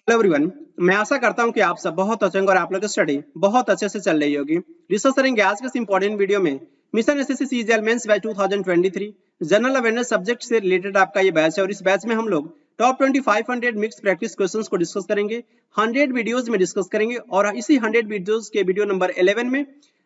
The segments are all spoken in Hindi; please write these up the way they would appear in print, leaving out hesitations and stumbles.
हेलो एवरीवन, मैं आशा करता हूं कि आप सब बहुत अच्छे होंगे और आप लोग की स्टडी बहुत अच्छे से चल रही होगी। डिस्कस करेंगे आज के इस इंपॉर्टेंट वीडियो में mission SSC CGL mains batch 2023 general awareness subject से रिलेटेड आपका ये बैच है और इस बैच में हम लोग टॉप 2500 मिक्स प्रैक्टिस क्वेश्चंस को डिस्कस करेंगे। 100 वीडियोस में डिस्कस करेंगे और इसी 100 वीडियोस के वीडियो नंबर 11 में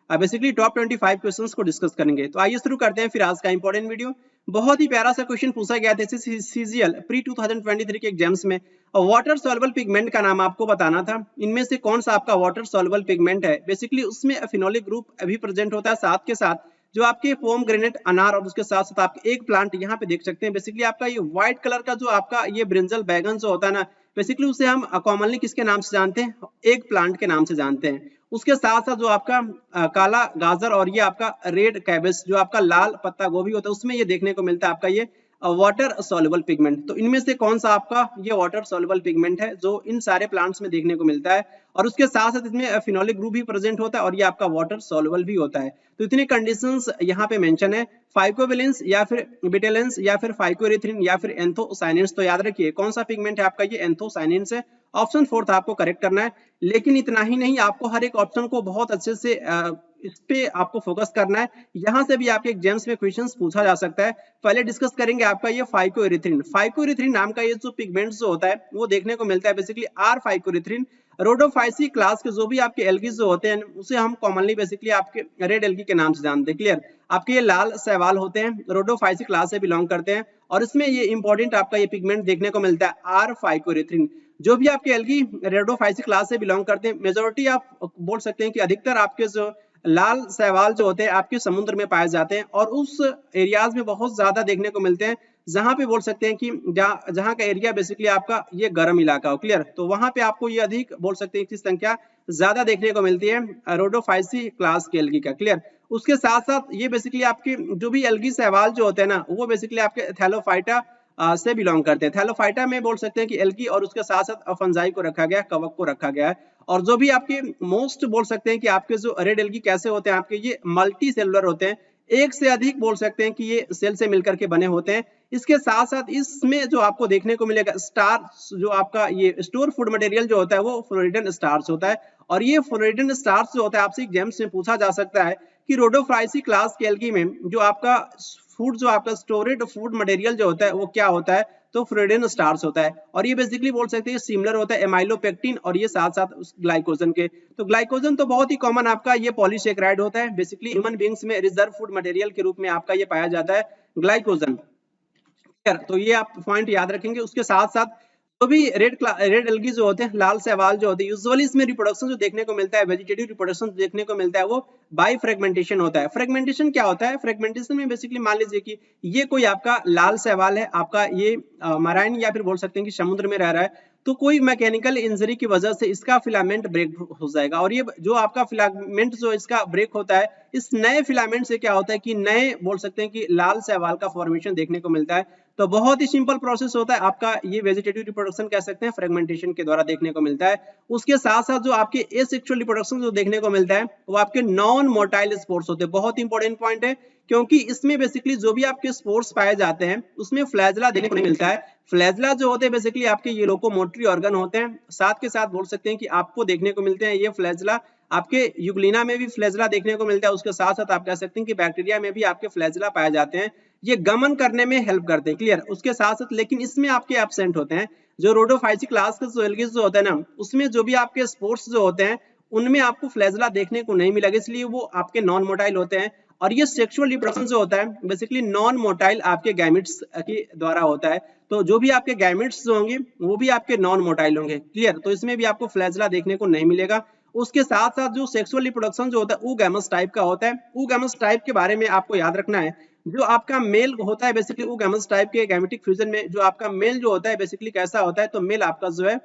बेसिकली टॉप 25 क्वेश्चंस को डिस्कस करेंगे। तो आइए शुरू करते हैं फिर आज का इंपॉर्टेंट वीडियो। बहुत ही प्यारा सा क्वेश्चन पूछा गया था सीजीएल प्री 2023 के एग्जाम्स में। वाटर सॉल्युबल पिगमेंट का नाम आपको बताना था, इनमें से कौन सा आपका वाटर सॉल्युबल पिगमेंट है। बेसिकली उसमें फिनोलिक ग्रुप अभी प्रेजेंट होता है, साथ के साथ जो आपके पोमग्रेनेट अनार और उसके साथ साथ आपके एक प्लांट यहाँ पे देख सकते हैं। बेसिकली आपका ये व्हाइट कलर का जो आपका ये ब्रिंजल बैगन जो होता है ना, बेसिकली उसे हम कॉमनली किसके नाम से जानते हैं, एक प्लांट के नाम से जानते हैं। उसके साथ साथ जो आपका काला गाजर और ये आपका रेड कैबेज जो आपका लाल पत्ता गोभी होता है उसमें ये देखने को मिलता है आपका ये वाटर सॉल्युबल पिगमेंट। तो इनमें से कौन सा आपका ये वाटर सॉल्युबल पिगमेंट है जो इन सारे प्लांट्स में देखने को मिलता है और उसके साथ साथ इसमें फिनोलिक ग्रुप भी प्रेजेंट होता है और ये आपका वाटर सॉल्युबल भी होता है। तो इतनी कंडीशंस यहाँ पे मेंशन है, फाइकोवैलेंस या फिर बिटेलेंस या फिर फाइकोएरिथ्रिन या फिर एंथोसाइनिन्स। तो याद रखिए कौन सा पिगमेंट है आपका, ये एंथोसाइनिन्स है। ऑप्शन 4 आपको करेक्ट करना है। लेकिन इतना ही नहीं, आपको हर एक ऑप्शन को बहुत अच्छे से इस पे आपको फोकस करना है। यहाँ से भी आपके एग्जाम्स में क्वेश्चंस पूछा जा सकता है। पहले डिस्कस करेंगे आपका ये फाइकोएरिथ्रिन। फाइकोएरिथ्रिन नाम का ये जो पिगमेंट जो होता है वो देखने को मिलता है basically are phycoerythrin. Rhodophyceae class के जो भी आपके एल्गीज जो होते हैं उसे हम कॉमनली बेसिकली आपके रेड एल्गी के नाम से जानते हैं। क्लियर, आपके ये लाल शैवाल होते हैं, रोडोफाइसी क्लास से बिलोंग करते हैं और इसमें ये इंपॉर्टेंट आपका ये पिगमेंट देखने को मिलता है आर फाइकोएरिथ्रिन। जो भी आपके एल्गी रेडोफाइसी क्लास से बिलोंग करते हैं, मेजोरिटी आप बोल सकते हैं कि अधिकतर आपके जो लाल शैवाल जो होते हैं आपके समुद्र में पाए जाते हैं और उस एरियाज में बहुत ज्यादा देखने को मिलते हैं जहां पे बोल सकते हैं कि जहां का एरिया बेसिकली आपका ये गर्म इलाका हो। क्लियर, तो वहां पे आपको ये अधिक बोल सकते हैं कि संख्या ज्यादा देखने को मिलती है रोडोफाइसी क्लास के एल्गी का। क्लियर, उसके साथ साथ ये बेसिकली आपके जो भी एल्गी शैवाल जो होते हैं ना वो बेसिकली आपके थैलोफाइटा से बिलोंग करते हैं। थैलोफाइटा में बोल सकते हैं कि एल्गी और उसके साथ साथ फंजाई को रखा गया, कवक को रखा गया है। और जो भी आपके मोस्ट बोल सकते हैं कि आपके जो रेड एल्गी कैसे होते हैं, आपके ये मल्टी सेलुलर होते हैं, एक से अधिक बोल सकते हैं कि ये सेल से मिलकर के बने होते हैं। इसके साथ साथ इसमें जो आपको देखने को मिलेगा स्टार्च, जो आपका ये स्टोर फूड मटेरियल जो होता है वो फ्लोरिडन स्टार्च होता है। और ये फ्लोरिडन स्टार्च जो होता है आपसे एग्जाम्स में पूछा जा सकता है कि रोडोफाइसी क्लास के एल्गी में जो आपका फूड जो आपका स्टोरेड फूड मटेरियल जो होता है वो क्या होता है, तो फ्लोरिडन स्टार्च होता है। और ये बेसिकली बोल सकते हैं सिमिलर होता है एमाइलोपेक्टिन और ये साथ साथ उस ग्लाइकोजन के। तो ग्लाइकोजन तो बहुत ही कॉमन आपका ये पॉलीसेकेराइड होता है, बेसिकली ह्यूमन बींग्स में रिजर्व फूड मटेरियल के रूप में आपका ये पाया जाता है ग्लाइकोजन। तो ये आप पॉइंट याद रखेंगे। उसके साथ साथ तो भी रेड एल्गी जो होते हैं, लाल शैवाल जो होते हैं, यूजुअली इसमें रिप्रोडक्शन जो देखने को मिलता है, वेजिटेटिव रिप्रोडक्शन देखने को मिलता है वो बाय फ्रेगमेंटेशन होता है। फ्रेगमेंटेशन क्या होता है, फ्रेगमेंटेशन में बेसिकली मान लीजिए कि ये कोई आपका लाल शैवाल है, आपका ये मराइन या फिर बोल सकते हैं कि समुद्र में रह रहा है, तो कोई मैकेनिकल इंजरी की वजह से इसका फिलामेंट ब्रेक हो जाएगा और ये जो आपका फिलामेंट जो इसका ब्रेक होता है, इस नए फिलामेंट से क्या होता है कि नए बोल सकते हैं कि लाल शैवाल का फॉर्मेशन देखने को मिलता है। तो बहुत ही सिंपल प्रोसेस होता है आपका, ये वेजिटेटिव रिप्रोडक्शन कह सकते हैं, फ्रेगमेंटेशन के द्वारा देखने को मिलता है। उसके साथ साथ जो आपके एसेक्सुअल रिप्रोडक्शन जो देखने को मिलता है वो आपके नॉन मोटाइल स्पोर्स होते हैं। बहुत इंपॉर्टेंट पॉइंट है क्योंकि इसमें बेसिकली जो भी आपके स्पोर्स पाए जाते हैं उसमें फ्लैजला देखने को नहीं मिलता है। फ्लैजला जो होते हैं बेसिकली आपके ये लोकोमोटरी ऑर्गन होते हैं, साथ के साथ बोल सकते हैं कि आपको देखने को मिलते हैं ये फ्लैजला आपके यूग्लिना में भी फ्लैजला देखने को मिलता है। उसके साथ साथ आप कह सकते हैं कि बैक्टीरिया में भी आपके फ्लैजला पाए जाते हैं, ये गमन करने में हेल्प करते हैं। क्लियर, उसके साथ साथ लेकिन इसमें आपके एब्सेंट होते हैं जो रोडोफाइसी क्लास के जो एल्गी जो होते हैं ना, उसमें जो भी आपके स्पोर्स जो होते हैं उनमें आपको फ्लैजला देखने को नहीं मिलेगा, इसलिए वो आपके नॉन मोटाइल होते हैं। और ये सेक्सुअल रिप्रोडक्शन जो होता है बेसिकली नॉन मोटाइल आपके गैमेट्स के द्वारा होता है। तो जो भी आपके गैमेट्स जो होंगे वो भी आपके नॉन मोटाइल होंगे। क्लियर, तो इसमें भी आपको फ्लैजला देखने को नहीं मिलेगा। उसके साथ साथ जो सेक्सुअल रिप्रोडक्शन जो होता है oogamous टाइप का होता है। oogamous टाइप के बारे में आपको याद रखना है, जो आपका मेल होता है बेसिकली oogamous टाइप के गैमेटिक फ्यूजन में जो आपका मेल जो होता है बेसिकली कैसा होता है, तो मेल आपका जो है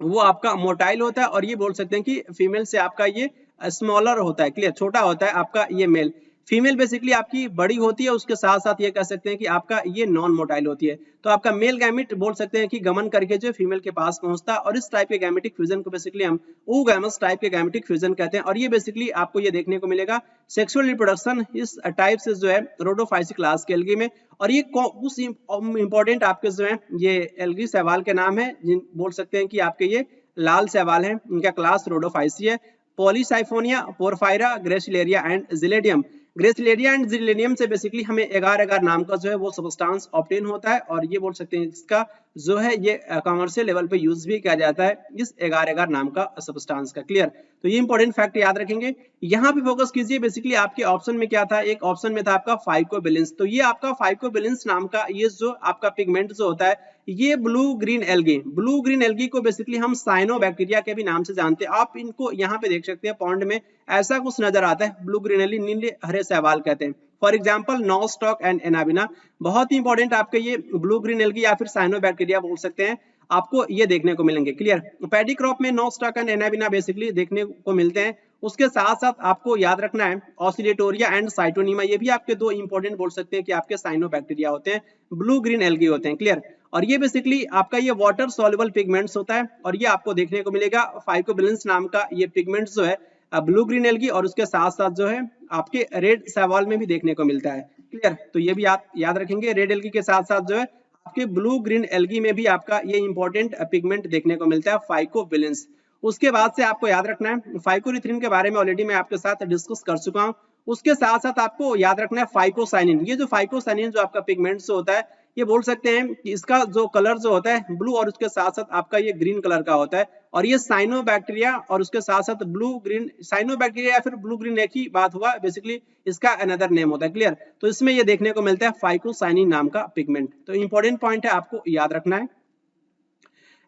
वो आपका मोटाइल होता है और ये बोल सकते हैं कि फीमेल से आपका ये स्मॉलर होता है। क्लियर, छोटा होता है आपका ये मेल। फीमेल बेसिकली आपकी बड़ी होती है, उसके साथ साथ ये कह सकते हैं कि आपका ये नॉन मोटाइल होती है। तो आपका मेल गैमेट बोल सकते हैं कि गमन करके जो फीमेल के पास पहुंचता है, और इस टाइप के गैमेटिक फ्यूजन को बेसिकली हम oogamous टाइप के गैमेटिक फ्यूजन कहते हैं। और ये बेसिकली आपको ये देखने को मिलेगा सेक्सुअल रिप्रोडक्शन इस टाइप से जो है रोडोफाइसी क्लास के एल्गी में। और ये उस इंपॉर्टेंट आपके जो है ये एल्गी शैवाल के नाम है, जिन बोल सकते हैं कि आपके ये लाल शैवाल हैं, इनका क्लास रोडोफाइसी है। Polysiphonia, porphyra, gracilaria and gelidium. Gracilaria and gelidium से बेसिकली हमें एगार एगार नाम का जो है वो सबस्टांस ऑब्टेन होता है, और ये बोल सकते हैं इसका जो है ये कमर्शियल लेवल पे यूज भी किया जाता है इस एगार एगार नाम का सबस्टांस का। क्लियर, तो ये इंपॉर्टेंट फैक्ट याद रखेंगे। यहाँ पे फोकस कीजिए, बेसिकली आपके ऑप्शन में क्या था, एक ऑप्शन में था आपका फाइकोबिलिन्स। तो ये आपका फाइकोबिलिन्स नाम का ये जो आपका पिगमेंट जो होता है ये ब्लू ग्रीन एल्गी को बेसिकली हम साइनोबैक्टीरिया के भी नाम से जानते हैं। आप इनको यहाँ पे देख सकते हैं, पॉन्ड में ऐसा कुछ नजर आता है, ब्लू ग्रीन एल्गी, नीले हरे शैवाल कहते हैं। For example nostoc and Anabaena, बहुत ही इंपॉर्टेंट आपके ये ब्लू ग्रीन एल्गी या फिर साइनोबैक्टीरिया बोल सकते हैं, आपको ये देखने को मिलेंगे। क्लियर, पैडी क्रॉप में नॉस्टॉक एंड एनाबिना बेसिकली देखने को मिलते हैं। उसके साथ साथ आपको याद रखना है ऑसिलेटोरिया एंड साइटोनीमा, ये भी आपके दो इंपॉर्टेंट बोल सकते हैं कि आपके साइनोबैक्टीरिया होते हैं, ब्लू ग्रीन एल्गी होते हैं। क्लियर, और ये बेसिकली आपका ये वाटर सॉल्युबल पिगमेंट्स होता है, और ये आपको देखने को मिलेगा फाइकोबिलिन्स नाम का ये पिगमेंट्स जो है ब्लू ग्रीन एल्गी, और उसके साथ साथ जो है आपके रेड शैवाल में भी देखने को मिलता है। क्लियर, तो ये भी याद रखेंगे, रेड एल्गी के साथ साथ जो है आपके ब्लू ग्रीन एल्गी में भी आपका ये इंपॉर्टेंट पिगमेंट देखने को मिलता है फाइकोबिलिन्स। उसके बाद से आपको याद रखना है फाइकोरिथ्रिन के बारे में ऑलरेडी मैं आपके साथ डिस्कस कर चुका हूँ। उसके साथ साथ आपको याद रखना है फाइकोसाइनिन। ये जो फाइकोसाइनिन जो आपका पिगमेंट होता है, ये बोल सकते हैं कि इसका जो कलर जो होता है ब्लू, और उसके साथ साथ आपका ये ग्रीन कलर का होता है, और ये साइनोबैक्टीरिया और उसके साथ साथ ब्लू ग्रीन, साइनोबैक्टीरिया या फिर ब्लू ग्रीन एक ही बात हुआ, बेसिकली इसका अनदर नेम होता है। क्लियर, तो इसमें ये देखने को मिलता है फाइकोसाइनिन नाम का पिगमेंट। तो इंपॉर्टेंट पॉइंट है, आपको याद रखना है।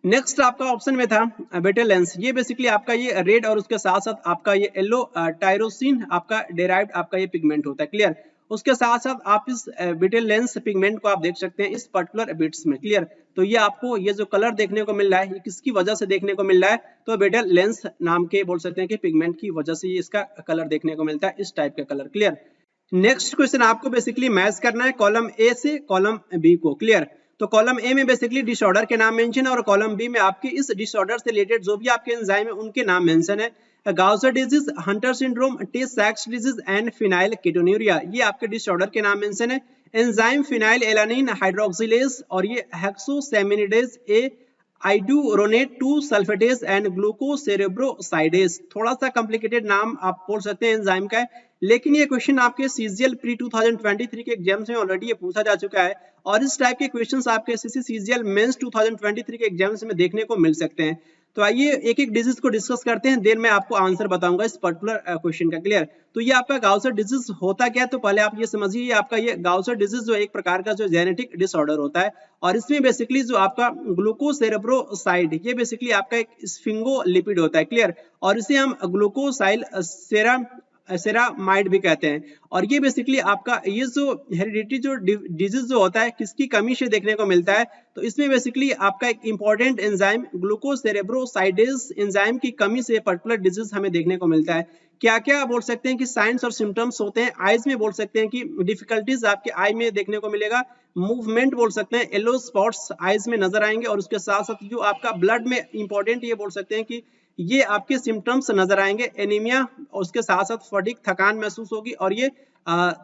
नेक्स्ट आपका ऑप्शन में था बेटेलेंस, ये बेसिकली आपका ये रेड और उसके साथ साथ आपका ये येलो टायरोसिन आपका डेराइव्ड आपका ये पिगमेंट होता है। क्लियर, उसके साथ साथ आप इस बेटेलेंस पिगमेंट को आप देख सकते हैं इस पर्टिकुलर बिट्स में। क्लियर, तो ये आपको ये जो कलर देखने को मिल रहा है ये किसकी वजह से देखने को मिल रहा है, तो बेटेलेंस नाम के बोल सकते हैं कि पिगमेंट की वजह से ये इसका कलर देखने को मिलता है, इस टाइप का कलर। क्लियर, नेक्स्ट क्वेश्चन आपको बेसिकली मैच करना है कॉलम ए से कॉलम बी को। क्लियर, तो कॉलम ए में बेसिकली डिसऑर्डर के नाम मेंशन है, और कॉलम बी में आपके इस डिसऑर्डर से रिलेटेड जो भी आपके एंजाइम है उनके नाम मेंशन है। Gaucher disease, Hunter syndrome, Tay-Sachs disease and फिनाइल कीटोन्यूरिया, ये आपके डिसऑर्डर के नाम मेंशन है। एंजाइम फिनाइल एलानिन हाइड्रोक्सिलेज, और ये हेक्सोसेमिनिडेज ए, आइडुरोनेट 2 सल्फेटेज एंड ग्लूकोसेरेब्रोसाइडेज। थोड़ा सा कॉम्प्लिकेटेड नाम आप बोल सकते हैं एंजाइम का है, लेकिन ये क्वेश्चन आपके सीजीएल प्री 2023 के एग्जाम्स में ऑलरेडी ये पूछा जा चुका है, और इस टाइप के क्वेश्चंस आपके सीजीएल मेंस 2023 के एग्जाम्स में देखने को मिल सकते हैं। तो आइए एक एक डिजीज को डिस्कस करते हैं, देन मैं आपको आंसर बताऊंगा इस पर्टिकुलर क्वेश्चन का। क्लियर, तो ये आपका गाउसर डिजीज होता क्या है, तो पहले आप ये समझिए, आपका ये गाउसर डिजीज जो एक प्रकार का जो जेनेटिक डिसऑर्डर होता है, और इसमें बेसिकली जो आपका ग्लूकोसेरेब्रोसाइड, ये बेसिकली आपका एक स्फिंगोलिपिड होता है। क्लियर, और इसे हम ग्लूकोसाइल सेरामाइड भी कहते हैं, और ये बेसिकली आपका ये जो हेरिडिटी जो डिजीज जो होता है किसकी कमी से देखने को मिलता है, तो इसमें बेसिकली आपका एक इंपॉर्टेंट एंजाइम ग्लूकोसेरेब्रोसाइडेज एंजाइम की कमी से पर्टिकुलर डिजीज हमें देखने को मिलता है। क्या क्या बोल सकते हैं कि साइंस और सिम्टम्स होते हैं, आईज में बोल सकते हैं कि डिफिकल्टीज आपके आई में देखने को मिलेगा, मूवमेंट बोल सकते हैं, येलो स्पॉट्स आईज में नजर आएंगे, और उसके साथ साथ जो आपका ब्लड में इंपॉर्टेंट ये बोल सकते हैं कि ये आपके सिम्टम्स नजर आएंगे, एनीमिया, और उसके साथ साथ फटीग थकान महसूस होगी, और ये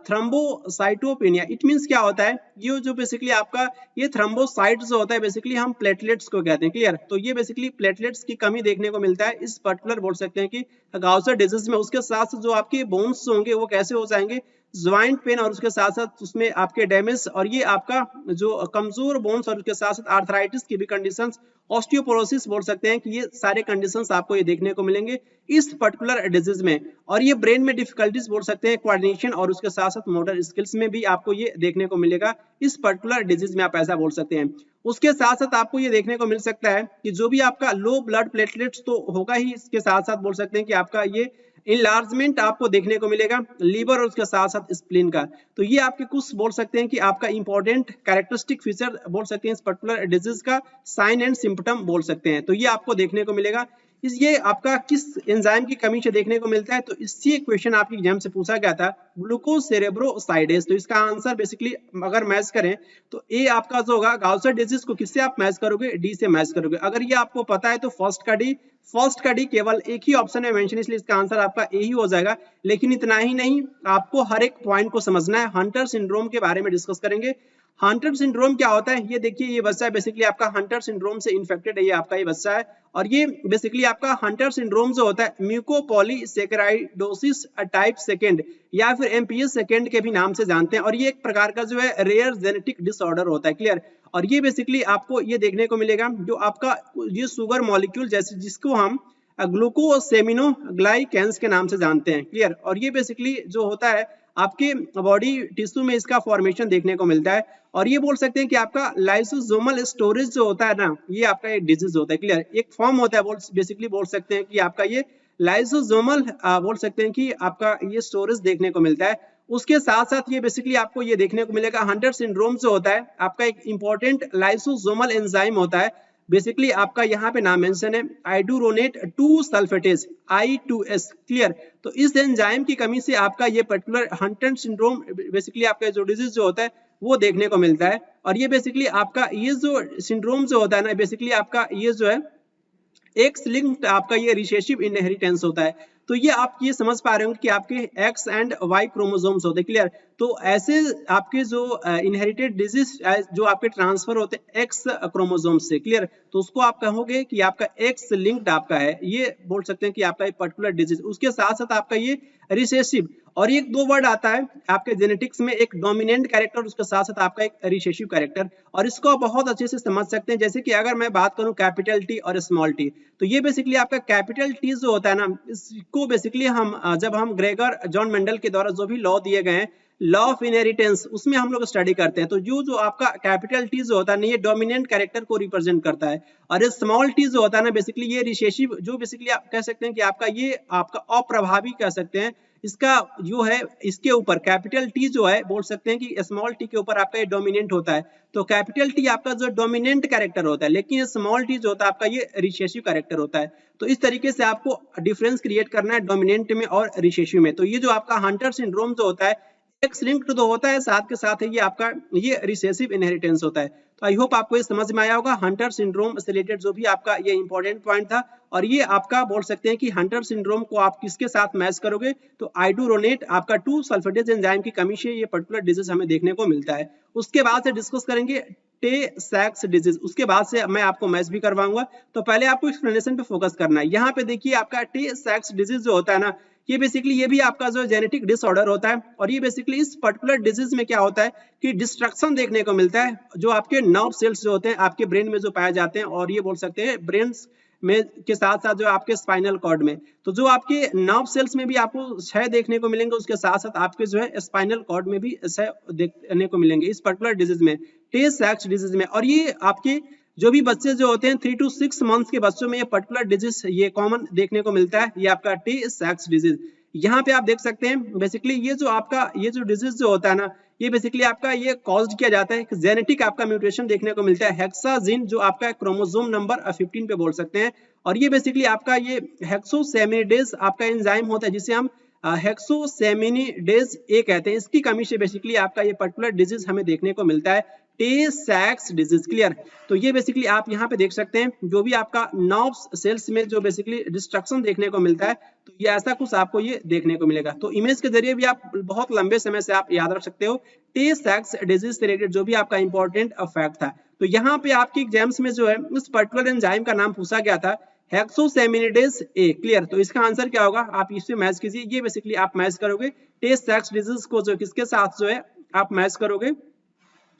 थ्रोम्बोसाइटोपेनिया। इट मींस क्या होता है, ये जो बेसिकली आपका ये थ्रोम्बोसाइट जो होता है बेसिकली हम प्लेटलेट्स को कहते हैं। क्लियर, तो ये बेसिकली प्लेटलेट्स की कमी देखने को मिलता है इस पर्टिकुलर बोल सकते हैं कि गाउसर डिजीज में। उसके साथ जो आपके बोन्स होंगे वो कैसे हो जाएंगे, ज्वाइंट पेन, और उसके साथ साथ उसमें आपके डैमेज, और ये आपका जो कमजोर बोन्स, और उसके साथ साथ आर्थराइटिस की भी कंडीशंस, ऑस्टियोपोरोसिस बोल सकते हैं कि ये सारे कंडीशंस आपको ये देखने को मिलेंगे इस पर्टिकुलर डिजीज में। और ये ब्रेन में डिफिकल्टीज बोल सकते हैं, कोऑर्डिनेशन और उसके साथ साथ मोटर स्किल्स में भी आपको ये देखने को मिलेगा इस पर्टिकुलर डिजीज में, आप ऐसा बोल सकते हैं। उसके साथ साथ आपको ये देखने को मिल सकता है कि जो भी आपका लो ब्लड प्लेटलेट्स तो होगा ही, इसके साथ साथ बोल सकते हैं कि आपका ये इनलार्जमेंट आपको देखने को मिलेगा लीवर और उसके साथ साथ स्प्लीन का। तो ये आपके कुछ बोल सकते हैं कि आपका इंपॉर्टेंट कैरेक्टरिस्टिक फीचर बोल सकते हैं इस पर्टिकुलर डिजीज का, साइन एंड सिम्टम बोल सकते हैं। तो ये आपको देखने को मिलेगा ये आपका किस एंजाइम की कमी से देखने को मिलता है, तो इससे क्वेश्चन आपके एग्जाम से पूछा गया था, ग्लूकोज सेरेब्रोसाइडेज। तो इसका आंसर बेसिकली अगर मैच करें तो ए आपका जो होगा गाउसर डिजीज को किससे आप मैच करोगे, डी से मैच करोगे। अगर ये आपको पता है तो फर्स्ट का डी केवल एक ही ऑप्शन है मेंशन, इसलिए इसका आंसर आपका ए ही हो जाएगा। लेकिन इतना ही नहीं, आपको हर एक पॉइंट को समझना है। हंटर सिंड्रोम के बारे में डिस्कस करेंगे। हंटर सिंड्रोम क्या होता है, ये देखिए ये बच्चा बेसिकली आपका हंटर सिंड्रोम से इन्फेक्टेड है, ये आपका ये बच्चा है। और ये बेसिकली आपका हंटर सिंड्रोम जो होता है म्यूकोपॉलीसैकेराइडोसिस टाइप सेकेंड या फिर एमपीएस सेकेंड के भी नाम से जानते हैं। और ये एक प्रकार का जो है रेयर जेनेटिक डिसऑर्डर होता है, क्लियर। और ये बेसिकली आपको ये देखने को मिलेगा जो आपका ये शुगर मॉलिक्यूल जैसे जिसको हम ग्लूकोसेमिनोग्लाइकेंस के नाम से जानते हैं, क्लियर। और ये बेसिकली जो होता है आपके बॉडी टिश्यू में इसका फॉर्मेशन देखने को मिलता है। और ये बोल सकते हैं कि आपका लाइसोसोमल स्टोरेज जो होता है ना, ये आपका एक डिजीज होता है, क्लियर। एक फॉर्म होता है, बेसिकली बोल सकते हैं कि आपका ये लाइसोसोमल बोल सकते हैं कि आपका ये स्टोरेज देखने को मिलता है। उसके साथ साथ ये बेसिकली आपको ये देखने को मिलेगा हंटर सिंड्रोम जो होता है आपका एक इंपॉर्टेंट लाइसोसोमल एंजाइम होता है, बेसिकली आपका यहाँ पे नाम मेंशन है आइडुरोनेट 2 सल्फेटेज I2S, क्लियर। तो इस एंजाइम की कमी से आपका ये पर्टिकुलर हंटर सिंड्रोम बेसिकली आपका जो डिजीज जो होता है वो देखने को मिलता है। और ये बेसिकली आपका ये जो सिंड्रोम जो होता है ना, बेसिकली आपका ये जो है एक्स लिंक्ड आपका ये रिसेसिव इनहेरिटेंस होता है। तो ये आप ये समझ पा रहे होंगे कि आपके एक्स एंड वाई क्रोमोसोम्स होते हैं, क्लियर। तो ऐसे आपके जो इनहेरिटेड डिजीज जो आपके ट्रांसफर होते हैं एक्स क्रोमोसोम से, क्लियर। तो उसको आप कहोगे कि आपका एक्स लिंक्ड आपका है, ये बोल सकते हैं कि आपका एक पर्टिकुलर डिजीज। उसके साथ साथ आपका ये रिसेसिव, और एक दो वर्ड आता है आपके जेनेटिक्स में, एक डोमिनेंट कैरेक्टर, उसके साथ साथ आपका एक रिसेसिव कैरेक्टर। और इसको आप बहुत अच्छे से समझ सकते हैं। जैसे कि अगर मैं बात करूं कैपिटल टी और स्मॉल टी, तो ये बेसिकली आपका कैपिटल टी जो होता है ना, इसको बेसिकली हम जब हम ग्रेगर जॉन मेंडल के द्वारा जो भी लॉ दिए गए हैं, लॉ ऑफ इनहेरिटेंस, उसमें हम लोग स्टडी करते हैं। तो जो आपका कैपिटल टी जो होता है ना, ये डोमिनेंट कैरेक्टर को रिप्रेजेंट करता है। और ये स्मॉल टी जो होता है ना, बेसिकली ये रिसेसिव, जो बेसिकली आप कह सकते हैं कि आपका ये आपका अप्रभावी कह सकते हैं। इसका जो है इसके ऊपर कैपिटल टी जो है बोल सकते हैं कि स्मॉल टी के ऊपर आपका ये डोमिनेंट होता है। तो कैपिटल टी आपका जो डोमिनेंट कैरेक्टर होता है, लेकिन स्मॉल टी जो होता है आपका ये रिसेसिव कैरेक्टर होता है। तो इस तरीके से आपको डिफरेंस क्रिएट करना है डोमिनेंट में और रिसेसिव में। तो ये जो आपका हंटर सिंड्रोम जो होता है एक्स लिंक्ड तो होता है, साथ के साथ ये आपका ये रिसेसिव इनहेरिटेंस होता है। तो आई होप आपको ये समझ में आया होगा हंटर सिंड्रोम से रिलेटेड जो भी आपका ये इंपॉर्टेंट पॉइंट था। और ये आपका बोल सकते हैं कि हंटर सिंड्रोम को आप किसके साथ मैच करोगे, तो आइडुरोनेट आपका 2 सल्फेटेज एंजाइम की कमी से ये पर्टिकुलर डिजीज हमें देखने को मिलता है। उसके बाद से डिस्कस करेंगे टे-सैक्स डिजीज, उसके बाद से मैं आपको मैच भी करवाऊंगा। तो पहले आपको एक्सप्लेनेशन पे फोकस करना है। यहाँ पे देखिए आपका टे-सैक्स डिजीज जो होता है ना, ये बेसिकली ये भी आपका जो जेनेटिक डिसऑर्डर होता है। और ये बेसिकली इस पर्टिकुलर डिजीज में क्या होता है कि डिस्ट्रक्शन देखने को मिलता है जो आपके नर्व सेल्स जो होते हैं आपके ब्रेन में जो पाए जाते हैं, और ये बोल सकते हैं ब्रेन में के साथ साथ जो आपके स्पाइनल कॉर्ड में। तो जो आपके नर्व सेल्स में भी आपको क्षय देखने को मिलेंगे, उसके साथ साथ आपके जो है स्पाइनल कॉर्ड में भी क्षय देखने को मिलेंगे इस पर्टिकुलर डिजीज में, टे-सैक्स डिजीज में। और ये आपके जो भी बच्चे जो होते हैं 3 to 6 मंथ्स के बच्चों में ये पर्टिकुलर डिजीज ये कॉमन देखने को मिलता है, ये आपका टे-सैक्स डिजीज। यहाँ पे आप देख सकते हैं बेसिकली ये जो आपका ये जो डिजीज जो होता है ना, ये बेसिकली आपका ये कॉज्ड किया जाता है, जेनेटिक आपका म्यूटेशन देखने को मिलता है हेक्साजीन जो आपका क्रोमोसोम नंबर 15 पे बोल सकते हैं। और ये बेसिकली आपका ये हेक्सोसेमिनिडेज आपका एंजाइम होता है जिसे हम हेक्सोसेमिनिडेज ए कहते हैं। इसकी कमी से बेसिकली आपका ये पर्टिकुलर डिजीज हमें देखने को मिलता है, टे-सैक्स डिजीज, क्लियर। तो ये बेसिकली आप यहाँ पे देख सकते हैं जो भी आपका नर्व सेल्स में जो बेसिकली डिस्ट्रक्शन देखने को मिलता है, तो ये ऐसा कुछ आपको ये देखने को मिलेगा। तो इमेज के जरिए भी आप बहुत लंबे समय से आप याद रख सकते हो टे-सैक्स डिजीज से रिलेटेड जो भी आपका इंपॉर्टेंट फैक्ट था। तो यहाँ पे आपके एग्जाम्स में जो है इस पर्टिकुलर एंजाइम का नाम पूछा गया था हेक्सोसेमिनिडेज ए, क्लियर। तो इसका आंसर क्या होगा, आप इससे मैच कीजिए। ये बेसिकली आप मैच करोगे टे-सैक्स डिजीज को जो किसके साथ जो है आप मैच करोगे,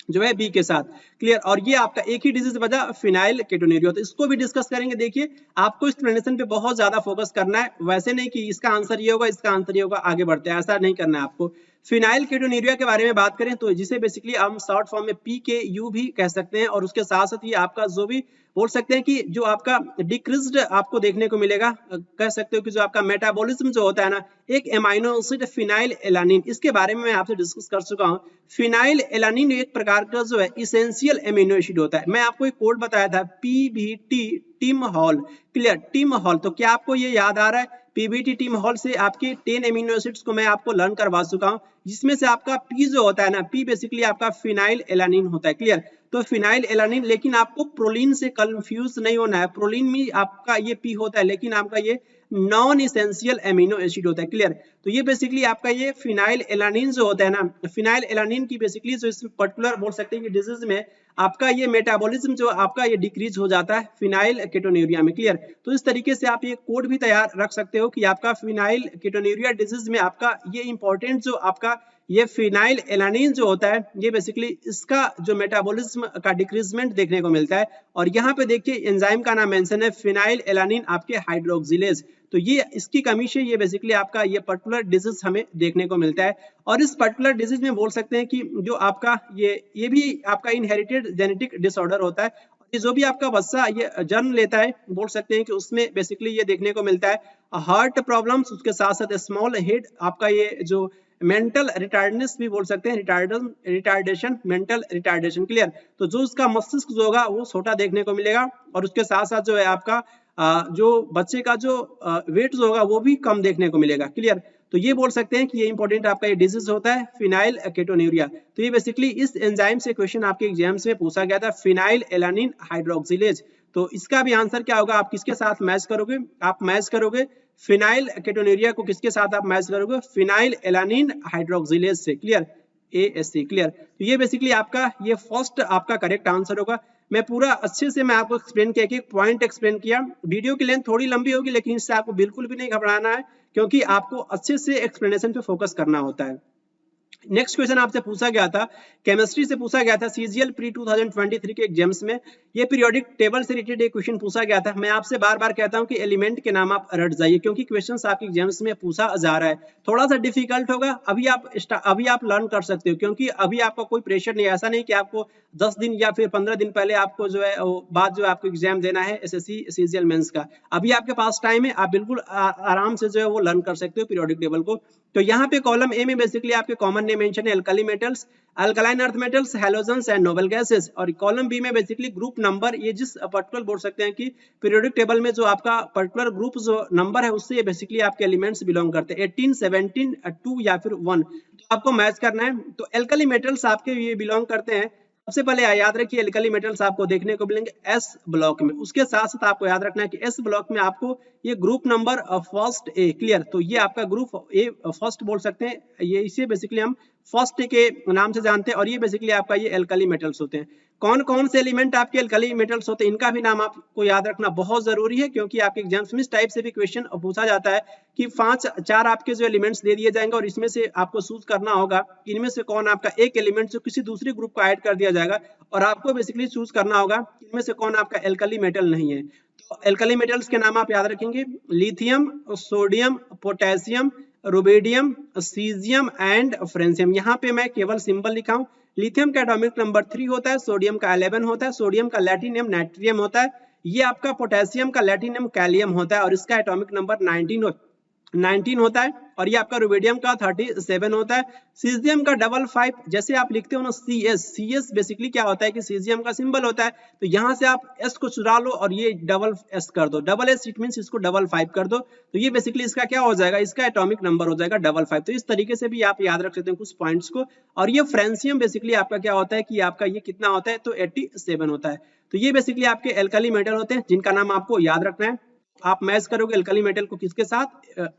जो है बी के साथ, क्लियर। और ये आपका एक ही डिजीज बचा फिनाइल केटोन्यूरिया, तो इसको भी डिस्कस करेंगे। देखिए आपको इस एक्सप्लेनेशन पे बहुत ज्यादा फोकस करना है, वैसे नहीं कि इसका आंसर ये होगा इसका आंसर ये होगा आगे बढ़ते हैं, ऐसा नहीं करना है आपको। फिनाइल कीटोन्यूरिया के बारे में बात करें तो जिसे बेसिकली हम शॉर्ट फॉर्म में PKU भी कह सकते हैं, और उसके साथ साथ ये आपका जो भी बोल सकते हैं कि जो आपका डिक्रीज्ड आपको देखने को मिलेगा, कह सकते हो कि जो आपका मेटाबॉलिज्म जो होता है ना, एक एमाइनो एसिड फिनाइल एलानिन, इसके बारे में मैं आपसे डिस्कस कर चुका हूं। फिनाइल एलानिन एक प्रकार का जो है इसेंशियल एमिनो एसिड होता है। मैं आपको एक कोड बताया था PBT टिम हॉल, क्लियर, टिम हॉल। तो क्या आपको ये याद आ रहा है? PBT टिम हॉल से आपके 10 एमिनो एसिड्स को मैं आपको लर्न करवा चुका हूं, जिसमें से आपका P जो होता है ना, P बेसिकली आपका फिनाइल एलानिन होता है, क्लियर। तो फिनाइल एलानिन, लेकिन आपको प्रोलीन से कंफ्यूज नहीं होना है। प्रोलीन में आपका ये P होता है, लेकिन आपका ये नॉन इसेंशियल एमिनो एसिड होता है, क्लियर। तो ये बेसिकली आपका ये फिनाइल एलानिन जो होता है ना, फिनाइल एलानिन की बेसिकली जो इस पर्टिकुलर बोल सकते हैं कि डिजीज में आपका ये मेटाबॉलिज्म जो आपका ये डिक्रीज हो जाता है फिनाइल कीटोन्यूरिया में, क्लियर। तो इस तरीके से आप ये कोड भी तैयार रख सकते हो कि आपका फिनाइल कीटोन्यूरिया डिजीज में आपका ये इंपॉर्टेंट जो आपका ये फिनाइल एलानिन जो होता है, ये बेसिकली इसका जो मेटाबॉलिज्म का डिक्रीजमेंट देखने को मिलता है। और यहाँ पे देखिए एंजाइम का नाम मेंशन है फिनाइल एलानिन आपके हाइड्रोक्सिलेज। तो ये इसकी कमी से ये बेसिकली आपका ये पर्टिकुलर डिजीज हमें देखने को मिलता है। और इस पर्टिकुलर डिजीज में बोल सकते हैं कि जो आपका ये भी आपका इनहेरिटेड जेनेटिक डिसऑर्डर होता है। ये जो भी आपका बच्चा ये जन्म लेता है, बोल सकते हैं कि उसमें बेसिकली ये देखने को मिलता है हार्ट प्रॉब्लम्स, उसके साथ साथ स्मॉल हेड, आपका ये जो मेंटल रिटार्डनेस भी बोल सकते हैं, रिटार्डेशन, मेंटल रिटार्डेशन, क्लियर। तो जो उसका मस्तिष्क जो होगा वो छोटा देखने को मिलेगा, और उसके साथ साथ जो है आपका जो बच्चे का जो वेट जो होगा वो भी कम देखने को मिलेगा, क्लियर। तो ये बोल सकते हैं कि ये इंपॉर्टेंट आपका ये डिजीज होता है फिनाइल कीटोन्यूरिया। तो ये बेसिकली इस एंजाइम से क्वेश्चन आपके एग्जाम्स में पूछा गया था, फिनाइल एलानिन हाइड्रोक्सिलेज। तो इसका भी आंसर क्या होगा? आप किसके साथ मैच करोगे? आप मैच करोगे फिनाइल कीटोन्यूरिया को किसके साथ आप मैच करोगे? फिनाइल एलानिन हाइड्रोक्सिलेज से, क्लियर, ASC, क्लियर। तो ये बेसिकली आपका ये फर्स्ट आपका करेक्ट आंसर होगा। मैं पूरा अच्छे से मैं आपको एक्सप्लेन किया, एक पॉइंट एक्सप्लेन किया। वीडियो की लेंथ थोड़ी लंबी होगी, लेकिन इससे आपको बिल्कुल भी नहीं घबराना है, क्योंकि आपको अच्छे से एक्सप्लेनेशन पे फोकस करना होता है। नेक्स्ट क्वेश्चन आपसे पूछा गया था, केमिस्ट्री से पूछा गया था CGL प्री 2023 के एग्जाम्स में, ये पीरियोडिक टेबल से रिलेटेड एक क्वेश्चन पूछा गया था। मैं आपसे बार बार कहता हूं कि एलिमेंट के नाम आप रट जाइए, क्योंकि क्वेश्चंस आपके एग्जाम्स में पूछा जा रहा है। थोड़ा सा डिफिकल्ट होगा, अभी आप लर्न कर सकते हो, क्योंकि अभी आपका कोई प्रेशर नहीं है। ऐसा नहीं कि आपको 10 दिन या फिर 15 दिन पहले आपको जो है बाद जो आपको एग्जाम देना है SSC CGL मेंस का, अभी आपके पास टाइम है, आप बिल्कुल आराम से जो है वो लर्न कर सकते हो पीरियोडिक टेबल को। तो यहाँ पे कॉलम ए में बेसिकली आपके कॉमन नेम मेंशन है alkali metals, alkaline earth metals, halogens and noble gases. और कॉलम बी में बेसिकली ग्रुप नंबर, ये जिस पर्टिकुलर बोल सकते हैं कि पीरियोडिक टेबल में जो आपका पर्टिकुलर ग्रुप जो नंबर है उससे बेसिकली आपके एलिमेंट्स बिलोंग करते हैं, 18, 17, 2 या फिर 1। तो आपको मैच करना है। तो अल्कली मेटल्स आपके ये बिलोंग करते हैं, सबसे पहले याद रखिए अल्कली मेटल्स आपको देखने को मिलेंगे S ब्लॉक में। उसके साथ साथ आपको याद रखना है कि S ब्लॉक में आपको ये group number first A, clear. तो ये आपका ग्रुप A फर्स्ट बोल सकते हैं, ये इसे बेसिकली हम फर्स्ट के नाम से जानते हैं, और ये बेसिकली आपका ये अल्कली मेटल्स होते हैं। कौन कौन से एलिमेंट आपके अल्कली मेटल्स होते हैं, इनका भी नाम आपको याद रखना बहुत जरूरी है, क्योंकि आपके एग्जाम्स में इस टाइप से भी क्वेश्चन पूछा जाता है कि 4 आपके जो एलिमेंट्स दे दिए जाएंगे, और इसमें से आपको चूज करना होगा इनमें से कौन आपका एक एलिमेंट जो किसी दूसरे ग्रुप को ऐड कर दिया जाएगा, और आपको बेसिकली चूज करना होगा इनमें से कौन आपका अल्कली मेटल नहीं है। तो अल्कली मेटल्स के नाम आप याद रखेंगे, lithium, sodium, potassium, rubidium, caesium and francium. यहाँ पे मैं केवल सिंबल लिखा हूँ। लिथियम का एटॉमिक नंबर 3 होता है, सोडियम का 11 होता है, सोडियम का लैटिन नेम नाइट्रियम होता है, ये आपका पोटेशियम का लैटिन नेम कैलियम होता है, और इसका एटॉमिक नंबर 19 होता है, और ये आपका रुबिडियम का 37 होता है। सीजियम का 55, जैसे आप लिखते हो ना CS बेसिकली क्या होता है कि सीजियम का सिंबल होता है, तो यहाँ से आप S को चुरा लो और ये SS कर दो, SS इट मींस इसको 55 कर दो, तो ये बेसिकली इसका क्या हो जाएगा, इसका एटॉमिक नंबर हो जाएगा 55। तो इस तरीके से भी आप याद रख सकते हैं कुछ पॉइंट्स को। और ये फ्रेंशियम बेसिकली आपका क्या होता है कि आपका ये कितना होता है, तो 87 होता है। तो ये बेसिकली आपके अल्कली मेटल होते हैं, जिनका नाम आपको याद रखना है। आप मैच करोगे अल्कली मेटल को किसके साथ,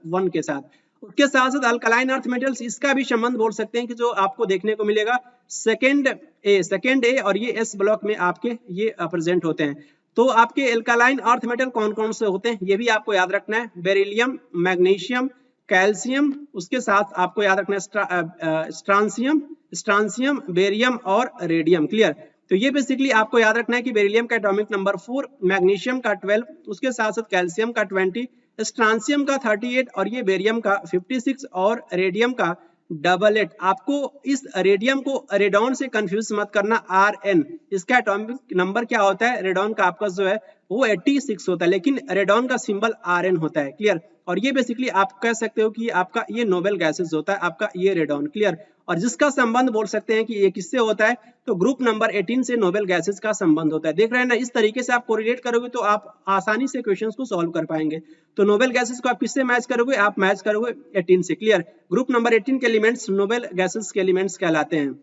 1 के साथ। उसके साथ साथ अल्कलाइन अर्थ मेटल्स, इसका भी संबंध बोल सकते हैं कि जो आपको देखने को मिलेगा सेकंड ए, और ये S ब्लॉक में आपके ये प्रेजेंट होते हैं। तो आपके अल्कलाइन अर्थ मेटल कौन कौन से होते हैं ये भी आपको याद रखना है, बेरिलियम, मैग्नीशियम, कैल्शियम, उसके साथ आपको याद रखना है स्ट्रांसियम, बेरियम और रेडियम, क्लियर। तो ये बेसिकली आपको याद रखना है कि बेरिलियम का एटॉमिक नंबर 4, मैग्नीशियम का 12, उसके साथ साथ कैल्शियम का 20, स्ट्रांसियम का 38, और ये बेरियम का 56 और रेडियम का 88। आपको इस रेडियम को रेडॉन से कंफ्यूज मत करना, Rn इसका एटॉमिक नंबर क्या होता है, रेडॉन का आपका जो है वो 86 होता है, लेकिन रेडॉन का सिंबल Rn होता है। क्लियर। और ये बेसिकली आप कह सकते हो कि आपका ये नोबेल गैसेस होता है, आपका ये रेडॉन। क्लियर। और जिसका संबंध बोल सकते हैं कि ये किससे होता है, तो ग्रुप नंबर 18 से नोबेल गैसेस का संबंध होता है। देख रहे हैं ना, इस तरीके से आप कोरिलेट करोगे तो आप आसानी से क्वेश्चंस को सॉल्व कर पाएंगे। तो नोबेल गैसेस को आप किससे मैच करोगे, आप मैच करोगे 18 से। क्लियर। ग्रुप नंबर 18 के एलिमेंट्स नोबेल गैसेस के एलिमेंट्स कहलाते हैं।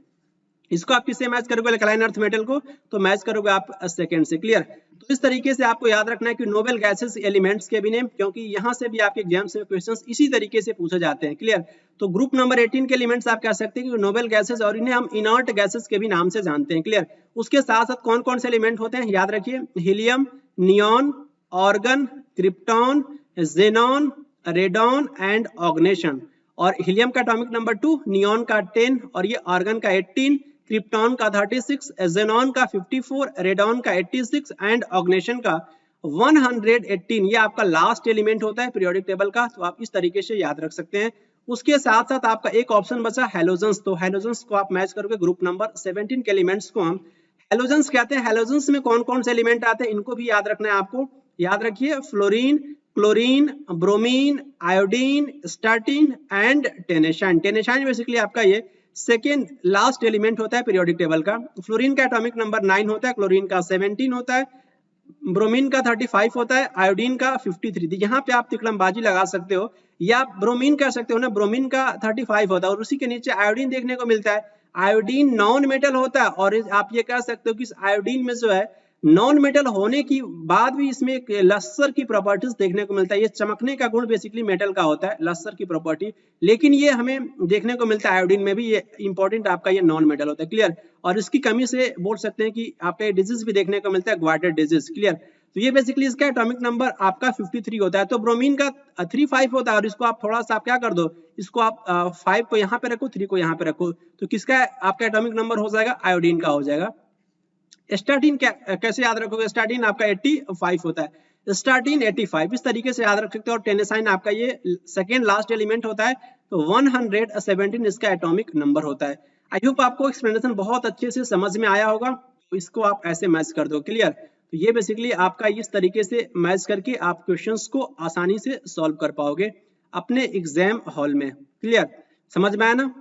इसको आप किससे मैच करोगे, अल्कलाइन अर्थ मेटल को, तो मैच करोगे आप सेकंड से। क्लियर। तो इस तरीके से आपको याद रखना है कि नोबेल गैसेस एलिमेंट्स के भी नेम, क्योंकि यहां से भी आपके एग्जाम्स में क्वेश्चंस इसी तरीके से पूछे जाते हैं। क्लियर। तो ग्रुप नंबर 18 के एलिमेंट्स आप कह सकते हैं कि नोबेल गैसेस, और इन्हें हम इनर्ट गैसेस के भी नाम से जानते हैं। क्लियर। उसके साथ साथ कौन कौन से एलिमेंट होते हैं याद रखिए, helium, neon, argon, krypton, xenon, radon and oganesson. और हीलियम का एटॉमिक नंबर 2, नियॉन का 10 और ये ऑर्गन का 18, क्रिप्टॉन का 36, जेनॉन का 54, रेडॉन का 86 एंड ऑग्नेशन का 118। ये आपका लास्ट एलिमेंट होता है पीरियोडिक टेबल का, तो आप इस तरीके से याद रख सकते हैं। उसके साथ साथ आपका एक ऑप्शन बचा हैलोजेंस, तो हैलोजेंस को आप मैच करोगे ग्रुप नंबर 17 के एलिमेंट्स को हम हैलोजेंस कहते हैं। हैलोजेंस में कौन कौन से एलिमेंट आते हैं इनको भी याद रखना है आपको। याद रखिए, fluorine, chlorine, bromine, iodine, astatine and tennessine. Tennessine basically आपका ये सेकेंड लास्ट एलिमेंट होता है पीरियोडिक टेबल का। फ्लोरीन का एटॉमिक नंबर 9 होता है, क्लोरीन का 17 होता है, ब्रोमीन का 35 होता है, आयोडीन का 53। यहाँ पे आप तिकड़मबाजी लगा सकते हो, या ब्रोमीन कह सकते हो ना, ब्रोमीन का 35 होता है और उसी के नीचे आयोडीन देखने को मिलता है। आयोडीन नॉन मेटल होता है, और आप ये कह सकते हो कि इस आयोडीन में जो है नॉन मेटल होने की बाद भी इसमें एक लस्सर की प्रॉपर्टीज देखने को मिलता है। ये चमकने का गुण बेसिकली मेटल का होता है, लस्सर की प्रॉपर्टी, लेकिन ये हमें देखने को मिलता है आयोडीन में भी। ये इंपॉर्टेंट आपका ये नॉन मेटल होता है। क्लियर। और इसकी कमी से बोल सकते हैं कि आपका डिजीज भी देखने को मिलता है, ग्वाटर डिजीज। क्लियर। तो ये बेसिकली इसका एटॉमिक नंबर आपका 53 होता है। तो ब्रोमीन का 35 होता है, और इसको आप थोड़ा सा आप क्या कर दो, इसको आप 5 को यहाँ पे रखो, 3 को यहाँ पे रखो, तो किसका आपका एटॉमिक नंबर हो जाएगा, आयोडीन का हो जाएगा। स्टार्टीन कैसे याद रखोगे, स्टार्टीन आपका 85 होता है, स्टार्टीन 85 इस तरीके से याद रख सकते हो। और टेनेसाइन आपका ये सेकेंड लास्ट एलिमेंट होता है, तो 117 इसका एटॉमिक नंबर होता है। आई होप आपको एक्सप्लेनेशन बहुत अच्छे से समझ में आया होगा, तो इसको आप ऐसे मैच कर दो। क्लियर। तो ये बेसिकली आपका इस तरीके से मैच करके आप क्वेश्चंस को आसानी से सॉल्व कर पाओगे अपने एग्जाम हॉल में। क्लियर, समझ में आया ना?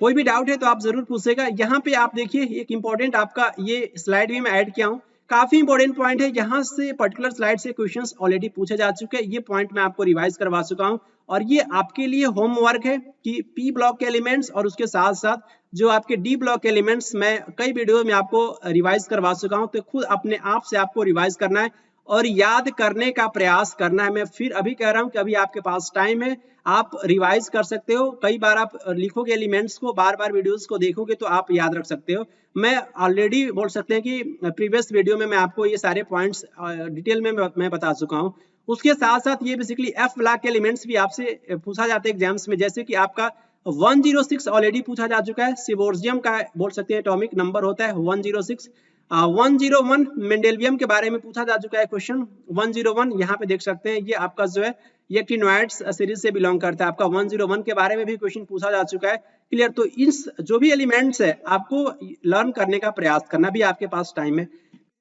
कोई भी डाउट है तो आप जरूर पूछेगा। यहाँ पे आप देखिए एक इंपॉर्टेंट आपका ये स्लाइड भी मैं ऐड किया हूँ, काफी इंपॉर्टेंट पॉइंट है। यहाँ से पर्टिकुलर स्लाइड से क्वेश्चंस ऑलरेडी पूछे जा चुके हैं, ये पॉइंट मैं आपको रिवाइज करवा चुका हूँ, और ये आपके लिए होमवर्क है कि पी ब्लॉक के एलिमेंट्स और उसके साथ साथ जो आपके डी ब्लॉक के एलिमेंट्स मैं कई वीडियो में आपको रिवाइज करवा चुका हूँ, तो खुद अपने आप से आपको रिवाइज करना है और याद करने का प्रयास करना है। मैं फिर अभी कह रहा हूँ कि अभी आपके पास टाइम है, आप रिवाइज कर सकते हो। कई बार आप लिखोगे एलिमेंट्स को, बार बार वीडियोस को देखोगे तो आप याद रख सकते हो। मैं ऑलरेडी बोल सकते हैं कि प्रीवियस वीडियो में मैं आपको ये सारे पॉइंट्स डिटेल में मैं बता चुका हूँ। उसके साथ साथ ये बेसिकली एफ ब्लॉक के एलिमेंट्स भी आपसे पूछा जाता है एग्जाम्स में, जैसे कि आपका 106 ऑलरेडी पूछा जा चुका है। सिबोर्जियम का बोल सकते हैं एटॉमिक नंबर होता है 106। 101 मेंडेलियम के बारे में पूछा जा चुका है क्वेश्चन 101, यहाँ पे देख सकते हैं ये आपका जो है ये एक्टिनोइड्स सीरीज से बिलोंग करता है। आपका 101 के बारे में भी क्वेश्चन पूछा जा चुका है। क्लियर, तो इस जो भी एलिमेंट्स है आपको लर्न करने का प्रयास करना भी आपके पास टाइम है।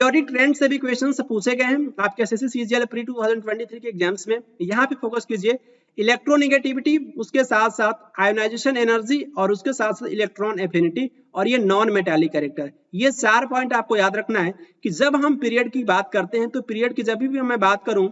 पीरियोडिक ट्रेंड से भी क्वेश्चंस पूछे गए हैं आपके एसएससी सीजीएल प्री 2023 के एग्जाम्स में। यहाँ पे फोकस कीजिए इलेक्ट्रोनेगेटिविटी, उसके साथ साथ आयोनाइजेशन एनर्जी और उसके साथ साथ इलेक्ट्रॉन एफिनिटी और ये नॉन मेटालिक कैरेक्टर। ये 4 पॉइंट आपको याद रखना है कि जब हम पीरियड की बात करते हैं तो पीरियड की जब भी मैं बात करूं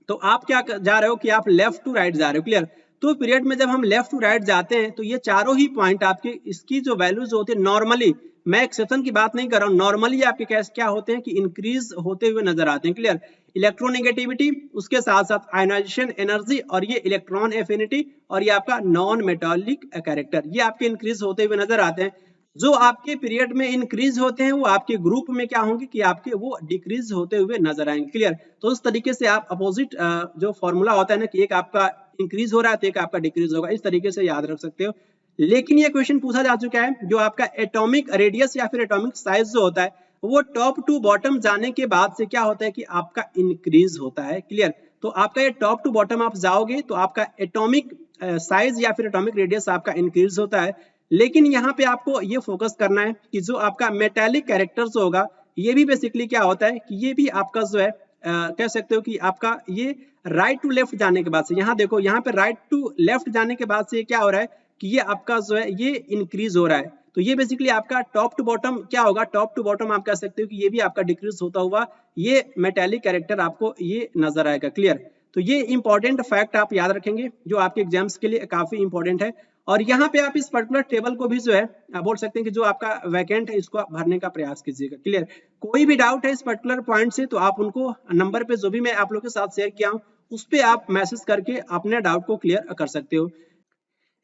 तो आप क्या जा रहे हो कि आप लेफ्ट टू राइट जा रहे हो। क्लियर, तो पीरियड में जब हम लेफ्ट टू राइट जाते हैं तो ये चारों ही पॉइंट आपके इसकी जो वैल्यूज होती है नॉर्मली, मैं एक्सेप्शन की बात नहीं कर रहा हूँ, नॉर्मली आपके क्या होते हैं कि इंक्रीज होते हुए नजर आते हैं। क्लियर, इलेक्ट्रोनेगेटिविटी, उसके साथ साथ आयोनाइजेशन एनर्जी और ये इलेक्ट्रॉन एफिनिटी और ये आपका नॉन मेटालिक कैरेक्टर, ये आपके इंक्रीज होते हुए नजर आते हैं। जो आपके पीरियड में इंक्रीज होते हैं वो आपके ग्रुप में क्या होंगे कि आपके वो डिक्रीज होते हुए नजर आएंगे। क्लियर, तो इस तरीके से आप अपोजिट जो फॉर्मूला होता है ना कि एक आपका इंक्रीज हो रहा है तो एक आपका डिक्रीज होगा, इस तरीके से याद रख सकते हो। लेकिन ये क्वेश्चन पूछा जा चुका है जो आपका एटॉमिक रेडियस या फिर एटॉमिक साइज जो होता है वो टॉप टू बॉटम जाने के बाद से क्या होता है कि आपका इंक्रीज होता है। क्लियर, तो आपका ये टॉप टू बॉटम आप जाओगे तो आपका एटॉमिक साइज या फिर एटॉमिक रेडियस आपका इंक्रीज होता है। लेकिन यहाँ पे आपको ये फोकस करना है कि जो आपका मेटालिक कैरेक्टर जो होगा ये भी बेसिकली क्या होता है कि ये भी आपका जो है कह सकते हो कि आपका ये राइट टू लेफ्ट जाने के बाद से, यहाँ देखो यहाँ पे राइट टू लेफ्ट जाने के बाद से क्या हो रहा है कि ये आपका जो है ये इंक्रीज हो रहा है। तो ये बेसिकली आपका टॉप टू बॉटम क्या होगा, टॉप टू बॉटम आप कह सकते हो कि ये भी आपका डिक्रीज होता हुआ ये मेटालिक कैरेक्टर आपको ये नजर आएगा। क्लियर? तो ये इंपॉर्टेंट फैक्ट आप याद रखेंगे जो आपके एग्जाम्स के लिए काफी इंपॉर्टेंट है। और यहाँ पे आप इस पर्टिकुलर टेबल को भी जो है बोल सकते हैं कि जो आपका वैकेंट है इसको भरने का प्रयास कीजिएगा। क्लियर? कोई भी डाउट है इस पर्टिकुलर पॉइंट से तो आप उनको नंबर पे जो भी मैं आप लोग के साथ शेयर किया हूँ उस पे आप मैसेज करके अपने डाउट को क्लियर कर सकते हो।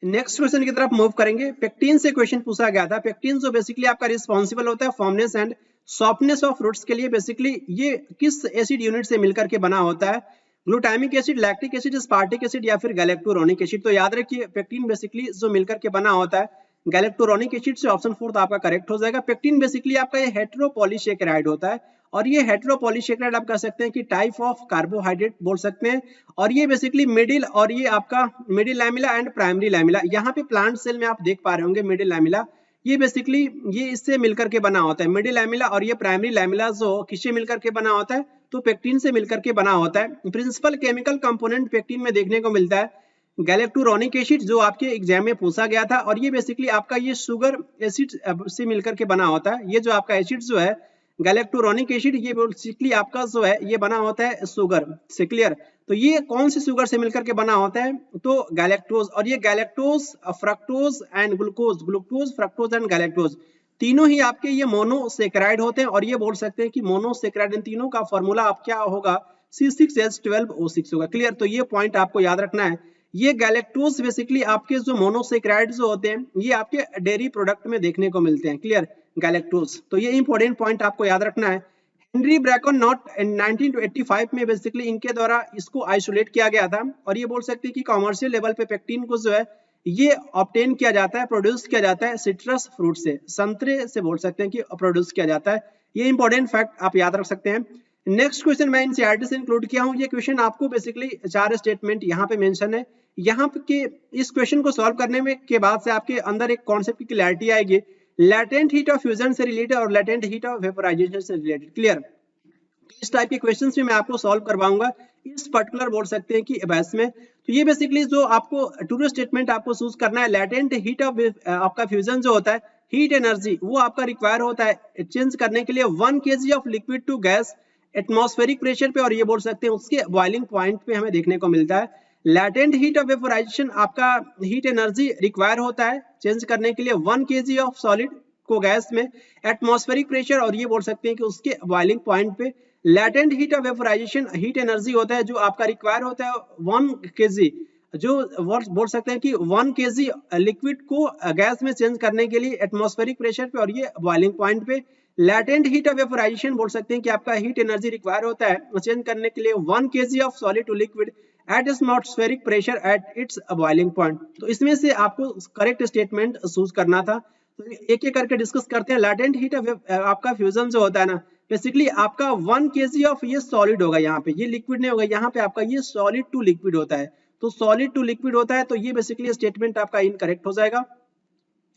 नेक्स्ट क्वेश्चन की तरफ मूव करेंगे। पेक्टिन से क्वेश्चन पूछा गया था। पेक्टिन जो बेसिकली आपका रिस्पॉन्सिबल होता है फॉर्मनेस एंड सॉफ्टनेस ऑफ फ्रूट्स के लिए, बेसिकली ये किस एसिड यूनिट से मिलकर के बना होता है? Glutamic acid, lactic acid, स्पार्टिक acid या फिर गैलेक्टोरोनिक एसिड। तो याद रखिए पेक्टिन बेसिकली जो मिलकर के बना होता है गैलेक्टोरोनिक एसिड से, ऑप्शन 4 आपका करेक्ट हो जाएगा। पेक्टिन बेसिकली आपका ये हेटेरोपॉलीसेकेराइड होता है और ये हेटेरोपॉलीसेकेराइड आप कह सकते हैं कि टाइप ऑफ कार्बोहाइड्रेट बोल सकते हैं। और ये बेसिकली मिडिल और ये आपका middle lamella and primary lamella, यहाँ पे प्लांट सेल में आप देख पा रहे होंगे मिडिल लैमिला, ये बेसिकली ये इससे मिलकर के बना होता है। मिडिल लैमिला और ये प्राइमरी लैमिला जो किससे मिलकर के बना होता है? तो पेक्टिन से मिलकर के बना होता है। प्रिंसिपल केमिकल कंपोनेंट पेक्टिन में देखने को मिलता है गैलेक्टोरोनिक एसिड जो आपके एग्जाम में पूछा गया था, और ये बेसिकली आपका ये शुगर एसिड से मिलकर के बना होता है। ये जो आपका एसिड जो है गैलेक्टोरोनिक एसिड ये बेसिकली आपका जो है ये बना होता है शुगर से। क्लियर? तो ये कौन सी शुगर से मिलकर के बना होता है? तो गैलेक्टोज। और ये galactose, fructose and glucose, glucose, fructose and galactose तीनों ही आपके ये मोनोसेकेराइड होते हैं। और ये बोल सकते हैं कि मोनोसेकेराइड इन तीनों का फॉर्मूला आप क्या होगा? C6H12O6 होगा। क्लियर? तो ये पॉइंट आपको याद रखना है। ये गैलेक्टोज बेसिकली आपके जो मोनोसेकेराइड जो होते हैं ये आपके डेयरी प्रोडक्ट में देखने को मिलते हैं। क्लियर? गैलेक्टोज। तो ये इंपॉर्टेंट पॉइंट आपको याद रखना है। हेनरी ब्रैकन नॉट 1985 में बेसिकली इनके द्वारा इसको आइसोलेट किया गया था। और ये बोल सकते हैं कि कॉमर्शियल लेवल पे पेक्टिन को जो है ये ऑब्टेन किया जाता है, प्रोड्यूस किया जाता है सिट्रस फ्रूट से, संतरे से बोल सकते हैं कि प्रोड्यूस किया जाता है। ये इंपॉर्टेंट फैक्ट आप याद रख सकते हैं। नेक्स्ट क्वेश्चन मैं एनसीईआरटी से इंक्लूड किया हूं। ये क्वेश्चन आपको बेसिकली 4 स्टेटमेंट यहाँ पे मेंशन है। यहाँ के इस क्वेश्चन को सॉल्व करने में के बाद से आपके अंदर एक कॉन्सेप्ट की क्लैरिटी आएगी, लैटेंट हीट ऑफ फ्यूजन से रिलेटेड और लैटेंट हीट ऑफ वेपोराइजेशन से रिलेटेड। क्लियर? इस टाइप के क्वेश्चंस भी मैं आपको सॉल्व करवाऊंगा इस पर्टिकुलर बोल सकते हैं कि बैच में। तो ये बेसिकली जो आपको ट्रू स्टेटमेंट आपको चूज करना है, लैटेंट हीट ऑफ आपका फ्यूजन जो होता है हीट एनर्जी वो आपका रिक्वायर होता है चेंज करने के लिए 1 kg of liquid to gas atmospheric pressure पे, और ये बोल सकते हैं उसके बॉइलिंग पॉइंट पे हमें देखने को मिलता है। लैटेंट हीट ऑफ वेपोराइजेशन आपका हीट एनर्जी रिक्वायर होता है चेंज करने के लिए 1 kg ऑफ सॉलिड को गैस में एटमॉस्फेरिक प्रेशर, और ये बोल सकते हैं कि उसके बॉइलिंग पॉइंट पे। Latent heat of vaporisation heat energy होता है जो आपका रिक्वायर होता है 1 kg, जो बोल सकते हैं कि 1 kg लिक्विड को गैस में चेंज करने के लिए एटमॉस्फेरिक प्रेशर पे और ये बॉइलिंग पॉइंट पे। लैटेंट हीट ऑफ वेपोराइजेशन बोल सकते हैं कि आपका हीट एनर्जी रिक्वायर होता है चेंज करने के लिए 1 kg of solid to liquid at atmospheric pressure at its boiling point. तो इसमें से आपको करेक्ट स्टेटमेंट चूज करना था। तो एक एक करके डिस्कस करते हैं। लैटेंट हीट ऑफ आपका फ्यूजन जो होता है ना बेसिकली आपका 1 kg ऑफ ये सॉलिड होगा, यहाँ पे ये लिक्विड नहीं होगा, यहाँ पे आपका ये सॉलिड टू लिक्विड होता है। तो सॉलिड टू लिक्विड होता है तो ये बेसिकली स्टेटमेंट आपका इनकरेक्ट हो जाएगा।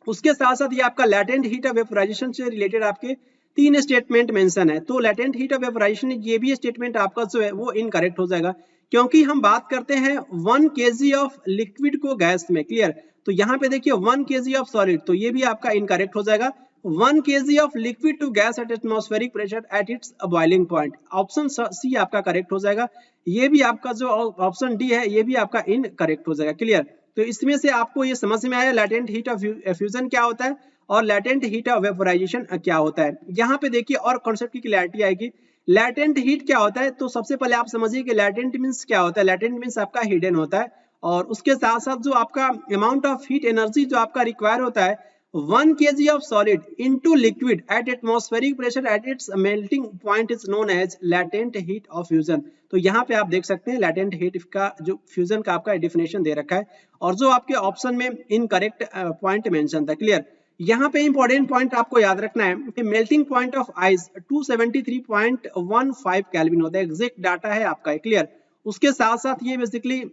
उसके साथ साथ ये आपका लैटेंट हीट ऑफ वेपोराइजेशन से रिलेटेड आपके 3 स्टेटमेंट मेंशन है। तो लैटेंट हीट ऑफ वेपोराइजेशन ये भी स्टेटमेंट आपका जो है वो इनकरेक्ट हो जाएगा क्योंकि हम बात करते हैं 1 kg ऑफ लिक्विड को गैस में। क्लियर? तो यहाँ पे देखिए 1 kg ऑफ सॉलिड, तो ये भी आपका इनकरेक्ट हो जाएगा। 1 kg of liquid to gas at atmospheric pressure at its boiling point, option C आपका करेक्ट हो जाएगा। ये भी आपका जो ऑप्शन डी है ये भी आपका इनकरेक्ट हो जाएगा। क्लियर? तो इसमें से आपको ये समझ में आया लैटेंट हीट ऑफ फ्यूजन क्या होता है और लैटेंट हीट ऑफ वेपोराइजेशन क्या होता है। यहाँ पे देखिए और कॉन्सेप्ट की क्लैरिटी आएगी। लैटेंट हीट क्या होता है तो सबसे पहले आप समझिए कि लैटेंट मींस क्या होता है। लैटेंट मींस आपका हिडन होता है, और उसके साथ साथ जो आपका अमाउंट ऑफ हीट एनर्जी जो आपका रिक्वायर होता है 1 kg of solid into liquid at atmospheric pressure at its melting point is known as latent heat of fusion। तो यहाँ पे आप देख सकते हैं latent heat का जो फ्यूजन का आपका डेफिनेशन दे रखा है और जो आपके ऑप्शन में इनकरेक्ट पॉइंट मेंशन था। क्लियर? यहाँ पे इंपॉर्टेंट पॉइंट आपको याद रखना है कि melting point of ice 273.15 kelvin होता है, एग्जैक्ट डाटा है आपका। क्लियर? उसके साथ साथ ये बेसिकली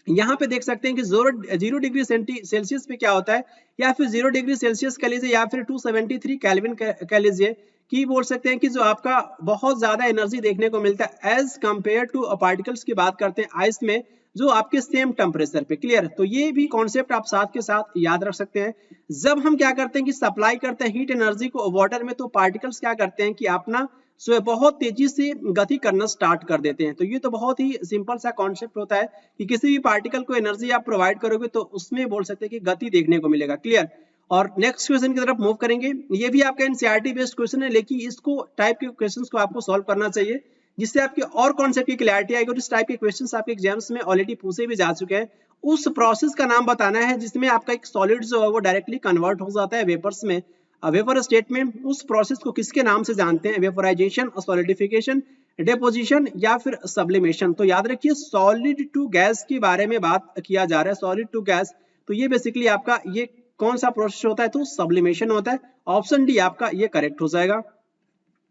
यहाँ पे देख सकते हैं कि 0 डिग्री सेल्सियस पे क्या होता है, या फिर 0 डिग्री सेल्सियस कह लीजिए, या फिर 273 केल्विन कह लीजिए, कि बोल सकते हैं कि जो आपका बहुत ज्यादा एनर्जी देखने को मिलता है एज कंपेयर टू पार्टिकल्स की बात करते हैं आइस में, जो आपके सेम टेम्परेचर पे। क्लियर? तो ये भी कॉन्सेप्ट आप साथ के साथ याद रख सकते हैं। जब हम क्या करते हैं कि सप्लाई करते हैं हीट एनर्जी को वाटर में, तो पार्टिकल्स क्या करते हैं कि अपना सो बहुत तेजी से गति करना स्टार्ट कर देते हैं। तो ये तो बहुत ही सिंपल सा कॉन्सेप्ट होता है कि किसी भी पार्टिकल को एनर्जी आप प्रोवाइड करोगे तो उसमें बोल सकते हैं कि गति देखने को मिलेगा। क्लियर? और नेक्स्ट क्वेश्चन की तरफ मूव करेंगे। ये भी आपका एनसीईआरटी बेस्ड क्वेश्चन है, लेकिन इसको टाइप के क्वेश्चंस को आपको सॉल्व करना चाहिए, जिससे आपके और कॉन्सेप्ट की क्लैरिटी आएगी। और इस टाइप के क्वेश्चंस आपके एग्जाम्स में ऑलरेडी पूछे भी जा चुके हैं। उस प्रोसेस का नाम बताना है जिसमें आपका एक सॉलिड जो है वो डायरेक्टली कन्वर्ट हो जाता है वेपर्स में, वेपर स्टेट में। उस प्रोसेस को किसके नाम से जानते हैं? वेपोराइजेशन, सॉलिडिफिकेशन, डेपोजिशन या फिर सब्लिमेशन। तो याद रखिए सॉलिड टू गैस के बारे में बात किया जा रहा है, सॉलिड टू गैस। तो ये बेसिकली आपका ये कौन सा प्रोसेस होता है? तो सब्लिमेशन होता है। ऑप्शन डी आपका ये करेक्ट हो जाएगा।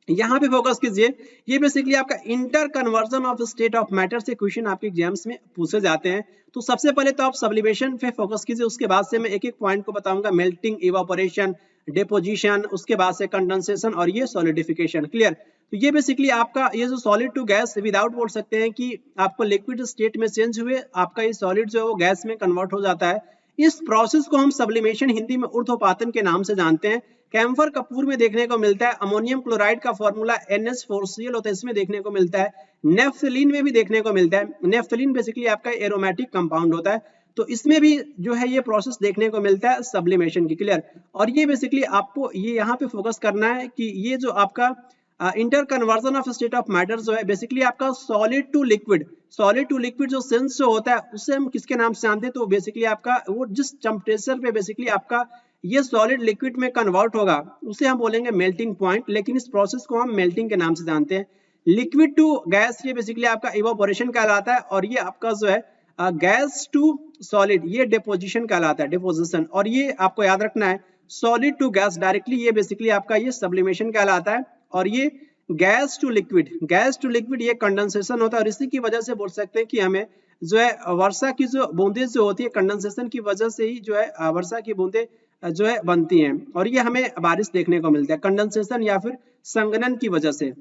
यहाँ पे फोकस कीजिए, ये बेसिकली आपका inter conversion of state of matter से क्वेश्चन आपके एग्जाम्स में पूछे जाते हैं। तो सबसे पहले तो आप सब्लिमेशन पे फोकस कीजिए, उसके बाद से मैं एक एक पॉइंट को बताऊंगा। मेल्टिंग, इवापोरेशन, डेपोजिशन, उसके बाद से कंडेंसेशन और ये सॉलिडिफिकेशन। क्लियर? तो ये बेसिकली आपका ये जो सॉलिड टू गैस विदाउट बोल सकते हैं कि आपको लिक्विड स्टेट में चेंज हुए आपका ये सॉलिड जो है वो गैस में कन्वर्ट हो जाता है। इस प्रोसेस को हम सब्लिमेशन, हिंदी में ऊर्ध्वपातन के नाम से जानते हैं। कैम्फर कपूर में देखने को मिलता है। अमोनियम क्लोराइड का फॉर्मूला NH4Cl होता है, इसमें देखने को मिलता है। नेफ्थलीन में भी देखने को मिलता है। नेफ्थलीन बेसिकली आपका एरोमेटिक कंपाउंड होता है, तो इसमें भी जो है ये प्रोसेस देखने को मिलता है सब्लिमेशन की। क्लियर? और ये बेसिकली आपको ये यहाँ पे फोकस करना है कि ये जो आपका inter conversion of state of matter जो है बेसिकली आपका solid to liquid, solid to liquid जो सेंस जो होता है उससे हम किसके नाम से जानते हैं? तो बेसिकली आपका वो जिस टेम्परेचर पे बेसिकली आपका ये सॉलिड लिक्विड में कन्वर्ट होगा उसे हम बोलेंगे मेल्टिंग पॉइंट, लेकिन इस प्रोसेस को हम मेल्टिंग के नाम से जानते हैं। लिक्विड टू गैस ये बेसिकली आपका इवापोरेशन कहलाता है, और ये आपका जो है गैस टू सॉलिड ये डेपोजिशन कहलाता है, डेपोजिशन। और ये आपको याद रखना है सॉलिड टू गैस डायरेक्टली ये बेसिकली आपका ये सब्लिमेशन कहलाता है, और ये gas to liquid, gas to liquid ये कंडेंसेशन होता है। और इसी की वजह से बोल सकते हैं कि हमें जो है वर्षा की जो बूंदे जो होती है कंडेंसेशन की वजह से ही जो है वर्षा की बूंदे जो है बनती हैं, और ये हमें बारिश देखने को मिलता है कंडेंसेशन या फिर संघनन की वजह से।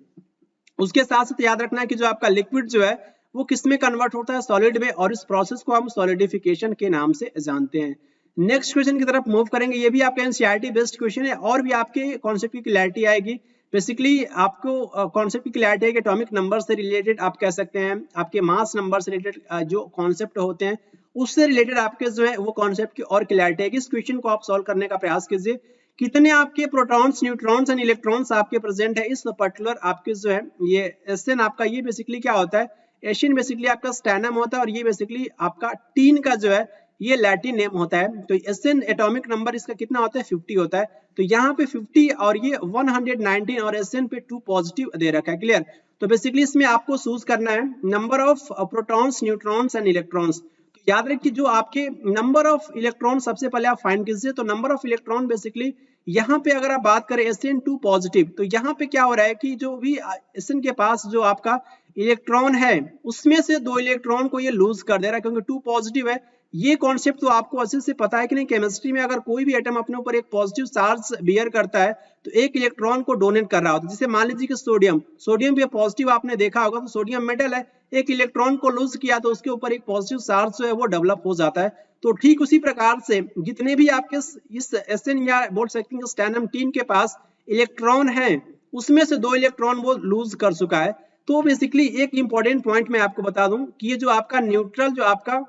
उसके साथ साथ याद रखना है कि जो आपका लिक्विड जो है वो किस में कन्वर्ट होता है? सॉलिड में, और इस प्रोसेस को हम सॉलिडिफिकेशन के नाम से जानते हैं। नेक्स्ट क्वेश्चन की तरफ मूव करेंगे। ये भी आपका एनसीईआरटी बेस्ड क्वेश्चन है, और भी आपके कॉन्सेप्ट की क्लैरिटी आएगी। बेसिकली आपको कॉन्सेप्ट की क्लैरिटी है कि एटॉमिक नंबर से रिलेटेड आप कह सकते हैं, आपके मास नंबर से रिलेटेड जो कॉन्सेप्ट होते हैं उससे रिलेटेड आपके जो है वो कॉन्सेप्ट की और क्लैरिटी है। इस क्वेश्चन को आप सॉल्व करने का प्रयास कीजिए। कितने आपके प्रोटॉन्स, न्यूट्रॉन्स एंड इलेक्ट्रॉन्स आपके प्रेजेंट है इस पर्टिकुलर आपके जो है ये एसएन आपका ये बेसिकली क्या होता है? एशियन बेसिकली आपका स्टैनम होता है, और ये बेसिकली आपका टीन का जो है ये लैटिन नेम होता है। तो एसएन एटॉमिक नंबर इसका कितना होता है? 50 होता है। तो यहाँ पे 50 और ये 119 और एसएन पे 2 पॉजिटिव दे रखा है। क्लियर? तो बेसिकली इसमें आपको चूज करना है number of protons, neutrons and electrons. तो याद रखिए जो आपके नंबर ऑफ इलेक्ट्रॉन सबसे पहले आप फाइंड कीजिए। तो नंबर ऑफ इलेक्ट्रॉन बेसिकली यहाँ पे अगर आप बात करें SN2 पॉजिटिव, तो यहाँ पे क्या हो रहा है कि जो भी SN के पास जो आपका इलेक्ट्रॉन है उसमें से 2 इलेक्ट्रॉन को ये लूज कर दे रहा है, क्योंकि 2 पॉजिटिव है। ये कॉन्सेप्ट तो आपको अच्छे से पता है कि नहीं, केमिस्ट्री में अगर कोई भी एटम अपने ऊपर एक पॉजिटिव चार्ज बियर करता है तो एक इलेक्ट्रॉन को डोनेट कर रहा होता है। जैसे मान लीजिए कि सोडियम, सोडियम भी पॉजिटिव आपने देखा होगा, तो सोडियम मेटल है, एक इलेक्ट्रॉन को लूज किया तो उसके ऊपर एक पॉजिटिव चार्ज जो है वो डेवलप हो जाता है। तो ठीक उसी प्रकार से जितने भी आपके इस SN या बोल सकते हैं स्टैनम टीन के पास इलेक्ट्रॉन है उसमें से 2 इलेक्ट्रॉन वो लूज कर चुका है। तो बेसिकली एक इंपॉर्टेंट पॉइंट मैं आपको बता दूं कि ये जो आपका न्यूट्रल जो आपका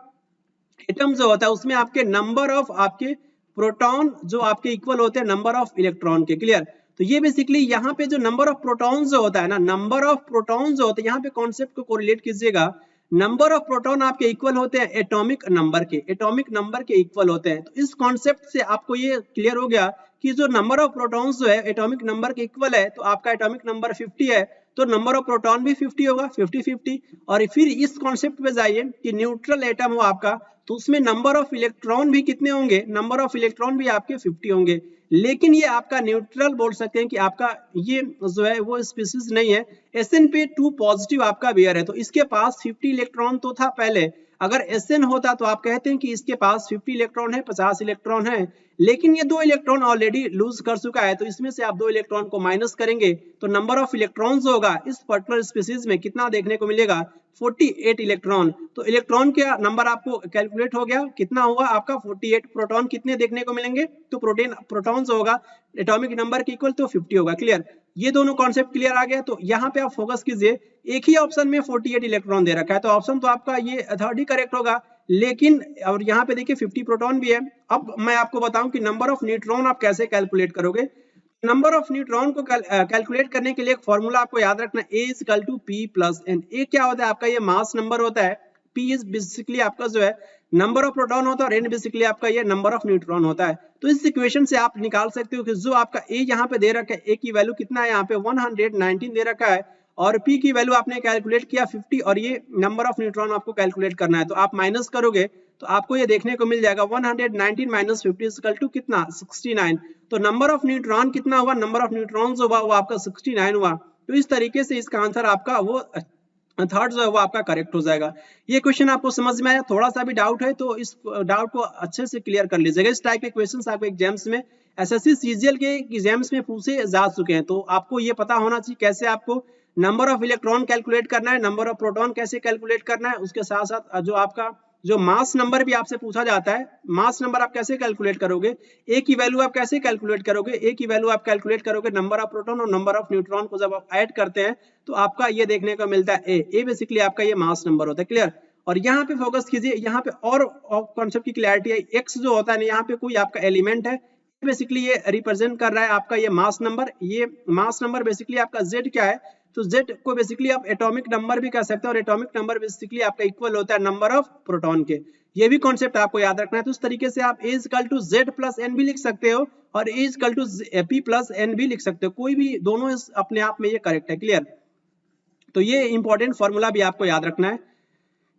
एटम जो होता है उसमें आपके नंबर ऑफ आपके प्रोटॉन जो आपके इक्वल होते हैं नंबर ऑफ इलेक्ट्रॉन के। क्लियर? तो ये बेसिकली यहाँ पे जो नंबर ऑफ प्रोटॉन जो होता है ना, नंबर ऑफ प्रोटॉन जो होते हैं यहाँ पे कॉन्सेप्ट को कोरिलेट कीजिएगा। नंबर ऑफ प्रोटॉन आपके इक्वल होते हैं एटॉमिक नंबर के, एटॉमिक नंबर के इक्वल होते हैं। तो इस कॉन्सेप्ट से आपको ये क्लियर हो गया कि जो नंबर ऑफ प्रोटॉन्स जो है एटॉमिक नंबर के इक्वल है, तो आपका एटॉमिक नंबर 50 है तो नंबर ऑफ प्रोटॉन भी 50 होगा, 50-50। और फिर इस कॉन्सेप्ट पे जाइए कि न्यूट्रल एटम हो आपका तो उसमें नंबर ऑफ इलेक्ट्रॉन भी कितने होंगे? नंबर ऑफ इलेक्ट्रॉन भी आपके 50 होंगे। लेकिन ये आपका न्यूट्रल बोल सकते हैं कि आपका ये जो है वो स्पीशीज नहीं है। SN पे 2 पॉजिटिव आपका बेयर है, तो इसके पास 50 इलेक्ट्रॉन तो था पहले, अगर Sn होता तो आप कहते हैं कि इसके पास 50 इलेक्ट्रॉन है, 50 इलेक्ट्रॉन है, लेकिन ये 2 इलेक्ट्रॉन ऑलरेडी लूज कर चुका है, तो इसमें से आप 2 इलेक्ट्रॉन को माइनस करेंगे तो नंबर ऑफ इलेक्ट्रॉन्स होगा इस पर्टिकुलर स्पीसीज में कितना देखने को मिलेगा, 48 इलेक्ट्रॉन। तो इलेक्ट्रॉन का नंबर आपको कैलकुलेट हो गया, कितना हुआ आपका 48। प्रोटॉन कितने देखने को मिलेंगे, तो प्रोटॉन्स होगा एटॉमिक नंबर के इक्वल तो 50 होगा। क्लियर, ये दोनों कॉन्सेप्ट क्लियर आ गया। तो यहाँ पे आप फोकस कीजिए, एक ही ऑप्शन में 48 इलेक्ट्रॉन दे रखा है, तो ऑप्शन तो आपका ये थर्ड ही करेक्ट होगा, लेकिन और यहाँ पे देखिए 50 प्रोटॉन भी है। अब मैं आपको बताऊं कि नंबर ऑफ न्यूट्रॉन आप कैसे कैलकुलेट करोगे। नंबर ऑफ न्यूट्रॉन को कैलकुलेट करने के लिए एक फॉर्मूला आपको याद रखना, A equal to P plus N। A क्या होता है आपका, ये मास नंबर होता है, P इज बेसिकली आपका जो है नंबर ऑफ प्रोटॉन होता है, और N बेसिकली आपका ये नंबर ऑफ न्यूट्रॉन होता है। तो इस इक्वेशन से आप निकाल सकते हो कि जो आपका A यहाँ पे दे रखा है, A की वैल्यू कितना है यहाँ पे 119 दे रखा है, और P की वैल्यू आपने कैलकुलेट किया 50, और ये नंबर ऑफ न्यूट्रॉन आपको कैलकुलेट करना है। तो आप माइनस करोगे तो आपको ये देखने को मिल जाएगा 119 माइनस 50 इक्वल टू कितना, 69। तो नंबर ऑफ न्यूट्रॉन कितना हुआ, नंबर ऑफ न्यूट्रॉन्स हुआ वो आपका 69 हुआ। तो इस तरीके से इसका आंसर आपका वो थर्ड जो है वो आपका करेक्ट हो जाएगा। ये क्वेश्चन आपको समझ में आया, थोड़ा सा भी डाउट है तो इस डाउट को अच्छे से क्लियर कर लीजिएगा। इस टाइप के क्वेश्चंस आपके एग्जाम्स में एसएससी सीजीएल के एग्जाम्स में पूछे जा चुके हैं, तो आपको ये पता होना चाहिए कैसे आपको नंबर ऑफ इलेक्ट्रॉन कैलकुलेट करना है, नंबर ऑफ प्रोटॉन कैसे कैलकुलेट करना है, उसके साथ साथ जो आपका जो मास नंबर भी आपसे पूछा जाता है, मास नंबर आप कैसे कैलकुलेट करोगे, ए की वैल्यू आप कैसे कैलकुलेट करोगे, ए की वैल्यू आप कैलकुलेट करोगे नंबर ऑफ प्रोटॉन और नंबर ऑफ न्यूट्रॉन को जब आप ऐड करते हैं तो आपका ये देखने को मिलता है ए बेसिकली आपका ये मास नंबर होता है। क्लियर, और यहाँ पे फोकस कीजिए, यहाँ पे और कॉन्सेप्ट की क्लैरिटी है। एक्स जो होता है यहाँ पे कोई आपका एलिमेंट है, बेसिकली ये रिप्रेजेंट कर रहा है आपका ये मास नंबर, ये मास नंबर बेसिकली आपका जेड क्या है, तो Z को बेसिकली आप एटॉमिक नंबर भी कह सकते हैं, और एटॉमिक नंबर बेसिकली आपका इक्वल होता है नंबर ऑफ प्रोटॉन के। ये भी कॉन्सेप्ट आपको याद रखना है। तो इस तरीके से आप A equal to Z plus N भी लिख सकते हो, और A equal to P plus N भी लिख सकते हो, कोई भी दोनों अपने आप में ये करेक्ट है। क्लियर, तो ये इंपॉर्टेंट फॉर्मूला भी आपको याद रखना है।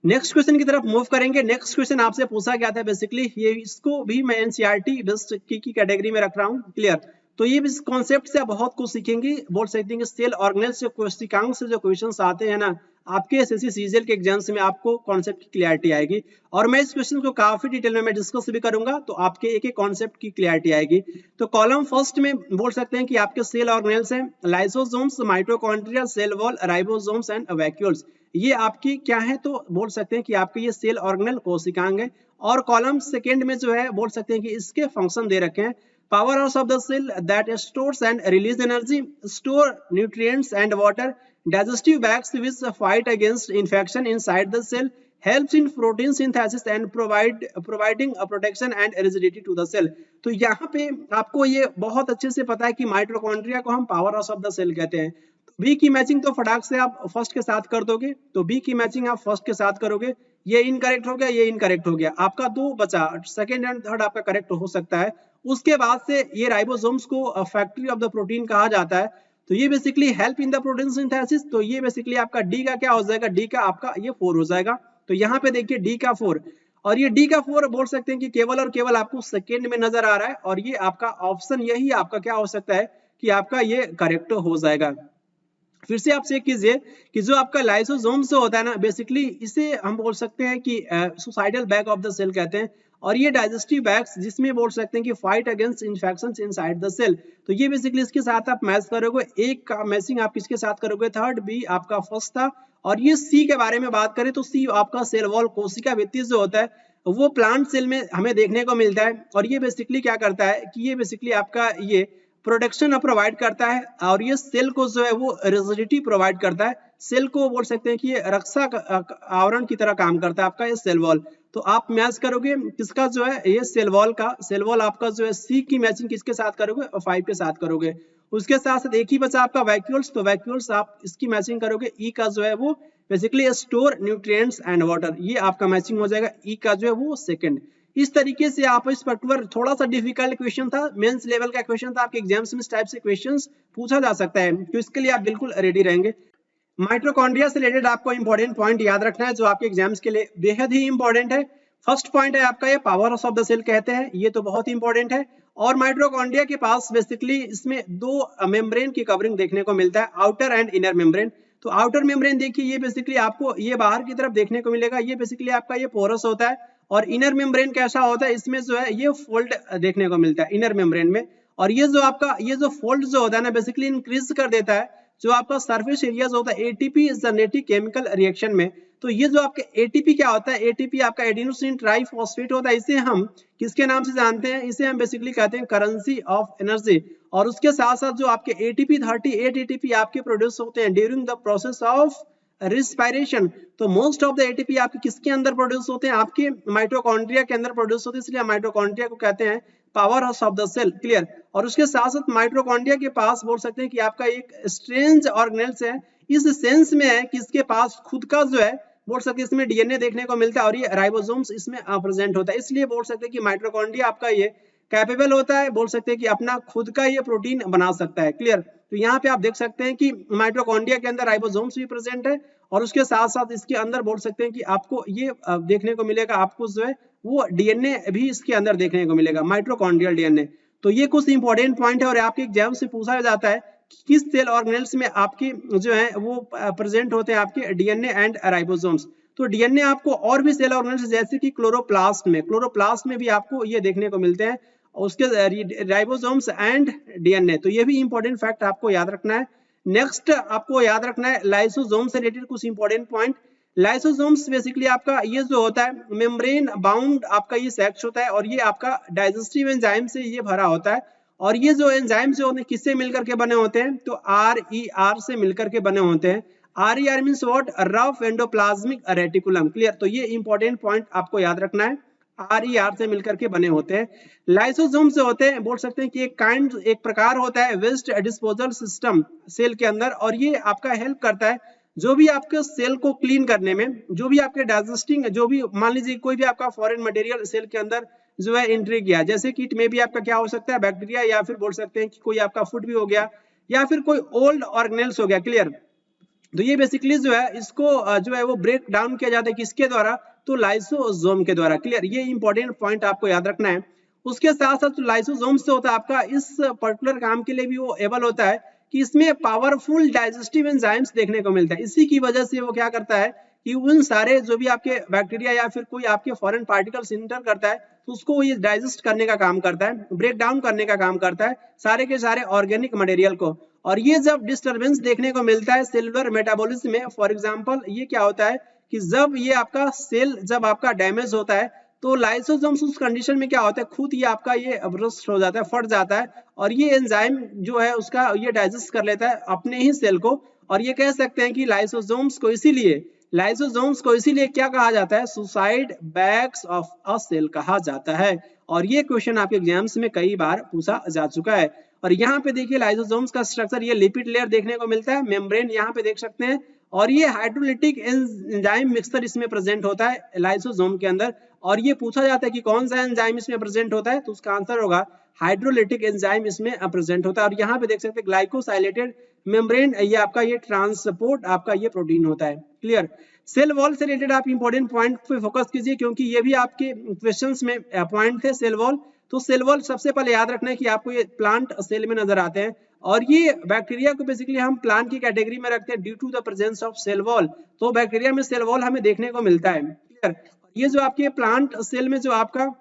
नेक्स्ट क्वेश्चन की तरफ मूव करेंगे। नेक्स्ट क्वेश्चन आपसे पूछा गया था बेसिकली, ये इसको भी मैं एनसीईआरटी बेस्ड की कैटेगरी में रख रहा हूँ। क्लियर, तो ये इस कॉन्सेप्ट से आप बहुत कुछ सीखेंगे। बोल सकते हैं कि सेल ऑर्गेनेल से कोशिकांग से जो क्वेश्चंस आते हैं ना आपके एसएससी सीजीएल के एग्जाम्स में, आपको कॉन्सेप्ट की क्लैरिटी आएगी, और मैं इस क्वेश्चन को काफी डिटेल में मैं डिस्कस भी करूंगा, तो आपके एक एक कॉन्सेप्ट की क्लैरिटी आएगी। तो कॉलम फर्स्ट में बोल सकते हैं कि आपके सेल ऑर्गेनेल्स हैं, lysosomes, mitochondria, cell wall, ribosomes and vacuoles. ये आपकी क्या है, तो बोल सकते हैं कि आपके ये सेल ऑर्गेनेल कोशिकांग है। और कॉलम सेकेंड में जो है बोल सकते हैं कि इसके फंक्शन दे रखे हैं, power house of the cell that stores and release energy, store nutrients and water, digestive bags which fight against infection inside the cell, helps in protein synthesis and providing a protection and rigidity to the cell। तो यहाँ पे आपको ये बहुत अच्छे से पता है कि माइटोकॉन्ड्रिया को हम power house of the cell कहते हैं। बी की मैचिंग तो फटाक से आप फर्स्ट के साथ कर दोगे, तो बी की मैचिंग आप फर्स्ट के साथ करोगे, ये इनकरेक्ट हो गया, ये इनकरेक्ट हो गया, आपका दो बचा, सेकंड एंड थर्ड आपका करेक्ट हो सकता है। उसके बाद से ये राइबोसोम्स को फैक्ट्री ऑफ द प्रोटीन कहा जाता है, तो ये basically help in the protein synthesis, तो ये बेसिकली आपका डी का क्या हो जाएगा, डी का आपका ये 4 हो जाएगा। तो यहाँ पे देखिए डी का 4, और ये डी का 4 बोल सकते हैं कि केवल और केवल आपको सेकेंड में नजर आ रहा है, और ये आपका ऑप्शन यही आपका क्या हो सकता है कि आपका ये करेक्ट हो जाएगा। फिर से आप चेक कीजिए कि जो आपका लाइसोसोम से होता है ना बेसिकली, इसे हम बोल सकते हैं कि suicidal bag of the cell कहते हैं, और ये डाइजेस्टिव बैग्स जिसमें बोल सकते हैं कि fight against infections inside the cell. तो ये बेसिकली इसके साथ आप मैच करोगे, एक का मैचिंग आप किसके साथ करोगे, थर्ड, बी आपका फर्स्ट था। और ये सी के बारे में बात करें तो सी आपका सेल वॉल कोशिका भित्ति जो होता है वो प्लांट सेल में हमें देखने को मिलता है, और ये बेसिकली क्या करता है कि ये बेसिकली आपका ये प्रोटेक्शन प्रोवाइड करता है, और ये सेल को जो है वो रिजिडिटी प्रोवाइड करता है, सेल को बोल सकते हैं कि ये रक्षा आवरण की तरह काम करता है आपका ये सेल वॉल। तो आप मैच करोगे किसका जो है ये सेल वॉल का, सेल वॉल आपका जो है सी की मैचिंग किसके साथ करोगे, 5 के साथ करोगे। उसके साथ साथ एक ही बचा आपका वैक्यूल्स, तो वैक्यूल्स आप इसकी मैचिंग करोगे, ई का जो है वो basically store nutrients and water, ये आपका मैचिंग हो जाएगा, ई का जो है वो सेकंड। इस तरीके से आप इस पर्टिकुलर थोड़ा सा डिफिकल्ट क्वेश्चन था, मेंस लेवल का क्वेश्चन था, आपके एग्जाम्स में इस टाइप से क्वेश्चंस पूछा जा सकता है, तो इसके लिए आप बिल्कुल रेडी रहेंगे। माइटोकॉन्ड्रिया से रिलेटेड आपको इंपॉर्टेंट पॉइंट याद रखना है जो आपके एग्जाम्स के लिए बेहद ही इंपॉर्टेंट है। फर्स्ट पॉइंट है आपका ये power house of the cell कहते हैं, ये तो बहुत इंपॉर्टेंट है। और माइटोकॉन्ड्रिया के पास बेसिकली इसमें दो मेम्ब्रेन की कवरिंग देखने को मिलता है, आउटर एंड इनर मेम्ब्रेन। तो आउटर मेम्ब्रेन देखिए ये बेसिकली आपको ये बाहर की तरफ देखने को मिलेगा, ये बेसिकली आपका ये पोरस होता है। और इनर मेम्ब्रेन कैसा होता है, इसमें जो है ये फोल्ड देखने को मिलता है इनर मेम्ब्रेन में। और ये जो आपका ये जो फोल्ड जो होता है ना बेसिकली इंक्रीज कर देता है जो आपका सरफेस एरिया होता है एटीपी जनरेटिव केमिकल रिएक्शन में। तो ये जो आपके एटीपी क्या होता है, एटीपी आपका एडिनोसिन ट्राइफॉस्फेट होता है। इसे हम किसके नाम से जानते हैं, इसे हम बेसिकली कहते हैं करेंसी ऑफ एनर्जी। और उसके साथ साथ जो आपके एटीपी 38 एटीपी आपके प्रोड्यूस होते हैं during the process of respiration. तो मोस्ट ऑफ द एटीपी आपके किसके अंदर प्रोड्यूस होते हैं, आपके माइटोकॉन्ड्रिया के अंदर प्रोड्यूस होते हैं, इसलिए माइटोकॉन्ड्रिया को कहते हैं power house of the cell. Clear. और उसके साथ साथ माइटोकॉन्ड्रिया के पास बोल सकते हैं कि आपका एक स्ट्रेंज ऑर्गेनेल्स है, इस सेंस में है कि इसके पास खुद का जो है बोल सकते हैं इसमें डीएनए देखने को मिलता है और ये राइबोसोम्स इसमें प्रेजेंट होता है। इसलिए बोल सकते हैं कि माइटोकॉन्ड्रिया आपका ये कैपेबल होता है, बोल सकते हैं कि अपना खुद का ये प्रोटीन बना सकता है। क्लियर। तो यहाँ पे आप देख सकते हैं कि माइटोकॉन्ड्रिया के अंदर राइबोसोम्स भी प्रेजेंट है और उसके साथ साथ इसके अंदर बोल सकते हैं कि आपको ये देखने को मिलेगा, आपको जो है वो डीएनए भी इसके अंदर देखने को मिलेगा, माइटोकॉन्ड्रियल डीएनए। तो ये कुछ इंपॉर्टेंट पॉइंट है और आपके एग्जाम से पूछा जाता है कि किस सेल ऑर्गेनेल्स में आपके जो है वो प्रेजेंट होते हैं आपके डीएनए एंड राइबोसोम्स। तो डीएनए आपको और भी सेल ऑर्गेनेल्स जैसे कि क्लोरोप्लास्ट में भी आपको ये देखने को मिलते हैं, उसके राइबोसोम्स एंड डीएनए। तो ये भी इंपॉर्टेंट फैक्ट आपको याद रखना है। नेक्स्ट आपको याद रखना है लाइसोसोम से रिलेटेड कुछ इंपॉर्टेंट पॉइंट। लाइसोसोम्स बेसिकली आपका ये जो होता है मेम्ब्रेन बाउंड आपका ये सेक्स होता है और ये आपका डाइजेस्टिव एंजाइम से ये भरा होता है। और ये जो एंजाइम से होते हैं किससे मिलकर के बने होते हैं, तो RER से मिलकर के बने होते हैं। RER means what, rough endoplasmic reticulum. Clear. तो ये इंपॉर्टेंट पॉइंट आपको याद रखना है, RER से मिलकर के बने होते हैं। लाइसोसोम से होते हैं बोल सकते हैं कि एक प्रकार होता है वेस्ट डिस्पोजल सिस्टम सेल के अंदर और ये आपका हेल्प करता है जो भी आपके सेल को क्लीन करने में, जो भी आपके डाइजेस्टिंग, जो भी मान लीजिए कोई भी आपका फॉरेन मटेरियल सेल के अंदर जो है एंट्री किया, जैसे कि इट में भी आपका क्या हो सकता है बैक्टीरिया या फिर बोल सकते हैं कि कोई आपका फूड भी हो गया या फिर कोई ओल्ड ऑर्गेनेल्स हो गया। क्लियर। तो ये बेसिकली जो है इसको जो है वो ब्रेक डाउन किया जाता है किसके द्वारा, तो लाइसोसोम के द्वारा। क्लियर। ये इंपॉर्टेंट पॉइंट आपको याद रखना है। उसके साथ साथ लाइसोसोम से होता है आपका इस पर्टिकुलर काम के लिए भी वो एबल होता है कि इसमें पावरफुल डाइजेस्टिव एंजाइम्स देखने को मिलता है। इसी की वजह से वो क्या करता है कि उन सारे जो भी आपके बैक्टीरिया या फिर कोई आपके फॉरेन पार्टिकल्स इंटर करता है तो उसको ये डाइजेस्ट करने का काम करता है, ब्रेक डाउन करने का काम करता है सारे के सारे ऑर्गेनिक मटेरियल को। और ये जब डिस्टर्बेंस देखने को मिलता है सेलुलर मेटाबॉलिज्म में, फॉर एग्जांपल ये क्या होता है कि जब ये आपका सेल जब आपका डैमेज होता है तो लाइसोसोम्स उस कंडीशन में क्या होता है खुद ये आपका ये बर्स्ट हो जाता है, फट जाता है और ये एंजाइम जो है उसका ये डाइजेस्ट कर लेता है अपने ही सेल को। और ये कह सकते हैं कि लाइसोसोम्स को इसीलिए क्या कहा जाता है, suicide bags of a cell कहा जाता है। और ये क्वेश्चन आपके एग्जाम्स में कई बार पूछा जा चुका है। और यहाँ पे देखिए लाइसोसोम्स का स्ट्रक्चर, ये लिपिड लेयर देखने को मिलता है, मेम्ब्रेन यहाँ पे देख सकते हैं और ये हाइड्रोलिटिक एंजाइम मिक्सचर इसमें प्रेजेंट होता है लाइसोसोम के अंदर। और ये पूछा जाता है कि कौन सा एंजाइम इसमें प्रेजेंट होता है, तो उसका आंसर होगा हाइड्रोलिटिक एंजाइम इसमें प्रेजेंट होता है। और यहाँ पे देख सकते हैं ग्लाइकोसाइलेटेड मेम्ब्रेन, ये आपका ये ट्रांसपोर्ट आपका ये प्रोटीन होता है। क्लियर। सेल वॉल से रिलेटेड आप इंपॉर्टेंट पॉइंट पे फोकस कीजिए क्योंकि ये भी आपके क्वेश्चंस में पॉइंट थे सेल वॉल। तो सेल वॉल सबसे पहले याद रखना है कि आपको ये प्लांट सेल में नजर आते हैं और ये बैक्टीरिया को बेसिकली हम प्लांट की कैटेगरी में रखते हैं due to the presence of cell wall. तो बैक्टीरिया में सेल वॉल हमें देखने को मिलता है। क्लियर। ये जो आपके प्लांट सेल में जो आपका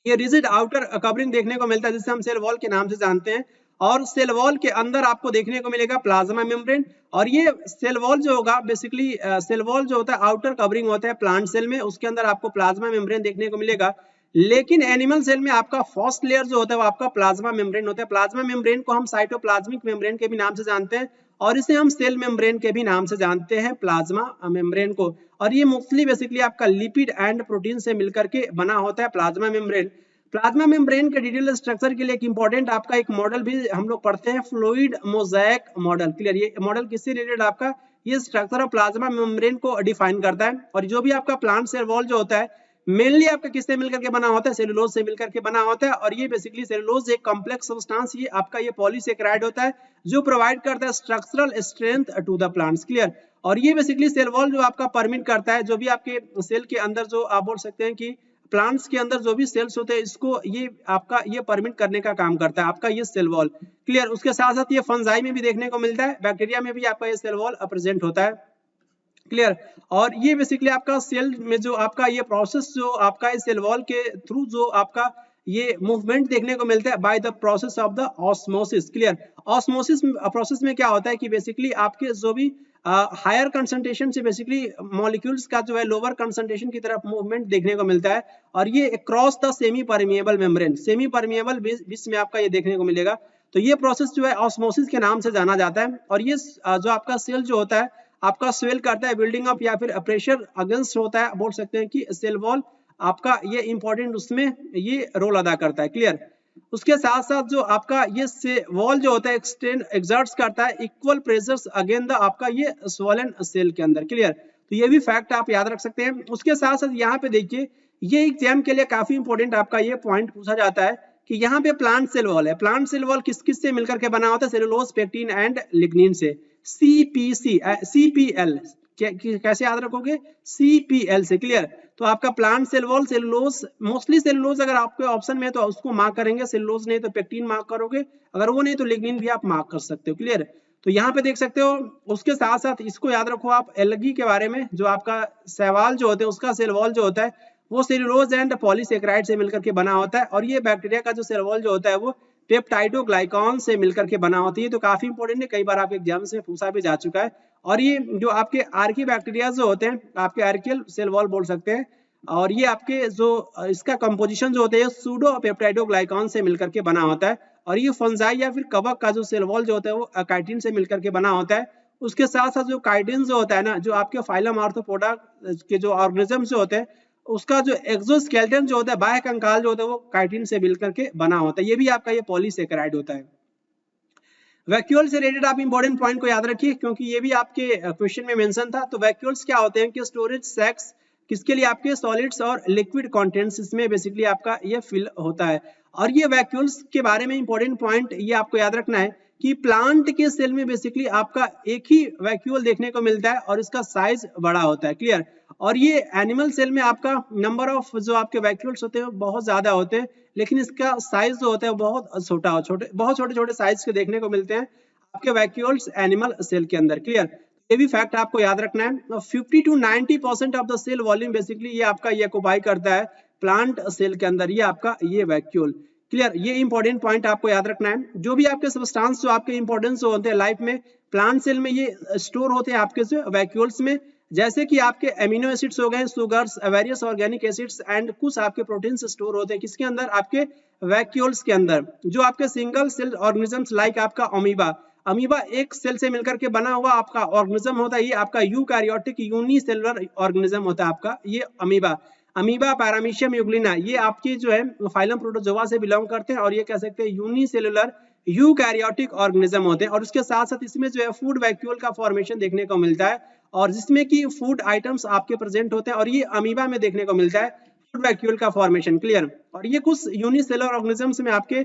ये रिजिड आउटर कवरिंग देखने को मिलता है जिसे हम सेल वॉल के नाम से जानते हैं। और सेल वॉल के अंदर आपको देखने को मिलेगा प्लाज्मा मेम्ब्रेन। और ये सेल वॉल जो होगा बेसिकली सेल वॉल जो होता है आउटर कवरिंग होता है प्लांट सेल में, उसके अंदर आपको प्लाज्मा मेम्ब्रेन देखने को मिलेगा। लेकिन एनिमल सेल में आपका फर्स्ट लेयर जो होता है वो आपका प्लाज्मा मेम्ब्रेन होता है। प्लाज्मा मेम्ब्रेन को हम साइटोप्लाज्मिक मेम्ब्रेन के भी नाम से जानते हैं और इसे हम सेल मेम्ब्रेन के भी नाम से जानते हैं प्लाज्मा मेम्ब्रेन को। और ये मोस्टली बेसिकली आपका लिपिड एंड प्रोटीन से मिलकर के बना होता है प्लाज्मा मेम्ब्रेन। प्लाज्मा मेम्ब्रेन के डिटेल स्ट्रक्चर के लिए एक इंपॉर्टेंट आपका एक मॉडल भी हम लोग पढ़ते हैं, फ्लूइड मोज़ेक मॉडल। क्लियर। ये मॉडल किससे रिलेटेड आपका ये स्ट्रक्चर ऑफ प्लाज्मा मेम्ब्रेन को डिफाइन करता है। और जो भी आपका प्लांट सेल वॉल जो होता है मेनली आपका किससे मिलकर के बना होता है, सेलुलोज से मिलकर के बना होता है। और ये बेसिकली सेलुलोज एक कॉम्प्लेक्स सब्सटेंस ये आपका ये पॉलीसेकेराइड होता है जो प्रोवाइड करता है structural strength to the plants. Clear. और ये बेसिकली सेल वॉल जो आपका परमिट करता है जो भी आपके सेल के अंदर जो आप बोल सकते हैं कि प्लांट्स के अंदर जो भी सेल्स होते हैं इसको ये आपका ये परमिट करने का काम करता है आपका ये सेल वॉल। क्लियर। उसके साथ साथ ये फंजाई में भी देखने को मिलता है, बैक्टीरिया में भी आपका ये सेल वॉल प्रेजेंट होता है। क्लियर। और ये बेसिकली आपका सेल में जो आपका ये प्रोसेस जो आपका इस सेल वॉल के थ्रू जो आपका ये मूवमेंट देखने को मिलता है by the process of the osmosis. Clear. Osmosis process में क्या होता है कि बेसिकली आपके जो भी हायर कंसंट्रेशन से बेसिकली मॉलिक्यूल्स का जो है लोअर कंसंट्रेशन की तरफ मूवमेंट देखने को मिलता है और ये cross the semi permeable membrane, semi permeable बीच में आपका ये देखने को मिलेगा। तो ये प्रोसेस जो है ऑस्मोसिस के नाम से जाना जाता है। और ये जो आपका सेल जो होता है आपका स्वेल करता है, बिल्डिंग अप या फिर प्रेशर अगेंस्ट होता है, बोल सकते हैं कि सेल वॉल आपका ये इंपॉर्टेंट उसमें ये रोल अदा करता है। क्लियर। उसके साथ साथ जो आपका ये वॉल जो होता है एक्सटेंड एग्जर्ट्स करता है इक्वल प्रेशर्स अगेन द आपका ये स्वोलन सेल के अंदर। क्लियर। तो ये भी फैक्ट आप याद रख सकते हैं। उसके साथ साथ यहाँ पे देखिए ये एग्जाम के लिए काफी इंपॉर्टेंट आपका ये पॉइंट पूछा जाता है कि यहाँ पे प्लांट सेल वॉल है, प्लांट सेल वॉल किस किस से मिलकर के बना होता है, सेलुलोज, पेक्टिन एंड लिग्निन से। CPL कैसे याद रखोगे, CPL से। क्लियर। तो आपका plant cell wall cellulose, mostly cellulose अगर आपके ऑप्शन में है तो उसको मार्क करेंगे, सेलुलोज नहीं तो पेक्टिन मार्क करोगे, अगर वो नहीं तो लिग्निन भी आप मार्क कर सकते हो। क्लियर। तो यहाँ पे देख सकते हो। उसके साथ साथ इसको याद रखो आप एल्गी के बारे में, जो आपका शैवाल जो होते हैं उसका सेल वॉल जो होता है वो सेलुलोज एंड पॉलीसेकेराइड से मिलकर के बना होता है और ये बैक्टीरिया का जो सेल वॉल जो होता है वो पेप्टाइडोग्लाइकॉन से मिलकर के बना होती है। तो काफी इंपॉर्टेंट है, कई बार आपके एग्जाम में पूछा भी जा चुका है। और ये जो आपके आर्की बैक्टीरिया जो होते हैं आपके आर्कियल सेल वॉल बोल सकते हैं और ये आपके जो इसका कंपोजिशन जो होता है सूडो पेप्टाइडोग्लाइकॉन से मिलकर के बना होता है और ये फंजाई या फिर कवक का जो सेल वॉल जो होता है वो काइटिन से मिलकर के बना होता है। उसके साथ साथ जो काइटिन जो होता है ना, जो आपके फाइलम आर्थ्रोपोडा के जो ऑर्गेनिज्म जो होते हैं उसका जो एक्सोस्केलेटन जो होता है बाह्य कंकाल जो होता है वो काइटिन से मिलकर के बना होता है। ये भी आपका ये पॉलीसेकेराइड होता है। वैक्यूल से रिलेटेड आप इंपॉर्टेंट पॉइंट को याद रखिए क्योंकि ये भी आपके क्वेश्चन में मेंशन था। तो वैक्यूल्स क्या होते हैं कि स्टोरेज सैक्स किसके लिए, आपके सॉलिड्स और लिक्विड कंटेंट्स इसमें बेसिकली आपका ये फिल होता है। और ये वैक्यूल्स के बारे में इंपॉर्टेंट पॉइंट ये आपको याद रखना है कि प्लांट के सेल में बेसिकली आपका एक ही वैक्यूल देखने को मिलता है और इसका साइज बड़ा होता है। क्लियर। और ये एनिमल सेल में आपका नंबर ऑफ जो आपके वैक्यूल्स होते हैं बहुत ज्यादा होते हैं लेकिन इसका साइज जो होता है बहुत छोटे छोटे साइज के देखने को मिलते हैं आपके वैक्यूल्स एनिमल सेल के अंदर। क्लियर। ये भी फैक्ट आपको याद रखना है। 50 to 90% of the cell volume basically ये आपका ये ऑक्युपाई करता है प्लांट सेल के अंदर, ये आपका ये वैक्यूल। क्लियर। ये इंपॉर्टेंट पॉइंट आपको याद रखना है। जो भी आपके सब्सटेंस जो आपके इंपॉर्टेंस जो होते हैं लाइफ में प्लांट सेल में ये स्टोर होते हैं आपके जो वैक्यूल्स में, जैसे कि आपके एमिनो एसिड्स हो गए, sugars, various organic acids and कुछ आपके प्रोटीन्स स्टोर होते हैं किसके अंदर, आपके वैक्यूल्स के अंदर। जो आपके सिंगल सेल ऑर्गेनिजम्स लाइक आपका अमीबा एक सेल से मिलकर के बना हुआ आपका ऑर्गेनिज्म होता है, ये आपका यूकैरियोटिक यूनिसेलुलर ऑर्गेनिज्म होता है आपका ये अमीबा पैरामीशियम यूग्लिना, ये आपकी जो है फाइलम प्रोटोजोआ से बिलोंग करते हैं और ये कह सकते हैं यूनिसेलुलर यूकैरियोटिक ऑर्गेनिज्म होते हैं। और उसके साथ साथ इसमें जो है फूड वैक्यूल का फॉर्मेशन देखने को मिलता है और जिसमें कि फूड आइटम्स आपके प्रेजेंट होते हैं और ये अमीबा में देखने को मिलता है फूड वैक्यूल का फॉर्मेशन। क्लियर। और ये कुछ यूनिसेलुलर ऑर्गेनिजम्स में आपके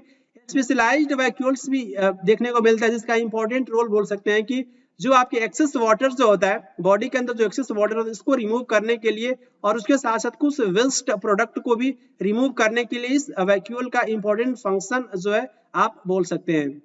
स्पेशलाइज्ड वैक्यूल्स भी देखने को मिलता है जिसका इंपॉर्टेंट रोल बोल सकते हैं कि जो आपके एक्सेस वाटर जो होता है बॉडी के अंदर जो एक्सेस वाटर होता है इसको रिमूव करने के लिए और उसके साथ साथ कुछ वेस्ट प्रोडक्ट को भी रिमूव करने के लिए इस वैक्यूल का इंपॉर्टेंट फंक्शन जो है आप बोल सकते हैं।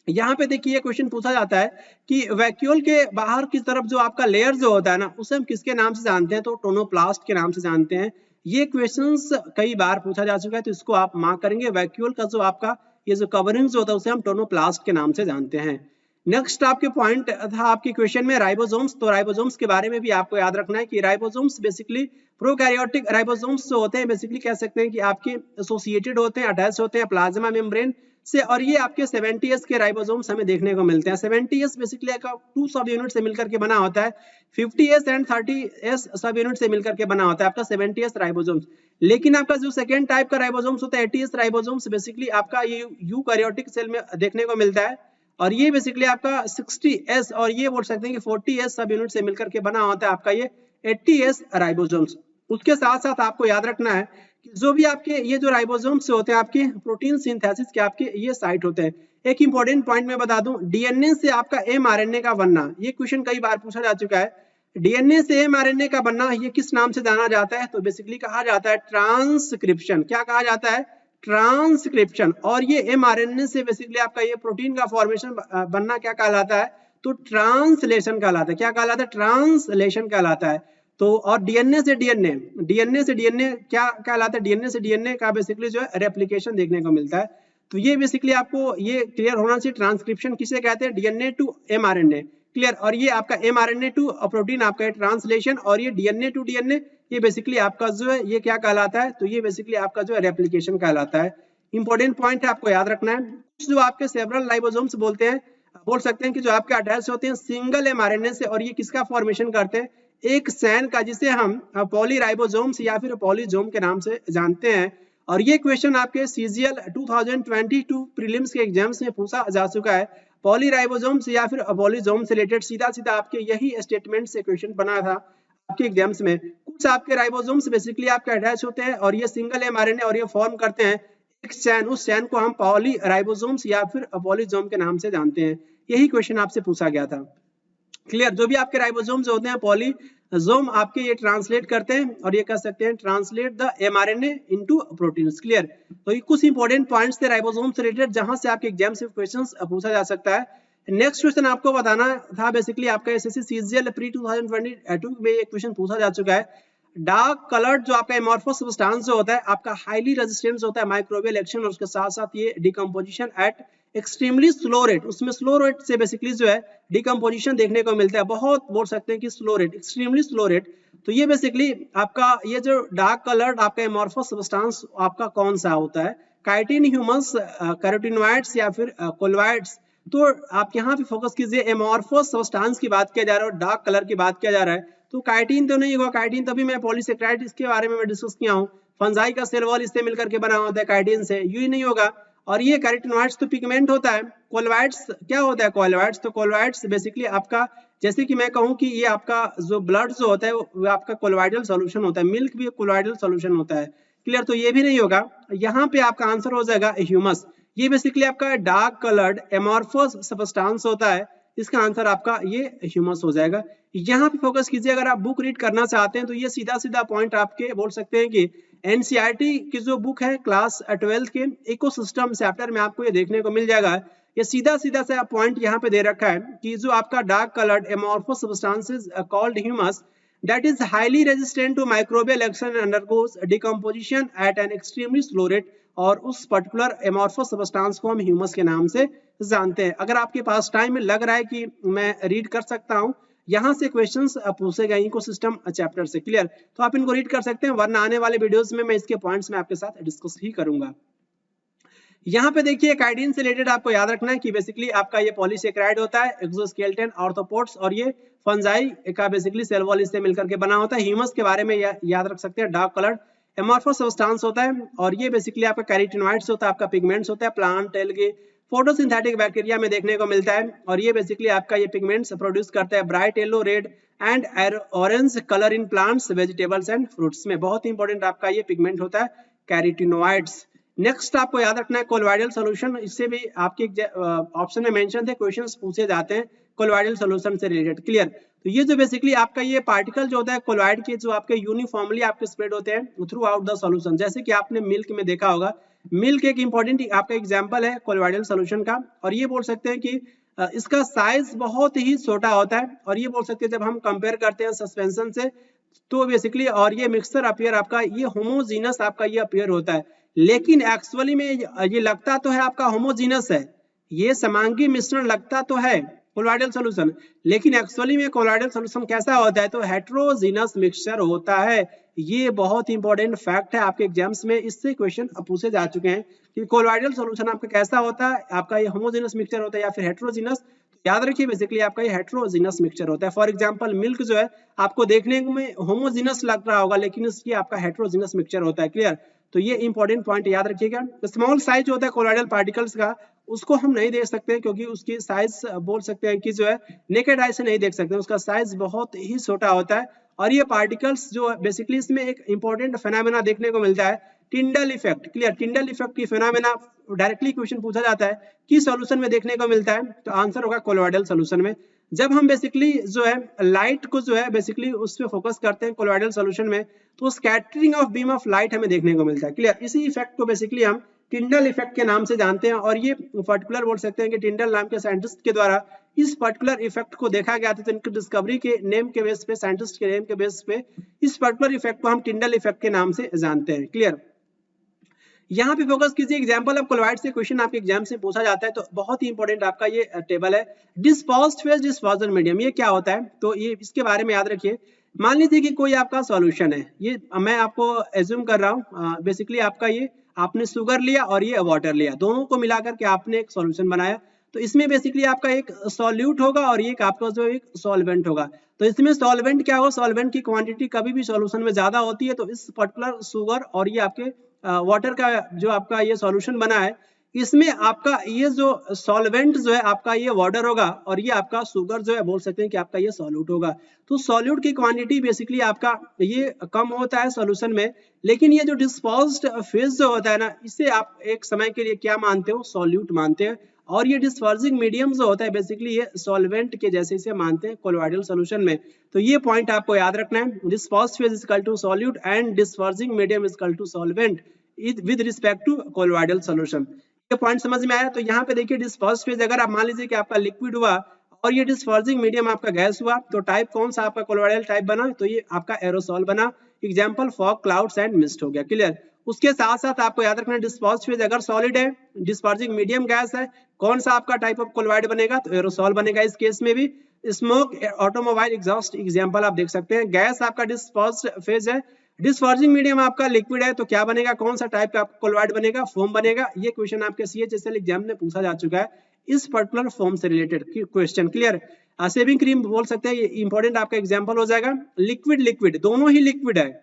यहाँ पे देखिए क्वेश्चन पूछा जाता है कि वैक्यूल के बाहर की तरफ जो आपका लेयर जो होता है ना उसे हम किसके नाम से जानते हैं, तो टोनोप्लास्ट के नाम से जानते हैं। ये क्वेश्चंस कई बार पूछा जा चुका है तो इसको आप मार्क करेंगे। वैक्यूल का जो आपका ये जो कवरिंग जो होता है उसे हम टोनोप्लास्ट के नाम से जानते हैं। नेक्स्ट आपके पॉइंट था आपके क्वेश्चन में राइबोसोम्स। तो राइबोसोम्स के बारे में भी आपको याद रखना है कि राइबोसोम्स बेसिकली प्रोकैरियोटिक राइबोसोम्स जो होते हैं बेसिकली कह सकते हैं कि आपके एसोसिएटेड होते हैं, अटैच होते हैं प्लाज्मा मेम्ब्रेन से और ये आपके 70S के राइबोसोम्स हमें देखने को मिलते हैं। 70S बेसिकली एक 2 सब यूनिट से मिलकर के बना होता है, 50S एंड 30S सब यूनिट से मिलकर के बना होता है आपका 70S राइबोसोम्स। लेकिन आपका जो सेकेंड टाइप का राइबोसोम्स होता है 80S राइबोसोम्स बेसिकली आपका ये यूकैरियोटिक सेल में देखने को मिलता है और ये बेसिकली आपका 60S और ये बोल सकते हैं कि 40S सब यूनिट से मिलकर के बना होता है आपका ये 80S राइबोसोम्स। उसके साथ साथ आपको याद रखना है कि जो भी आपके ये जो राइबोसोम्स होते हैं आपके प्रोटीन सिंथेसिस के आपके ये साइट होते हैं। एक इंपॉर्टेंट पॉइंट मैं बता दूं, डीएनए से आपका mRNA का बनना, ये क्वेश्चन कई बार पूछा जा चुका है। डीएनए से एमआरएनए का बनना ये किस नाम से जाना जाता है? तो बेसिकली कहा जाता है ट्रांसक्रिप्शन। क्या कहा जाता है? ट्रांसक्रिप्शन। और ये एमआरएनए से बेसिकली आपका ये प्रोटीन का फॉर्मेशन बनना क्या कहलाता है? तो ट्रांसलेशन कहलाता है। क्या कहलाता है? ट्रांसलेशन कहलाता है। तो और डीएनए से डीएनए क्या कहलाता है? डीएनए से डीएनए का बेसिकली जो है रेप्लिकेशन देखने को मिलता है। तो ये बेसिकली आपको ये क्लियर होना चाहिए, ट्रांसक्रिप्शन किसे कहते हैं? DNA to mRNA. क्लियर। और ये आपका एमआरएनए टू प्रोटीन आपका ट्रांसलेशन, और ये डीएनए टू डीएनए ये बेसिकली आपका जो है ये क्या कहलाता है? तो ये बेसिकली आपका जो है रेप्लिकेशन कहलाता है। इंपॉर्टेंट पॉइंट है, आपको याद रखना है। कुछ जो आपके सेवरल राइबोसोम्स बोल सकते हैं कि जो आपके अटैच होते हैं सिंगल एमआरएनए से, और ये किसका फॉर्मेशन करते हैं? एक सैन का, जिसे हम पॉलीराइबोसोम्स या फिर पॉलीजोम के नाम से जानते हैं। और ये क्वेश्चन आपके सीजीएल 2022 प्रीलिम्स के एग्जाम्स में पूछा जा चुका है। पॉलीराइबोसोम्स या फिर पॉलीजोम से रिलेटेड सीधा सीधा आपके यही स्टेटमेंट से क्वेश्चन बना था आपके एग्जाम्स में। कुछ आपके राइबोसोम्स बेसिकली आपके अटैच होते हैं और ये सिंगल एमआरएनए और ये फॉर्म करते हैं एक चैन। उस चैन को हम पॉलीराइबोसोम्स या फिर पॉलीजोम के नाम से जानते हैं। यही क्वेश्चन आपसे पूछा गया था। क्लियर। जो भी आपके राइबोसोम्स होते हैं पॉलीजोम आपके ये ट्रांसलेट करते हैं, और ये कह सकते हैं translate the mRNA into proteins. Clear. तो ये कुछ इंपॉर्टेंट पॉइंट्स थे राइबोसोम से रिलेटेड जहां से आपके एग्जाम से क्वेश्चंस पूछा जा सकता है। नेक्स्ट क्वेश्चन आपको बताना था बेसिकली आपका एसएससी सीजीएल प्री 2022 में एक क्वेश्चन पूछा जा चुका है। डार्क कलर्ड जो आपका एमॉर्फस सब्सटेंस होता है आपका हाईली रेजिस्टेंस होता है माइक्रोबियल एक्शन, और उसके साथ साथ ये decomposition at extremely slow rate, उसमें स्लो रेट से बेसिकली जो है डिकम्पोजिशन देखने को मिलता है। बहुत बोल सकते हैं कि slow rate, extremely slow rate. तो ये बेसिकली आपका ये जो डार्क कलर्ड आपका एमॉर्फस सब्सटेंस आपका कौन सा होता है? काइटिन, ह्यूमस, कैरोटिनॉइड्स या फिर कोलॉइड्स। तो आप यहाँ पे फोकस कीजिए, एमॉर्फस सब्सटेंस की बात किया जा रहा है और डार्क कलर की बात किया जा रहा है। तो काइटिन तो नहीं होगा, काइटिन तभी मैं पॉलीसेक्राइड इसके बारे में मैं डिस्कस किया हूँ। फंजाई का सेल वॉल इससे मिलकर के बना होता है काइटिन से, यही नहीं होगा। और ये कैरोटिनॉइड्स तो पिगमेंट होता है। कोलॉइड्स क्या होता है? कोलॉइड्स तो कोलॉइड्स बेसिकली आपका जैसे कि मैं कहूँ कि ये आपका जो ब्लड जो होता है वो आपका कोलॉइडल सॉल्यूशन होता है। मिल्क भी कोलॉइडल सॉल्यूशन होता है। क्लियर। तो ये भी नहीं होगा। यहाँ पे आपका आंसर हो जाएगा ह्यूमस। ये बेसिकली आपका डार्क कलर्ड एमॉर्फस सब्सटेंस होता है। इसका आंसर आपका ये ह्यूमस हो जाएगा। यहाँ पे फोकस कीजिए। अगर आप बुक रीड करना चाहते हैं तो ये सीधा सीधा पॉइंट आपके बोल सकते हैं कि एनसीईआरटी की जो बुक है क्लास 12 के इकोसिस्टम चैप्टर में आपको ये देखने को मिल जाएगा। ये सीधा सीधा सा पॉइंट यहाँ पे दे रखा है कि जो आपका dark coloured amorphous substances called humus that is highly resistant to microbial action and undergoes decomposition at an extremely slow rate, और उस पर्टिकुलर एमॉर्फस सब्सटेंस को हम ह्यूमस के नाम से जानते हैं। अगर आपके पास टाइम लग रहा है कि मैं रीड कर सकता हूं, यहाँ से क्वेश्चंस पूछे गए इकोसिस्टम चैप्टर से। क्लियर। तो आप इनको रीड कर सकते हैं, वरना आने वाले वीडियोस में मैं इसके पॉइंट्स में आपके साथ डिस्कस ही करूंगा। यहाँ पे देखिए काइटिन से रिलेटेड आपको याद रखना है कि बेसिकली आपका ये पॉलीसेक्राइड होता है, एक्सोस्केलेटन, आर्थ्रोपोड्स, और ये फंजाई का बेसिकली सेल वॉल इससे मिलकर के बना होता है। ह्यूमस के बारे में याद रख सकते हैं, डार्क कलर्ड एमॉर्फस सब्सटेंस होता है, और ये बेसिकली आपका कैरोटिनॉइड्स होता है, आपका पिगमेंट्स होता है। प्लांट एल्गे फोटोसिंथेटिक बैक्टीरिया में देखने को मिलता है, और ये बेसिकली आपका ये पिगमेंट्स प्रोड्यूस करता है bright yellow, red and orange colour in plants, vegetables and fruits में। बहुत इंपॉर्टेंट आपका ये पिगमेंट होता है कैरोटिनॉइड्स। नेक्स्ट आपको याद रखना है कोलॉइडल सॉल्यूशन। इससे भी आपके ऑप्शन में मेंशन थे, क्वेश्चंस पूछे जाते हैं कोलॉइडल सॉल्यूशन से रिलेटेड। क्लियर। तो ये जो बेसिकली आपका ये पार्टिकल जो होता है कोलॉइड के, जो आपके यूनिफॉर्मली आपके स्प्रेड होते हैं थ्रू आउट द सॉल्यूशन। जैसे कि आपने मिल्क में देखा होगा, मिल्क एक इंपॉर्टेंट आपका एग्जाम्पल है कोलॉइडल सॉल्यूशन का। और ये बोल सकते हैं कि इसका साइज बहुत ही छोटा होता है, और ये बोल सकते हैं जब हम कंपेयर करते हैं सस्पेंशन से तो बेसिकली, और ये मिक्सचर अपीयर आपका ये होमोजीनस आपका ये अपीयर होता है, लेकिन एक्चुअली में ये लगता तो है आपका होमोजीनस है, ये समांगी मिश्रण लगता तो है कोलॉइडल सॉल्यूशन, लेकिन एक्चुअली में कोलॉइडल सॉल्यूशन कैसा होता है? तो हेट्रोजीनस मिक्सचर होता है। ये बहुत इंपॉर्टेंट फैक्ट है आपके एग्जाम्स में, इससे क्वेश्चन पूछे जा चुके हैं कि कोलॉइडल सॉल्यूशन आपका कैसा होता है, आपका ये होमोजीनस मिक्सचर होता है या फिर हेट्रोजीनस। याद रखिए बेसिकली आपका ये हेट्रोजीनस मिक्सचर होता है। फॉर एग्जांपल मिल्क जो है आपको देखने में होमोजीनस लग रहा होगा, लेकिन इसकी आपका हेट्रोजीनस मिक्सचर होता है। क्लियर। तो ये इंपॉर्टेंट पॉइंट याद रखिएगा। स्मॉल साइज होता है कोलॉइडल पार्टिकल्स का, उसको हम नहीं देख सकते क्योंकि उसकी साइज बोल सकते हैं कि जो है नेकेड आई से नहीं देख सकते, उसका साइज बहुत ही छोटा होता है। और ये पार्टिकल्स जो बेसिकली इसमें एक इंपॉर्टेंट फेनोमेना देखने को मिलता है, Tyndall effect. Clear. Tyndall effect की फेनोमेना डायरेक्टली क्वेश्चन पूछा जाता है कि सॉल्यूशन में देखने को मिलता है, तो आंसर होगा कोलॉइडल सॉल्यूशन में। जब हम बेसिकली जो है लाइट को जो है बेसिकली उस पर फोकस करते हैं कोलॉइडल सॉल्यूशन में, तो scattering of beam of light हमें देखने को मिलता है। क्लियर, इसी इफेक्ट को बेसिकली हम टिंडल इफेक्ट के नाम से जानते हैं, और ये पर्टिकुलर बोल सकते हैं कि टिंडल नाम के साइंटिस्ट के द्वारा इस पर्टिकुलर इफेक्ट को देखा गया था। तो इनकी डिस्कवरी के नेम के बेस पे, साइंटिस्ट के नेम के बेस पे इस पर्टिकुलर इफेक्ट को हम टिंडल इफेक्ट के नाम से जानते हैं। क्लियर, यहाँ पे फोकस कीजिए, एग्जांपल ऑफ क्लोराइड से क्वेश्चन आपके एग्जाम से पूछा जाता है, तो बहुत ही इंपॉर्टेंट आपका ये टेबल है। डिस्पर्स्ड फेज डिस्पर्जन मीडियम, ये क्या होता है, तो ये इसके बारे में याद रखिए। मान लीजिए कि कोई आपका सॉल्यूशन है, ये मैं आपको एज्यूम कर रहा हूँ, बेसिकली आपका ये आपने शुगर लिया और ये वाटर लिया, दोनों को मिलाकर के आपने एक सॉल्यूशन बनाया। तो इसमें बेसिकली आपका एक सॉल्यूट होगा और एक आपका जो एक सॉल्वेंट होगा। तो इसमें सॉल्वेंट क्या होगा, सॉल्वेंट की क्वांटिटी कभी भी सॉल्यूशन में ज्यादा होती है, तो इस पर्टिकुलर शुगर और ये आपके वाटर का जो आपका ये सॉल्यूशन बना है, इसमें आपका ये जो सॉल्वेंट जो है आपका ये वाटर होगा और ये आपका शुगर जो है बोल सकते हैं कि आपका ये सॉल्यूट होगा। तो सॉल्यूट की क्वांटिटी बेसिकली आपका ये कम होता है सॉल्यूशन में, लेकिन ये जो डिस्पर्स्ड फेज जो होता है ना, इसे आप एक समय के लिए क्या मानते हो, सॉल्यूट मानते हैं। और ये डिस्पर्सिंग मीडियम जो होता है बेसिकली ये सॉल्वेंट के जैसे इसे मानते हैं कोलॉइडल सॉल्यूशन में। तो ये पॉइंट आपको याद रखना है, dispersed phase is equal to solute and dispersing medium is equal to solvent with respect to colloidal solution. ये पॉइंट समझ में आया। तो यहाँ पे देखिए डिस्पर्स्ड फेज अगर आप मान लीजिए कि आपका लिक्विड हुआ और ये डिस्पर्सिंग मीडियम आपका गैस हुआ, तो टाइप कौन सा आपका कोलॉइडल टाइप बना, तो ये आपका एरोसॉल बना। Example fog, clouds and mist हो गया। क्लियर, उसके साथ साथ आपको याद रखना डिस्पर्स्ड फेज अगर सॉलिड है, डिस्पर्सिंग मीडियम गैस है, कौन सा आपका टाइप ऑफ कोलॉइड बनेगा, तो एरोसॉल बनेगा। इस केस में भी स्मोक, ऑटोमोबाइल एग्जॉस्ट एग्जांपल आप देख सकते हैं। गैस आपका डिस्पर्स्ड फेज है, डिस्पर्सिंग मीडियम आपका लिक्विड है, तो क्या बनेगा, कौन सा टाइप का कोलॉइड बनेगा, फोम बनेगा। ये क्वेश्चन आपके CHSL एग्जाम में पूछा जा चुका है, इस पर्टिकुलर फॉर्म से related question. Clear, shaving cream बोल सकते हैं, ये इंपॉर्टेंट आपका एग्जांपल हो जाएगा। लिक्विड लिक्विड दोनों ही लिक्विड है,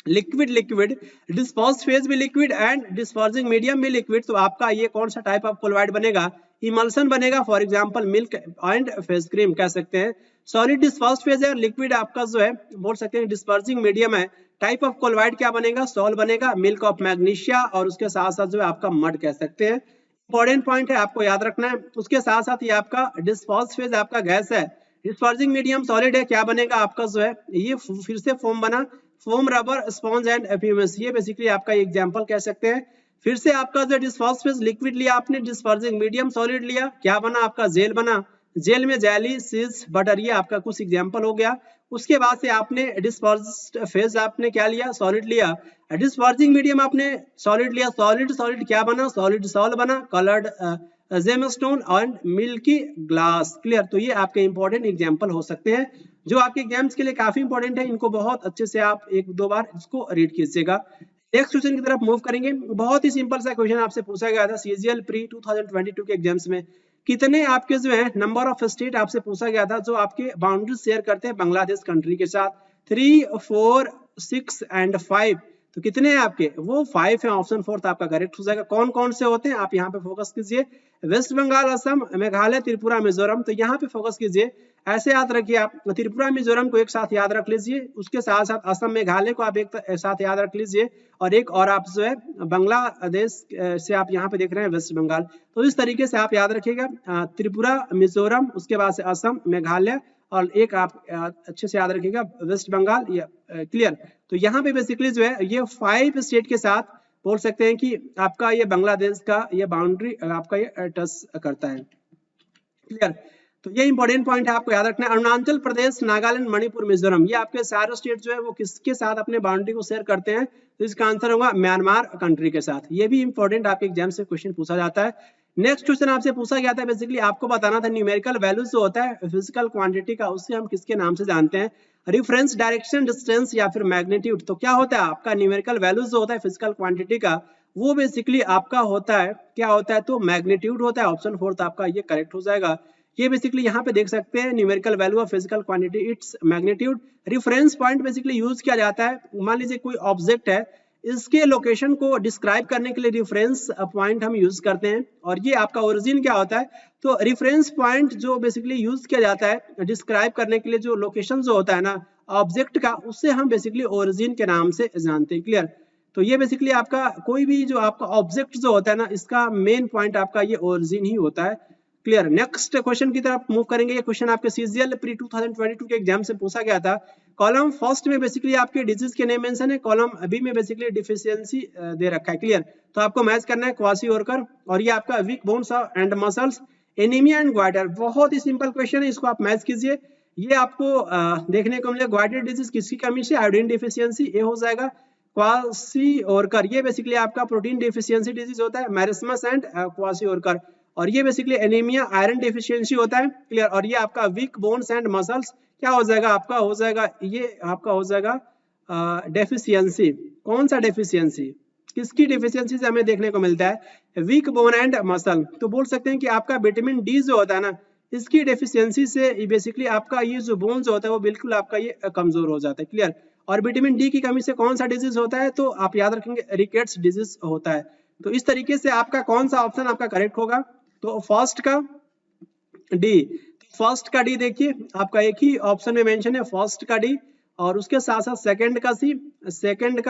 लिक्विड लिक्विड, डिस्पर्स्ड फेज भी लिक्विड एंड डिस्पर्सिंग मीडियम भी लिक्विड, तो आपका ये कौन सा टाइप ऑफ कोलॉइड बनेगा, इमल्सन बनेगा। For example milk and face cream कह सकते हैं। सॉलिड डिस्पर्स्ड फेज है, लिक्विड आपका जो है बोल सकते हैं डिस्पर्सिंग मीडियम है, टाइप ऑफ कोलॉइड क्या बनेगा, सॉल बनेगा, मिल्क ऑफ मैग्नीशिया, और उसके साथ साथ जो है आपका मड कह सकते हैं। इंपॉर्टेंट पॉइंट है, आपको याद रखना है। उसके साथ साथ ये आपका डिस्पर्स्ड फेज आपका गैस है, डिस्पर्सिंग मीडियम सॉलिड है, क्या बनेगा आपका जो है ये फिर से फोम बना, फोम, रबर, स्पॉन्ज एंड एफ्यूमस। ये बेसिकली आपका एग्जांपल कह सकते हैं। फिर से आपका जो डिस्पर्स्ड फेज लिक्विड लिया आपने, डिस्पर्सिंग मीडियम सॉलिड लिया, क्या बना आपका जेल बना, जेल में जेली, सीज, बटर, ये आपका कुछ एग्जांपल हो गया। उसके बाद से आपने डिस्पर्स्ड फेज आपने क्या लिया, सॉलिड लिया, डिस्पर्सिंग मीडियम आपने सॉलिड लिया, सॉलिड सॉलिड क्या बना, सॉलिड सॉल बना, coloured gemstone and milky glass. Clear, तो ये आपके इंपॉर्टेंट एग्जांपल हो सकते हैं जो आपके एग्जाम्स के लिए काफी इंपॉर्टेंट है। इनको बहुत अच्छे से आप एक दो बार इसको रीड कीजिएगा। नेक्स्ट क्वेश्चन की तरफ मूव करेंगे। बहुत ही सिंपल सा क्वेश्चन आपसे पूछा गया था CGL प्री 2022 के एग्जाम्स में। कितने आपके जो है नंबर ऑफ स्टेट आपसे पूछा गया था जो आपके बाउंड्री शेयर करते हैं बांग्लादेश कंट्री के साथ, 3, 4, 6 एंड 5। तो कितने हैं आपके, वो 5 है। ऑप्शन 4 आपका करेक्ट हो जाएगा। कौन कौन से होते हैं आप यहाँ पे फोकस कीजिए, वेस्ट बंगाल, असम, मेघालय, त्रिपुरा, मिजोरम। तो यहाँ पे फोकस कीजिए, ऐसे याद रखिए आप त्रिपुरा मिजोरम को एक साथ याद रख लीजिए, उसके साथ साथ असम मेघालय को आप एक साथ याद रख लीजिए, और एक और आप जो है बांग्लादेश से आप यहाँ पे देख रहे हैं वेस्ट बंगाल। तो इस तरीके से आप याद रखिएगा, त्रिपुरा मिजोरम, उसके बाद से असम मेघालय, और एक आप अच्छे से याद रखिएगा वेस्ट बंगाल। क्लियर, तो यहाँ पे बेसिकली जो है ये 5 स्टेट के साथ बोल सकते हैं कि आपका ये बांग्लादेश का ये बाउंड्री आपका ये टच करता है। क्लियर, तो ये इंपॉर्टेंट पॉइंट है, आपको याद रखना है। अरुणाचल प्रदेश, नागालैंड, मणिपुर, मिजोरम, ये आपके सारे स्टेट जो है वो किसके साथ अपने बाउंड्री को शेयर करते हैं, तो इसका आंसर होगा म्यांमार कंट्री के साथ। ये भी इंपॉर्टेंट आपके एग्जाम से क्वेश्चन पूछा जाता है। नेक्स्ट क्वेश्चन आपसे पूछा गया था, बेसिकली आपको बताना था न्यूमेरिकल वैल्यूज जो होता है फिजिकल क्वांटिटी का, उससे हम किसके नाम से जानते हैं, रिफरेंस, डायरेक्शन, डिस्टेंस या फिर मैग्नीट्यूड। तो क्या होता है आपका न्यूमेरिकल वैल्यूज जो होता है फिजिकल क्वांटिटी का, वो बेसिकली आपका होता है, क्या होता है, तो मैग्नीट्यूड होता है। ऑप्शन 4 आपका ये करेक्ट हो जाएगा। ये बेसिकली यहाँ पे देख सकते हैं numerical value of physical quantity, its magnitude. Reference point basically use किया जाता है, मान लीजिए कोई ऑब्जेक्ट है, इसके लोकेशन को डिस्क्राइब करने के लिए रेफरेंस पॉइंट हम यूज करते हैं, और ये आपका ओरिजिन क्या होता है, तो रेफरेंस पॉइंट जो बेसिकली यूज किया जाता है डिस्क्राइब करने के लिए, जो लोकेशन जो होता है ना ऑब्जेक्ट का, उससे हम बेसिकली ओरिजिन के नाम से जानते हैं। क्लियर, तो ये बेसिकली आपका कोई भी जो आपका ऑब्जेक्ट जो होता है ना, इसका मेन पॉइंट आपका ये ओरिजिन ही होता है। क्लियर। नेक्स्ट क्वेश्चन की तरफ मूव करेंगे। ये क्वेश्चन आपके सीजीएल प्री 2022 के एग्जाम से पूछा गया था। कॉलम फर्स्ट में बेसिकली आपके डिजीज के नेम मेंशन है, कॉलम बी में बेसिकली डिफिशियंसी दे रखा है। क्लियर। तो आपको मैच करना है क्वासिओरकर और ये आपका weak bones and muscles, anaemia and goitre. बहुत ही सिंपल क्वेश्चन है, इसको आप मैच कीजिए। ये आपको देखने को मिलेगा ग्वाइटर डिजीज किसकी कमी से, आयोडीन डिफिशियंसी, ये हो जाएगा। क्वासिओरकर ये बेसिकली आपका प्रोटीन डिफिशियंसी डिजीज होता है, मैरिस्मस एंड क्वासिओरकर। और ये बेसिकली एनीमिया आयरन डिफिशियंसी होता है। क्लियर। और ये आपका वीक बोन्स एंड मसल्स क्या हो जाएगा, आपका हो जाएगा, ये आपका हो जाएगा डेफिशिएंसी। कौन सा डेफिशिएंसी, किसकी डेफिशिएंसी से हमें देखने को मिलता है, वीक बोन एंड मसल। तो बोल सकते हैं कि आपका विटामिन डी जो होता है ना, इसकी डेफिशिएंसी से बेसिकली आपका ये जो बोन जो होता है वो बिल्कुल आपका ये कमजोर हो जाता है। क्लियर। और विटामिन डी की कमी से कौन सा डिजीज होता है, तो आप याद रखेंगे रिकेट्स डिजीज होता है। तो इस तरीके से आपका कौन सा ऑप्शन आपका करेक्ट होगा, तो फर्स्ट का डी। फर्स्ट का डी देखिए, आपका एक ही ऑप्शन में मेंशन है फर्स्ट का डी, और उसके साथ साथ सेकंड का सी, सेकंड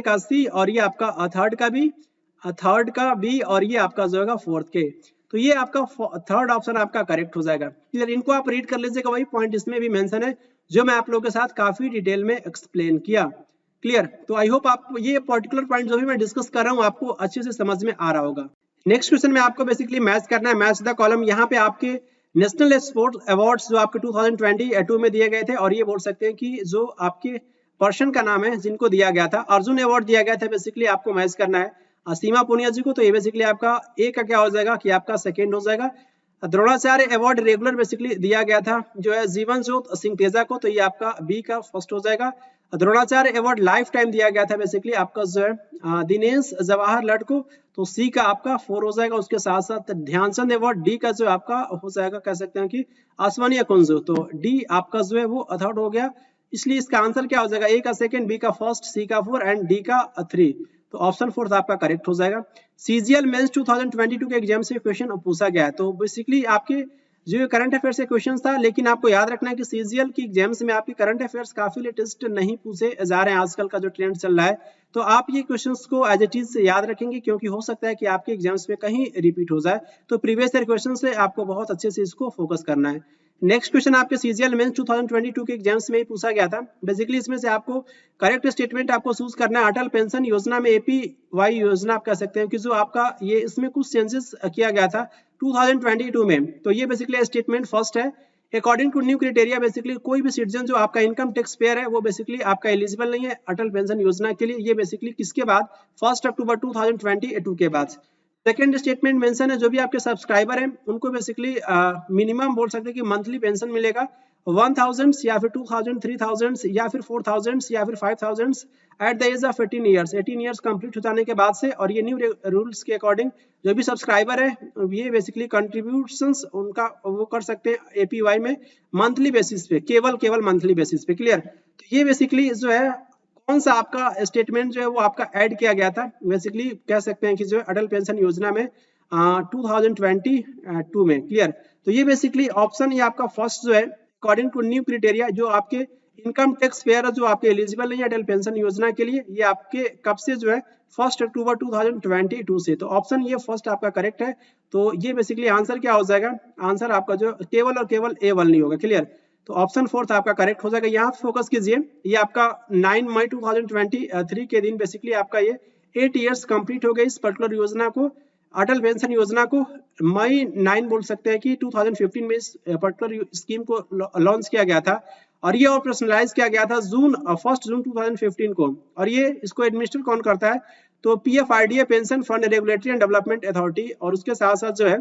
का सी, और ये आपका थर्ड का बी, और ये आपका जो होगा फोर्थ के। तो ये आपका थर्ड ऑप्शन आपका करेक्ट हो जाएगा। क्लियर। इनको आप रीड कर लीजिएगा, वही पॉइंट इसमें भी मेंशन है जो मैं आप लोगों के साथ काफी डिटेल में एक्सप्लेन किया। क्लियर। तो आई होप आपको ये पर्टिकुलर पॉइंट जो भी मैं डिस्कस कर रहा हूँ आपको अच्छे से समझ में आ रहा होगा। नेक्स्ट क्वेश्चन में आपको बेसिकली मैच करना है, मैच द कॉलम। यहाँ पे आपके नेशनल स्पोर्ट्स अवार्ड्स जो आपके 2022 में दिए गए थे, और ये बोल सकते हैं कि जो आपके पर्सन का नाम है जिनको दिया गया था, अर्जुन अवार्ड दिया गया था, बेसिकली आपको मैच करना है सीमा पुनिया जी को। तो ये बेसिकली आपका ए का क्या हो जाएगा कि आपका सेकेंड हो जाएगा। द्रोणाचार्य अवार्ड रेगुलर बेसिकली दिया गया था जो है जीवन ज्योत सिंह तेजा को, तो ये आपका बी का फर्स्ट हो जाएगा। द्रोणाचार्य अवार्ड लाइफ टाइम दिया गया था बेसिकली आपका जो है दिनेश जवाहर लाल को, तो सी का आपका 4 हो जाएगा। उसके साथ साथ ध्यानचंद अवार्ड डी का जो आपका हो जाएगा, कह सकते हैं कि आसमानी कुंज, तो डी आपका जो है वो थर्ड हो गया। इसलिए इसका आंसर क्या हो जाएगा, ए का सेकंड, बी का फर्स्ट, सी का 4 एंड डी का 3। तो ऑप्शन फोर्थ आपका करेक्ट हो जाएगा। सीजीएल मेंस 2022 के एग्जाम से क्वेश्चन पूछा गया है। तो बेसिकली आपके जो करंट अफेयर से क्वेश्चन था, लेकिन आपको याद रखना है कि सीजीएल की एग्जाम्स में आपके करंट अफेयर्स काफी लेटेस्ट नहीं पूछे जा रहे हैं, आजकल का जो ट्रेंड चल रहा है। तो आप ये क्वेश्चंस को एज इट इज से याद रखेंगे, क्योंकि हो सकता है कि आपके एग्जाम्स में कहीं रिपीट हो जाए। तो प्रीवियस ईयर क्वेश्चन से आपको बहुत अच्छे से इसको फोकस करना है। नेक्स्ट क्वेश्चन आपके सीजीएल मेंस 2022 के एग्जाम्स में ही पूछा गया था। बेसिकली इसमें से आपको करेक्ट स्टेटमेंट आपको चूज करना है। अटल पेंशन योजना में एपीवाई योजना आप कह सकते हैं कि जो आपका ये इसमें कुछ चेंजेस किया गया था 2022 में। तो ये बेसिकली स्टेटमेंट फर्स्ट है। According to new criteria basically कोई भी सिटीजन जो आपका इनकम टैक्स पेयर है वो बेसिकली आपका एलिजिबल नहीं है अटल पेंशन योजना के लिए। ये बेसिकली किसके बाद, 1 अक्टूबर 2022 के बाद। सेकेंड स्टेटमेंट मेंशन है जो भी आपके सब्सक्राइबर हैं उनको बेसिकली मिनिमम बोल सकते हैं कि मंथली पेंशन मिलेगा 1000 या फिर 2000, 3000 या फिर 4000 या फिर 5000 at the age of 18 years. 18 years complete हो जाने के बाद से। और ये न्यू रूल्स के अकॉर्डिंग जो भी सब्सक्राइबर है ये बेसिकली कंट्रीब्यूशंस उनका वो कर सकते हैं एपीवाई में मंथली बेसिस पे, केवल मंथली बेसिस पे। क्लियर। तो ये बेसिकली जो है कौन सा आपका स्टेटमेंट जो है वो आपका ऐड किया गया था, बेसिकली कह सकते हैं कि जो है अटल पेंशन योजना में 2022 में। क्लियर। तो ये बेसिकली ऑप्शन ये आपका फर्स्ट जो है अकॉर्डिंग टू न्यू क्राइटेरिया जो आपके इनकम टैक्स पेयर जो आपके एलिजिबल नहीं है अटल पेंशन योजना के लिए, ये आपके कब से जो है 1 अक्टूबर 2022 से। तो ऑप्शन ये फर्स्ट आपका करेक्ट है। तो ये बेसिकली आंसर क्या हो जाएगा, आंसर आपका जो केवल और केवल A1 नहीं होगा। क्लियर। तो ऑप्शन फोर्थ आपका करेक्ट हो जाएगा। यहाँ फोकस कीजिए, ये आपका 9 मई 2023 के दिन बेसिकली आपका ये 8 ईयर्स कंप्लीट हो गई इस पर्टिकुलर योजना को, अटल पेंशन योजना को। मई 9 बोल सकते हैं कि 2015 में इस पर्टिकुलर स्कीम को लॉन्च किया गया था, और ये ऑपरेशनलाइज किया गया था 1 जून 2015 को। और ये इसको एडमिनिस्टर कौन करता है, तो PFIDA pension fund regulatory and development authority. और उसके साथ साथ जो है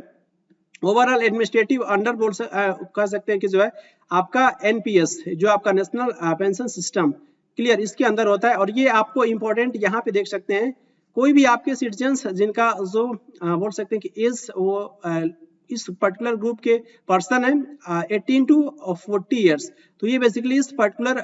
ओवरऑल एडमिनिस्ट्रेटिव अंडर बोल कह सकते हैं कि जो है आपका NPS जो आपका नेशनल पेंशन सिस्टम। क्लियर। इसके अंदर होता है। और ये आपको इंपॉर्टेंट यहाँ पे देख सकते हैं, कोई भी आपके सिटीजन्स जिनका जो बोल सकते हैं कि एज वो इस पर्टिकुलर ग्रुप के पर्सन है 18 to 40 ईयर्स, तो ये बेसिकली इस पर्टिकुलर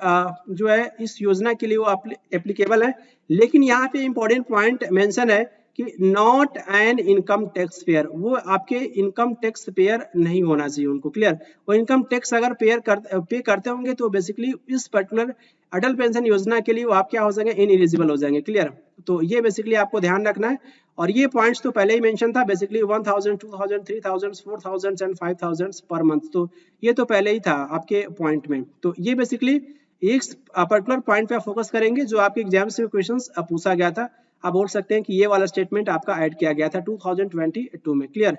जो है इस योजना के लिए वो एप्लीकेबल है। लेकिन यहाँ पे इंपॉर्टेंट पॉइंट मेंशन है कि not an income tax payer, वो आपके इनकम टैक्स पेयर नहीं होना चाहिए उनको, क्लियर। वो इनकम टैक्स अगर पे करते होंगे तो बेसिकली इस पर्टिकुलर अटल पेंशन योजना के लिए वो आप क्या हो जाएंगे, इनएलिजिबल हो जाएंगे, क्लियर। तो ये बेसिकली आपको ध्यान रखना है। और ये पॉइंट्स तो पहले ही मेंशन था, बेसिकली 1000, 2000, 3000, 4000 एंड 5000 पर मंथ, तो ये तो पहले ही था आपके पॉइंट में। तो ये बेसिकली एक पर्टिकुलर पॉइंट पे फोकस करेंगे जो आपके एग्जाम से क्वेश्चंस पूछा गया था। आप बोल सकते हैं कि ये वाला स्टेटमेंट आपका ऐड किया गया था 2022 में, क्लियर।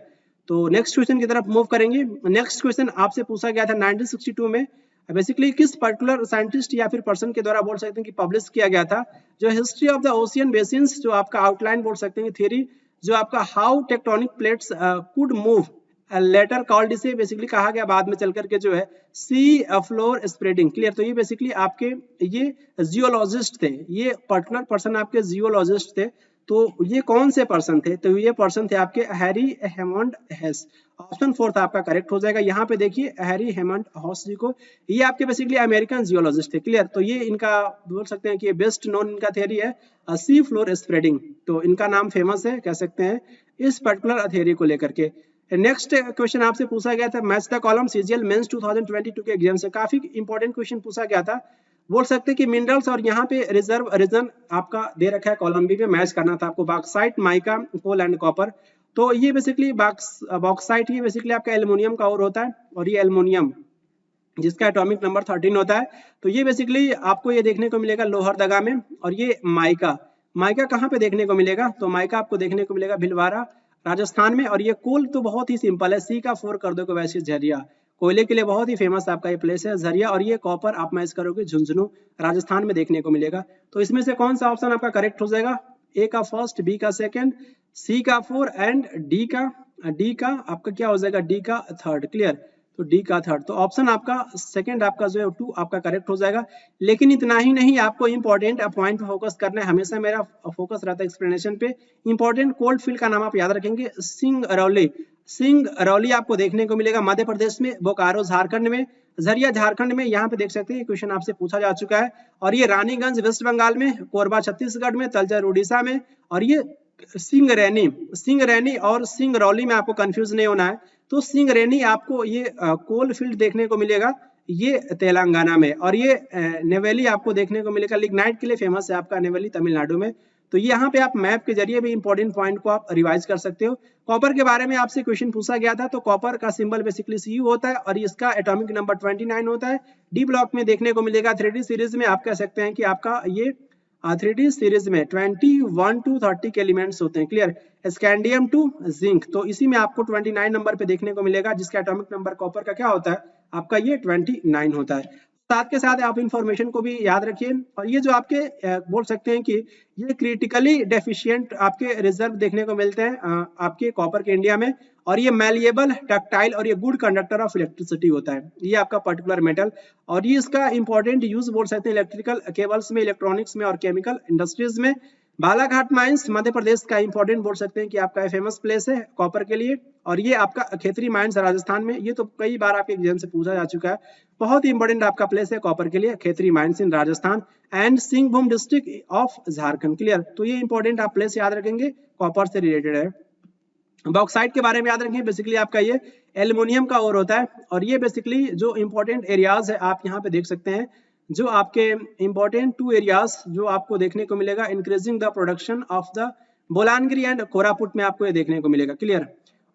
तो नेक्स्ट क्वेश्चन की तरफ मूव करेंगे। नेक्स्ट क्वेश्चन आपसे पूछा गया था 1962 में, बेसिकली किस पर्टिकुलर साइंटिस्ट या फिर पर्सन के द्वारा बोल सकते हैं कि पब्लिश किया गया था, जो history of the ocean basins, जो आपका आउटलाइन बोल सकते हैं थ्योरी, जो आपका how tectonic plates could move later called, इसे बेसिकली कहा गया बाद में चल करके जो है सी फ्लोर स्प्रेडिंग, क्लियर। तो ये बेसिकली आपके ये जियोलॉजिस्ट थे, ये पर्टिकुलर पर्सन आपके जियोलॉजिस्ट थे। तो ये कौन से पर्सन थे, तो ये पर्सन थे आपके हैरी हेमंड हेस। ऑप्शन 4 आपका करेक्ट हो जाएगा। यहाँ पे देखिए हैरी हेमंड हॉस जी को, ये आपके बेसिकली अमेरिकन जियोलॉजिस्ट थे, क्लियर। तो ये इनका बोल सकते हैं कि बेस्ट नोन इनका थ्योरी है सी फ्लोर स्प्रेडिंग, तो इनका नाम फेमस है कह सकते हैं इस पर्टिकुलर थ्योरी को लेकर के। नेक्स्ट क्वेश्चन आपसे पूछा गया था match the column CGL mains 2022 के एग्जाम से, काफी इंपॉर्टेंट क्वेश्चन पूछा गया था। बोल सकते हैं कि मिनरल्स और यहाँ पे रिजर्व रीजन आपका दे रखा है, कॉलम बी में मैच करना था आपको, bauxite, mica, coal and copper. तो ये बेसिकली बॉक्साइट ये बेसिकली आपका एल्युमिनियम का और होता है, और ये एल्युमिनियम जिसका एटॉमिक नंबर 13 होता है। तो ये बेसिकली आपको ये देखने को मिलेगा लोहरदगा में। और ये माइका, माइका कहाँ पे देखने को मिलेगा, तो माइका आपको देखने को मिलेगा भिलवाड़ा राजस्थान में। और ये कोल तो बहुत ही सिंपल है, सी का 4 कर दो वैसे झरिया, कोयले के लिए बहुत ही फेमस आपका ये प्लेस है झरिया। और ये कॉपर आप मैच करोगे झुंझुनू राजस्थान में देखने को मिलेगा। तो इसमें से कौन सा ऑप्शन आपका करेक्ट हो जाएगा, ए का फर्स्ट, बी का सेकंड, सी का 4 एंड डी का आपका क्या हो जाएगा, डी का थर्ड, क्लियर। तो डी का थर्ड, तो ऑप्शन आपका सेकंड आपका जो है 2 आपका करेक्ट हो जाएगा। लेकिन इतना ही नहीं, आपको इंपॉर्टेंट पॉइंट पे फोकस करना है, हमेशा मेरा फोकस रहता है एक्सप्लेनेशन पे। इंपॉर्टेंट कोल्ड फील्ड का नाम आप याद रखेंगे, सिंगरौली। सिंगरौली आपको देखने को मिलेगा मध्य प्रदेश में, बोकारो झारखंड में, झरिया झारखंड में। यहाँ पे देख सकते हैं क्वेश्चन आपसे पूछा जा चुका है। और ये रानीगंज वेस्ट बंगाल में, कोरबा छत्तीसगढ़ में, तलचर उड़ीसा में। और ये सिंगरैनी और सिंगरौली में आपको कंफ्यूज नहीं होना है। तो सिंगरैनी आपको ये कोल फील्ड देखने को मिलेगा, ये तेलंगाना में। और ये नेवेली आपको देखने को मिलेगा, लिग्नाइट के लिए फेमस है आपका नेवेली तमिलनाडु में। तो यहाँ पे आप मैप के जरिए भी इंपॉर्टेंट पॉइंट को आप रिवाइज कर सकते हो। कॉपर के बारे में आपसे क्वेश्चन पूछा गया था, तो कॉपर का सिंबल बेसिकली Cu होता है और इसका एटॉमिक नंबर 29 होता है। डी ब्लॉक में देखने को मिलेगा 3D सीरीज में, आप कह सकते हैं कि आपका ये 3D सीरीज में 21 to 30 के एलिमेंट्स होते हैं, क्लियर। स्कैंडियम टू जिंक, तो इसी में आपको 29 नंबर पे देखने को मिलेगा, जिसका एटॉमिक नंबर कॉपर का क्या होता है, आपका ये 29 होता है। साथ के साथ आप इंफॉर्मेशन को भी याद रखिए। और ये जो आपके बोल सकते हैं कि ये क्रिटिकली डेफिशिएंट आपके रिजर्व देखने को मिलते हैं आपके कॉपर के इंडिया में। और ये मैलिएबल, टक्टाइल और ये गुड कंडक्टर ऑफ इलेक्ट्रिसिटी होता है, ये आपका पर्टिकुलर मेटल। और ये इसका इंपॉर्टेंट यूज बोल सकते हैं इलेक्ट्रिकल केबल्स में, इलेक्ट्रॉनिक्स में और केमिकल इंडस्ट्रीज में। बालाघाट माइंस मध्य प्रदेश का इंपॉर्टेंट बोल सकते हैं कि आपका फेमस प्लेस है कॉपर के लिए। और ये आपका खेतरी माइंस राजस्थान में, ये तो कई बार आपके एग्जाम से पूछा जा चुका है, बहुत ही इंपॉर्टेंट आपका प्लेस है कॉपर के लिए, Khetri mines in Rajasthan and Singhbhum district of Jharkhand, clear. तो ये इंपॉर्टेंट आप प्लेस याद रखेंगे, कॉपर से रिलेटेड है। बॉक्साइट के बारे में याद रखें, बेसिकली आपका ये एल्युमिनियम का ओर होता है। और ये बेसिकली जो इंपॉर्टेंट एरियाज है आप यहाँ पे देख सकते हैं, जो आपके इंपॉर्टेंट 2 एरियाज जो आपको देखने को मिलेगा, increasing the production of the Balangir and Koraput में आपको ये देखने को मिलेगा, क्लियर।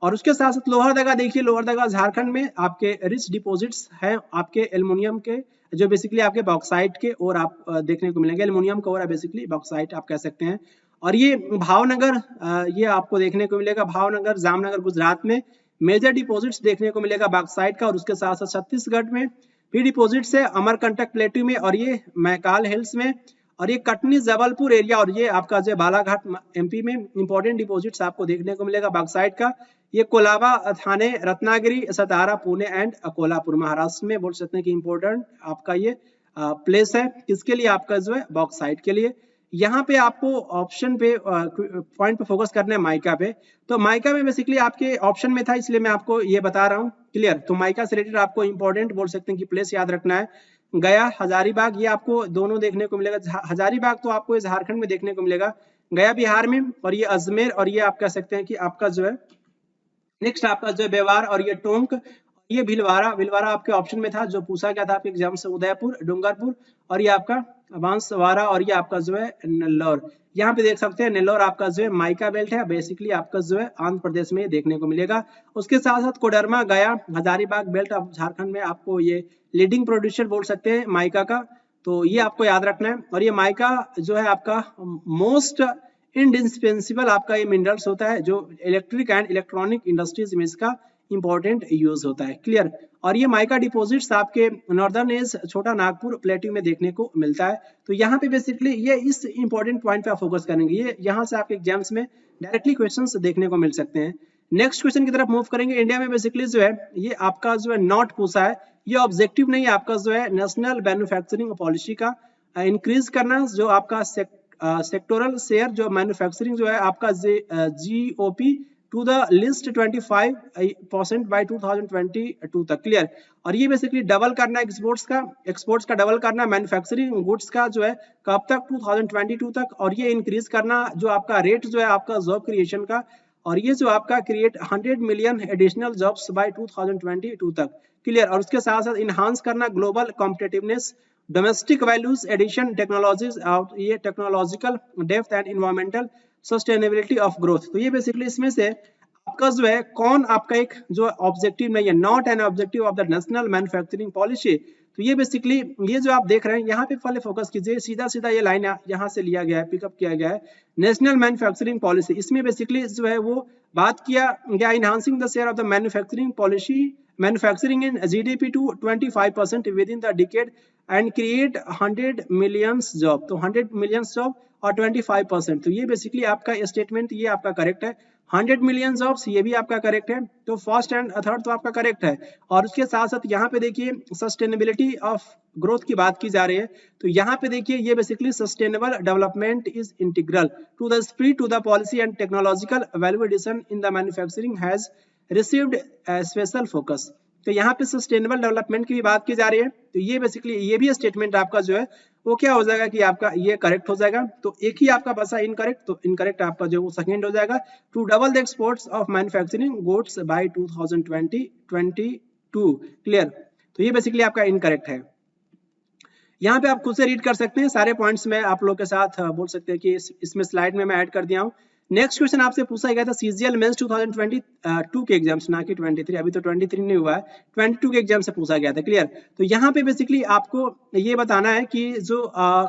और उसके साथ साथ लोहरदगा देखिए, लोहरदगा झारखंड में आपके रिच डिपॉजिट्स हैं आपके एल्युमिनियम के, जो बेसिकली आपके बॉक्साइट के और आप देखने को मिलेंगे, एल्युमिनियम का और बेसिकली बॉक्साइट आप कह सकते हैं। और ये भावनगर ये आपको देखने को मिलेगा, भावनगर जामनगर गुजरात में मेजर डिपॉजिट्स देखने को मिलेगा बॉक्साइट का। और उसके साथ साथ छत्तीसगढ़ में भी डिपॉजिट्स है, अमरकंटक प्लेटू में और ये मैकाल हिल्स में। और ये कटनी जबलपुर एरिया और ये आपका जो बालाघाट एमपी में इंपॉर्टेंट डिपॉजिट्स आपको देखने को मिलेगा बॉक्साइट का। ये कोलाबा, थाने, रत्नागिरी, सतारा, पुणे एंड कोल्हापुर महाराष्ट्र में बोल सकते हैं कि इंपॉर्टेंट आपका ये प्लेस है, किसके लिए, आपका जो है बॉक्साइट के लिए। यहाँ पे आपको ऑप्शन पे पॉइंट पे फोकस करना है माइका पे। तो माइका में बेसिकली आपके ऑप्शन में था, इसलिए मैं आपको ये बता रहा हूँ, क्लियर। तो माइका से रिलेटेड आपको इंपॉर्टेंट बोल सकते हैं कि प्लेस याद रखना है, गया, हजारीबाग, ये आपको दोनों देखने को मिलेगा। हजारीबाग तो आपको झारखंड में देखने को मिलेगा, गया बिहार में, और ये अजमेर, और ये आप कह सकते हैं कि आपका जो है नेक्स्ट आपका जो है बेवार, और ये टोंक, ये भिलवाड़ा। भिलवाड़ा आपके ऑप्शन में था जो पूछा गया था आपके एग्जाम से, उदयपुर, डूंगरपुर, और ये आपका बांसवाड़ा, और ये आपका जो है नेल्लौर। यहाँ पे देख सकते हैं नेल्लौर आपका जो है माइका बेल्ट है, बेसिकली आपका जो है आंध्र प्रदेश में देखने को मिलेगा। उसके साथ साथ कोडरमा, गया, हजारीबाग बेल्ट ऑफ झारखंड में आपको ये लीडिंग प्रोड्यूसर बोल सकते हैं माइका का, तो ये आपको याद रखना है। और ये माइका जो है आपका मोस्ट इंडिस्पेंसिबल आपका ये मिनरल्स होता है जो इलेक्ट्रिक एंड इलेक्ट्रॉनिक इंडस्ट्रीज में इसका इंपॉर्टेंट यूज होता है, क्लियर। और ये माइका डिपॉजिट्स आपके नॉर्दर्न एज छोटा नागपुर प्लेट्यू में देखने को मिलता है। तो यहाँ पे बेसिकली ये इस इंपॉर्टेंट पॉइंट पे आप फोकस करेंगे, ये यहाँ से आपके एग्जाम्स में डायरेक्टली क्वेश्चंस देखने को मिल सकते हैं। नेक्स्ट क्वेश्चन की तरफ मूव करेंगे। इंडिया में बेसिकली जो है ये आपका जो है नॉट पूछा है, ये ऑब्जेक्टिव नहीं है आपका जो है नेशनल मैन्युफैक्चरिंग पॉलिसी का इंक्रीज करना, जो आपका सेक्टोरल शेयर जो मैन्युफैक्चरिंग जो है आपका GOP to the list 25% by 2022 तक, क्लियर। और ये बेसिकली डबल करना एक्सपोर्ट्स का डबल करना, मैन्युफैक्चरिंग गुड्स का जो है कब तक 2022 तक, और ये इंक्रीज करना जो आपका रेट जो है आपका जॉब क्रिएशन का, और ये जो आपका create 100 million additional jobs by 2022 तक, क्लियर। और उसके साथ साथ इनहांस करना global competitiveness, domestic values addition, technologies, ये technological depth and environmental sustainability of growth. तो ये बेसिकली इसमें से आपका जो है कौन आपका एक जो ऑब्जेक्टिव नहीं है, not an objective of the national manufacturing policy. तो ये बेसिकली ये जो आप देख रहे हैं यहाँ पे पहले फोकस कीजिए, सीधा सीधा ये लाइन यहाँ से लिया गया है, पिकअप किया गया है नेशनल मैन्युफैक्चरिंग पॉलिसी। इसमें बेसिकली जो है वो बात किया गया enhancing the share of the manufacturing policy manufacturing in GDP to 25% within the decade and create 100 millions job. तो 100 मिलियंस जॉब और 25%, तो ये बेसिकली आपका स्टेटमेंट ये आपका करेक्ट है। 100 मिलियन जॉब्स ये भी आपका करेक्ट है, तो फर्स्ट एंड थर्ड तो आपका करेक्ट है। और उसके साथ साथ यहाँ पे देखिए सस्टेनेबिलिटी ऑफ ग्रोथ की बात की जा रही है, तो यहाँ पे देखिए ये basically sustainable development is integral to the spirit to the policy and technological value addition in the manufacturing has received special focus. तो यहाँ पे सस्टेनेबल डेवलपमेंट की भी बात की जा रही है, तो ये बेसिकली ये भी स्टेटमेंट आपका जो है वो क्या हो जाएगा कि आपका ये करेक्ट हो जाएगा। तो एक ही आपका बचा इनकरेक्ट, तो इनकरेक्ट आपका जो वो सेकंड हो जाएगा, to double the exports of manufacturing goods by 2022, clear. तो ये बेसिकली आपका इनकरेक्ट है। यहाँ पे आप खुद से रीड कर सकते हैं, सारे पॉइंट्स में आप लोग के साथ बोल सकते हैं कि इसमें स्लाइड में मैं ऐड कर दिया हूँ। नेक्स्ट क्वेश्चन आपसे पूछा गया था सीजीएल मेंस 2022 के एग्जाम्स, ना कि 23, अभी तो 23 नहीं हुआ है, 22 के एग्जाम से पूछा गया था, क्लियर। तो यहाँ पे बेसिकली आपको ये बताना है कि जो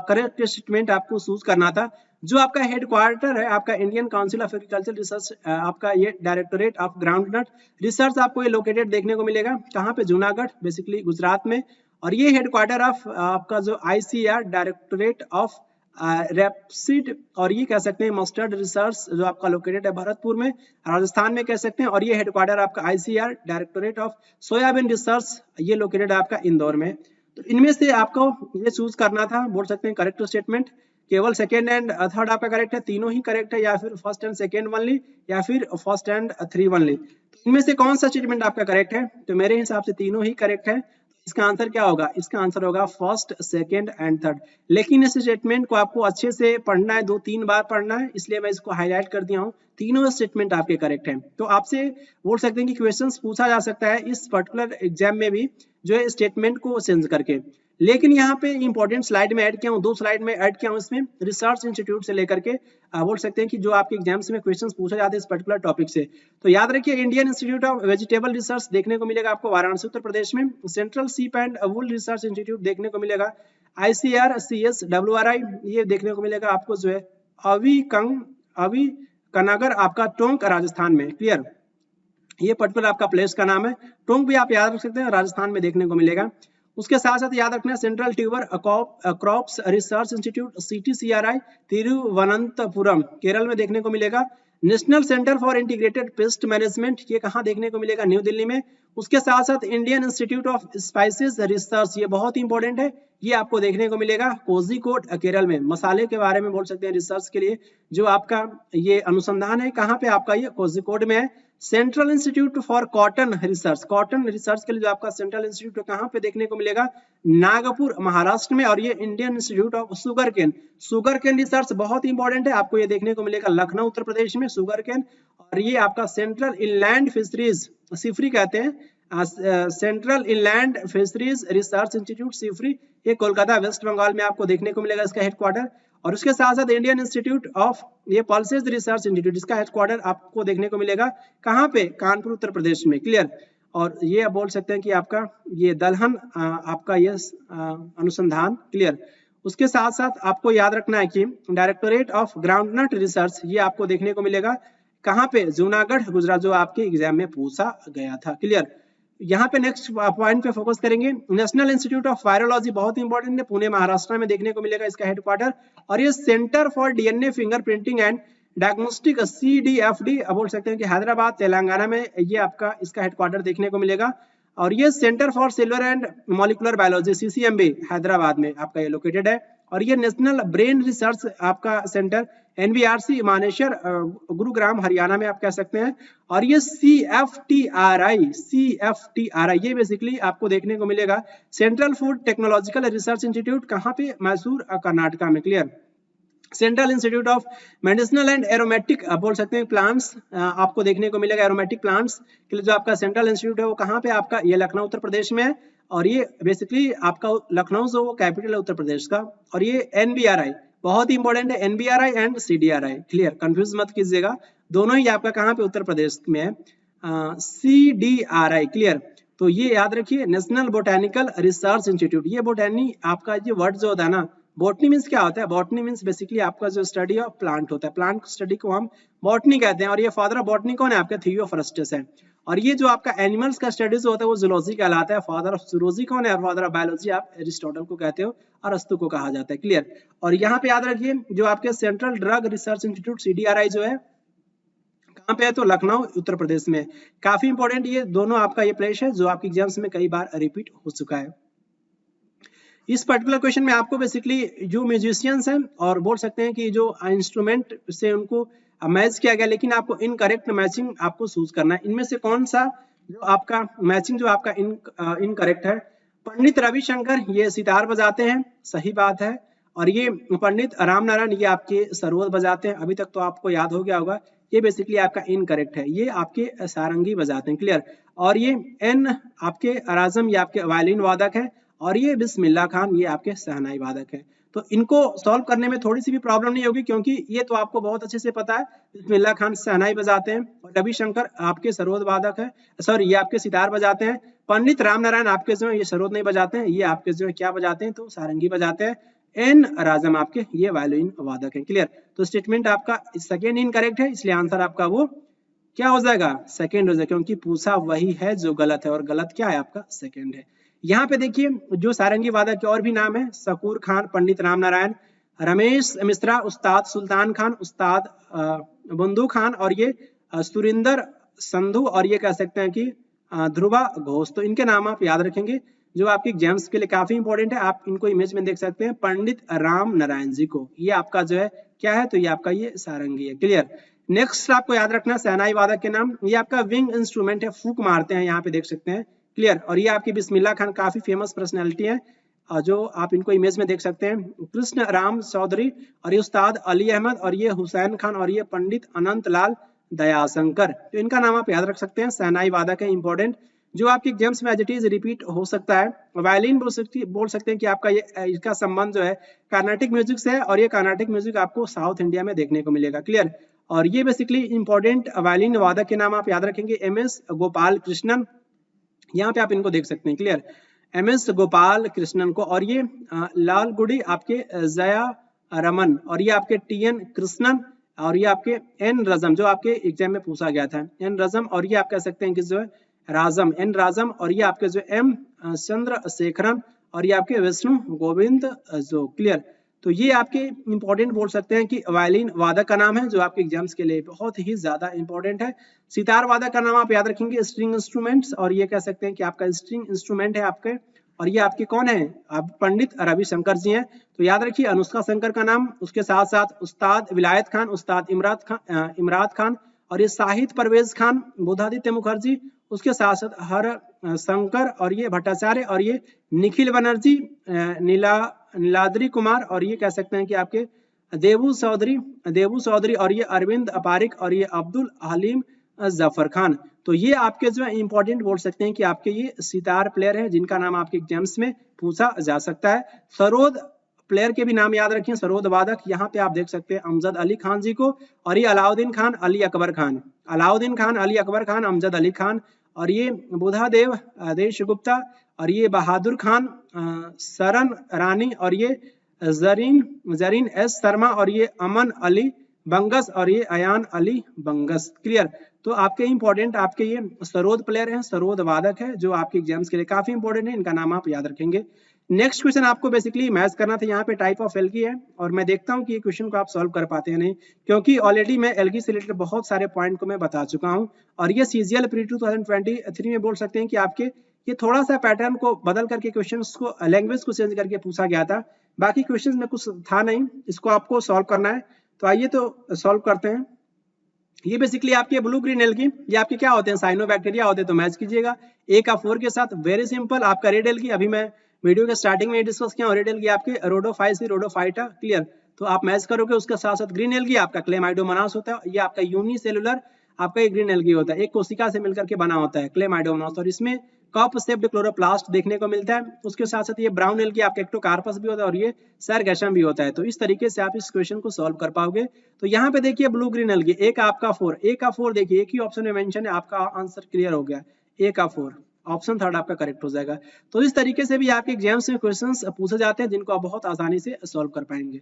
करेक्ट स्टेटमेंट आपको चूज करना था, जो आपका हेडक्वार्टर है आपका Indian council of agriculture research, आपका ये डायरेक्टोरेट ऑफ ग्राउंडनट रिसर्च आपको ये लोकेटेड देखने को मिलेगा कहाँ पे, जूनागढ़ बेसिकली गुजरात में। और ये हेडक्वार्टर ऑफ आपका जो आईसीआर डायरेक्टोरेट ऑफ रेपसीड, और ये कह सकते हैं मस्टर्ड रिसर्च जो आपका लोकेटेड है भरतपुर में, राजस्थान में कह सकते हैं। और ये हेडक्वार्टर आपका ICR directorate of soybean research, ये लोकेटेड है आपका इंदौर में। तो इनमें से आपको ये चूज करना था, बोल सकते हैं करेक्ट स्टेटमेंट। केवल सेकेंड एंड थर्ड आपका करेक्ट है, तीनों ही करेक्ट है, या फिर फर्स्ट एंड सेकेंड ओनली, या फिर फर्स्ट एंड थ्री ओनली। तो इनमें से कौन सा स्टेटमेंट आपका करेक्ट है? तो मेरे हिसाब से तीनों ही करेक्ट है। इसका आंसर क्या होगा? इसका आंसर होगा फर्स्ट, सेकंड एंड थर्ड। लेकिन इस स्टेटमेंट को आपको अच्छे से पढ़ना है, 2-3 बार पढ़ना है, इसलिए मैं इसको हाईलाइट कर दिया हूँ। तीनों स्टेटमेंट आपके करेक्ट हैं। तो आपसे बोल सकते हैं कि क्वेश्चंस पूछा जा सकता है इस पर्टिकुलर एग्जाम में भी जो है स्टेटमेंट को चेंज करके। लेकिन यहाँ पे इंपॉर्टेंट स्लाइड में ऐड किया हूँ, 2 स्लाइड में ऐड किया हूँ इसमें रिसर्च इंस्टीट्यूट से लेकर के बोल सकते हैं कि जो आपके एग्जाम्स में क्वेश्चंस पूछे जाते हैं इस पर्टिकुलर टॉपिक से। तो याद रखिए Indian institute of vegetable research देखने को मिलेगा आपको वाराणसी उत्तर प्रदेश में, सेंट्रल सीप एंड वुल रिसर्च इंस्टीट्यूट देखने को मिलेगा ICRCSWRI, ये देखने को मिलेगा आपको जो है अवी कनागर आपका टोंक राजस्थान में, क्लियर। ये पर्टिकुलर आपका प्लेस का नाम है, टोंक भी आप याद रख सकते हैं, राजस्थान में देखने को मिलेगा। उसके साथ साथ याद रखना central tuber crops research institute CTCRI Thiruvananthapuram Kerala में देखने को मिलेगा। National centre for integrated pest management, ये कहाँ देखने को मिलेगा? न्यू दिल्ली में। उसके साथ साथ Indian institute of spices research, ये बहुत इंपॉर्टेंट है, ये आपको देखने को मिलेगा कोझिकोड केरल में। मसाले के बारे में बोल सकते हैं रिसर्च के लिए जो आपका ये अनुसंधान है, कहाँ पे आपका ये कोझिकोड में है। Central institute for cotton research, cotton research के लिए जो आपका सेंट्रल इंस्टीट्यूट कहाँ पे देखने को मिलेगा, नागपुर महाराष्ट्र में। और ये Indian institute of sugar cane research बहुत इंपॉर्टेंट है, आपको ये देखने को मिलेगा लखनऊ उत्तर प्रदेश में शुगर केन। और ये आपका सेंट्रल इनलैंड फिशरीज, सिफरी कहते हैं, central inland fisheries research institute CIFRI, ये कोलकाता वेस्ट बंगाल में आपको देखने को मिलेगा इसका हेडक्वार्टर। और उसके साथ साथ इंडियन इंस्टीट्यूट ऑफ ये पल्सेस रिसर्च इंस्टीट्यूट, इसका हेडक्वार्टर आपको देखने को मिलेगा कहाँ पे, कानपुर उत्तर प्रदेश में, क्लियर। और ये आप बोल सकते हैं कि आपका ये दलहन आपका ये अनुसंधान, क्लियर। उसके साथ साथ आपको याद रखना है कि डायरेक्टोरेट ऑफ ग्राउंडनट रिसर्च, ये आपको देखने को मिलेगा कहाँ पे, जूनागढ़ गुजरात, जो आपके एग्जाम में पूछा गया था, क्लियर। यहाँ पे नेक्स्ट पॉइंट पे फोकस करेंगे, नेशनल इंस्टीट्यूट ऑफ वायरोलॉजी बहुत इंपॉर्टेंट है, पुणे महाराष्ट्र में देखने को मिलेगा इसका हेडक्वार्टर। और ये centre for DNA fingerprinting and diagnostic CDFD बोल सकते हैं कि हैदराबाद तेलंगाना में ये आपका इसका हेडक्वार्टर देखने को मिलेगा। और ये centre for cellular and molecular biology CCMB Hyderabad में आपका ये लोकेटेड है। और ये नेशनल ब्रेन रिसर्च आपका सेंटर NBRC मानेसर गुरुग्राम हरियाणा में आप कह सकते हैं। और ये CFTRI ये बेसिकली आपको देखने को मिलेगा central food technological research institute, कहाँ पे, मैसूर कर्नाटका में, clear. Central institute of medicinal and aromatic बोल सकते हैं प्लांट्स, आपको देखने को मिलेगा एरोमेटिक प्लांट्स के लिए जो आपका सेंट्रल इंस्टीट्यूट है वो कहाँ पे आपका, ये लखनऊ उत्तर प्रदेश में है। और ये बेसिकली आपका लखनऊ जो वो कैपिटल है उत्तर प्रदेश का। और ये NBRI बहुत इंपॉर्टेंट है, NBRI and CDRI, clear, confuse मत कीजिएगा, दोनों ही आपका कहाँ पे, उत्तर प्रदेश में है। CDRI, clear. तो ये याद रखिए, नेशनल बोटेनिकल रिसर्च इंस्टीट्यूट, ये बोटेनी आपका ये वर्ड जो होता है ना, बॉटनी मीन्स क्या होता है, बॉटनी मीन्स बेसिकली आपका जो स्टडी ऑफ प्लांट होता है, प्लांट स्टडी को हम बॉटनी कहते हैं। और ये फादर ऑफ बॉटनी कौन है, आपका थियोफ्रस्टस है। और ये जो आपका एनिमल्स का स्टडीज होता है वो जूलॉजी कहलाता है। फादर ऑफ जूलॉजी कौन है, फादर ऑफ बायोलॉजी आप एरिस्टोटल को कहते हो, अरस्तु को कहा जाता है, क्लियर। और यहाँ पे याद रखिए जो आपके central drug research institute CDRI जो है कहाँ पे है, तो लखनऊ उत्तर प्रदेश में। काफी इंपॉर्टेंट ये दोनों आपका ये प्लेस है जो आपके एग्जाम्स में कई बार रिपीट हो चुका है। इस पर्टिकुलर क्वेश्चन में आपको बेसिकली जो म्यूजिशियंस हैं और बोल सकते हैं कि जो इंस्ट्रूमेंट से उनको मैच किया गया, लेकिन आपको इनकरेक्ट मैचिंग आपको चूज करना है। इनमें से कौन सा जो आपका मैचिंग जो आपका इनकरेक्ट है, पंडित रविशंकर ये सितार बजाते हैं, सही बात है। और ये पंडित राम नारायण ये आपके सरोद बजाते हैं, अभी तक तो आपको याद हो गया होगा, ये बेसिकली आपका इनकरेक्ट है, ये आपके सारंगी बजाते हैं, क्लियर। और ये एन आपके राजम ये आपके वायलिन वादक है। और ये बिस्मिल्ला खान ये आपके शहनाई वादक है। तो इनको सॉल्व करने में थोड़ी सी भी प्रॉब्लम नहीं होगी, क्योंकि ये तो आपको बहुत अच्छे से पता है, बिस्मिल्ला खान शहनाई बजाते हैं और रविशंकर आपके सरोद वादक है, सॉरी ये आपके सितार बजाते हैं। पंडित राम नारायण आपके जो है ये सरोद नहीं बजाते हैं, ये आपके जो है क्या बजाते हैं, तो सारंगी बजाते हैं। एन राजम आपके ये वायलिन वादक है, क्लियर। तो स्टेटमेंट आपका सेकेंड इनकरेक्ट है, इसलिए आंसर आपका वो क्या हो जाएगा, सेकेंड हो जाएगा, क्योंकि पूछा वही है जो गलत है, और गलत क्या है आपका, सेकेंड है। यहाँ पे देखिए जो सारंगी वादक के और भी नाम है, शकूर खान, पंडित राम नारायण, रमेश मिश्रा, उस्ताद सुल्तान खान, उस्ताद बंधु खान, और ये सुरिंदर संधु, और ये कह सकते हैं कि ध्रुवा घोष। तो इनके नाम आप याद रखेंगे जो आपके एग्जाम्स के लिए काफी इंपॉर्टेंट है। आप इनको इमेज में देख सकते हैं, पंडित राम नारायण जी को, ये आपका जो है क्या है, तो ये आपका ये सारंगी है, क्लियर। नेक्स्ट आपको याद रखना शहनाई वादक के नाम, ये आपका विंग इंस्ट्रूमेंट है, फूक मारते हैं, यहाँ पे देख सकते हैं, क्लियर। और ये आपकी बिस्मिल्ला खान काफी फेमस पर्सनैलिटी है, जो आप इनको इमेज में देख सकते हैं, कृष्ण राम चौधरी, और ये उस्ताद अली अहमद, और ये हुसैन खान, और ये पंडित अनंत लाल दयाशंकर। तो इनका नाम आप याद रख सकते हैं, शहनाई वादक है इंपॉर्टेंट, जो आपके एग्जाम्स में एज इट इज रिपीट हो सकता है। वायलिन बोल सकते हैं कि आपका ये इसका संबंध जो है कार्नाटिक म्यूजिक से है, और ये कार्नाटिक म्यूजिक आपको साउथ इंडिया में देखने को मिलेगा, क्लियर। और ये बेसिकली इंपॉर्टेंट वायलिन वादक के नाम आप याद रखेंगे, MS गोपाल कृष्णन, यहाँ पे आप इनको देख सकते हैं, क्लियर, MS गोपाल कृष्णन को। और ये लालगुड़ी आपके जया रमन, और ये आपके TN कृष्णन, और ये आपके N रजम जो आपके एग्जाम में पूछा गया था, N रजम, और ये आप कह सकते हैं कि जो है राजम, N राजम, और ये आपके जो M चंद्रशेखरन, और ये आपके विष्णु गोविंद जो, क्लियर। तो ये आपके इंपॉर्टेंट बोल सकते हैं कि वायलिन वादक का नाम है, जो आपके एग्जाम्स के लिए बहुत ही ज्यादा इंपॉर्टेंट है। सितार वादक का नाम आप याद रखेंगे, स्ट्रिंग इंस्ट्रूमेंट्स, और ये कह सकते हैं कि आपका स्ट्रिंग इंस्ट्रूमेंट है आपके, और ये आपके कौन है, आप पंडित रविशंकर जी हैं। तो याद रखिए अनुष्का शंकर का नाम, उसके साथ साथ उस्ताद विलायत खान, उस्ताद इमरात खान, और ये शाहिद परवेज खान, बुधादित्य मुखर्जी, उसके साथ साथ हर शंकर और ये भट्टाचार्य और ये निखिल बनर्जी, नीलाद्री कुमार और ये कह सकते हैं कि आपके देवू चौधरी और ये अरविंद पारिक और ये अब्दुल हलीम जफर खान। तो ये आपके जो है इंपॉर्टेंट बोल सकते हैं कि आपके ये सितार प्लेयर हैं जिनका नाम आपके एग्जाम्स में पूछा जा सकता है। सरोद प्लेयर के भी नाम याद रखिए, सरोद वादक। यहाँ पे आप देख सकते हैं अमजद अली खान जी को, और ये अलाउद्दीन खान अली अकबर खान, अमजद अली खान और ये बुधादेव देशगुप्ता और ये बहादुर खान, सरन रानी और ये जरीन एस शर्मा और ये अमन अली बंगस और ये अयान अली बंगस। क्लियर। तो आपके इंपॉर्टेंट आपके ये सरोद प्लेयर हैं, सरोद वादक है, जो आपके एग्जाम्स के लिए काफी इंपॉर्टेंट है, इनका नाम आप याद रखेंगे। नेक्स्ट क्वेश्चन आपको बेसिकली मैच करना था, यहाँ पे टाइप ऑफ एल्गी है और मैं देखता हूँ कि ये क्वेश्चन को आप सॉल्व कर पाते हैं नहीं, क्योंकि ऑलरेडी मैं एल्गी से रिलेटेड बहुत सारे पॉइंट को मैं बता चुका हूँ। और ये सीजीएल प्री 2023 में बोल सकते हैं कि आपके ये थोड़ा सा पैटर्न को बदल करके क्वेश्चंस को लैंग्वेज को चेंज करके पूछा गया था, बाकी क्वेश्चंस में कुछ था नहीं, इसको आपको सॉल्व करना है। तो आइए तो सॉल्व करते हैं। ये बेसिकली आपके ब्लू ग्रीन एल्गी, ये आपके क्या होते हैं, साइनोबैक्टीरिया होते हैं। तो मैच कीजिएगा A का 4 के साथ। Very simple. आपका रेड एल्गी अभी मैं वीडियो के स्टार्टिंग में डिस्कस किया, रेड एल्गी आपके रोडोफाइसी रोडोफाइटा। क्लियर। तो आप मैच करोगे, उसके साथ साथ ग्रीन एल्गी आपका क्लेमाइडोमोनास होता है, ये आपका यूनिसेलुलर आपका एक ग्रीन एल्गी होता है, एक कोशिका से मिलकर के बना होता है क्लेमाइडोमोनास, और इसमें कप शेप्ड क्लोरोप्लास्ट देखने को मिलता है। उसके साथ साथ ये ब्राउन एल्गी आपका एक्टोकार्पस भी होता है और ये सरगैशम भी होता है। तो इस तरीके से आप इस क्वेश्चन को सॉल्व कर पाओगे। तो यहाँ पे देखिए ब्लू ग्रीन एल्गी, A का आपका 4 देखिए एक ही ऑप्शन में मेंशन है, आपका आंसर क्लियर हो गया, A का 4 ऑप्शन थर्ड आपका करेक्ट हो जाएगा। तो इस तरीके से भी आपके एग्जाम्स में क्वेश्चंस पूछे जाते हैं जिनको आप बहुत आसानी से सॉल्व कर पाएंगे।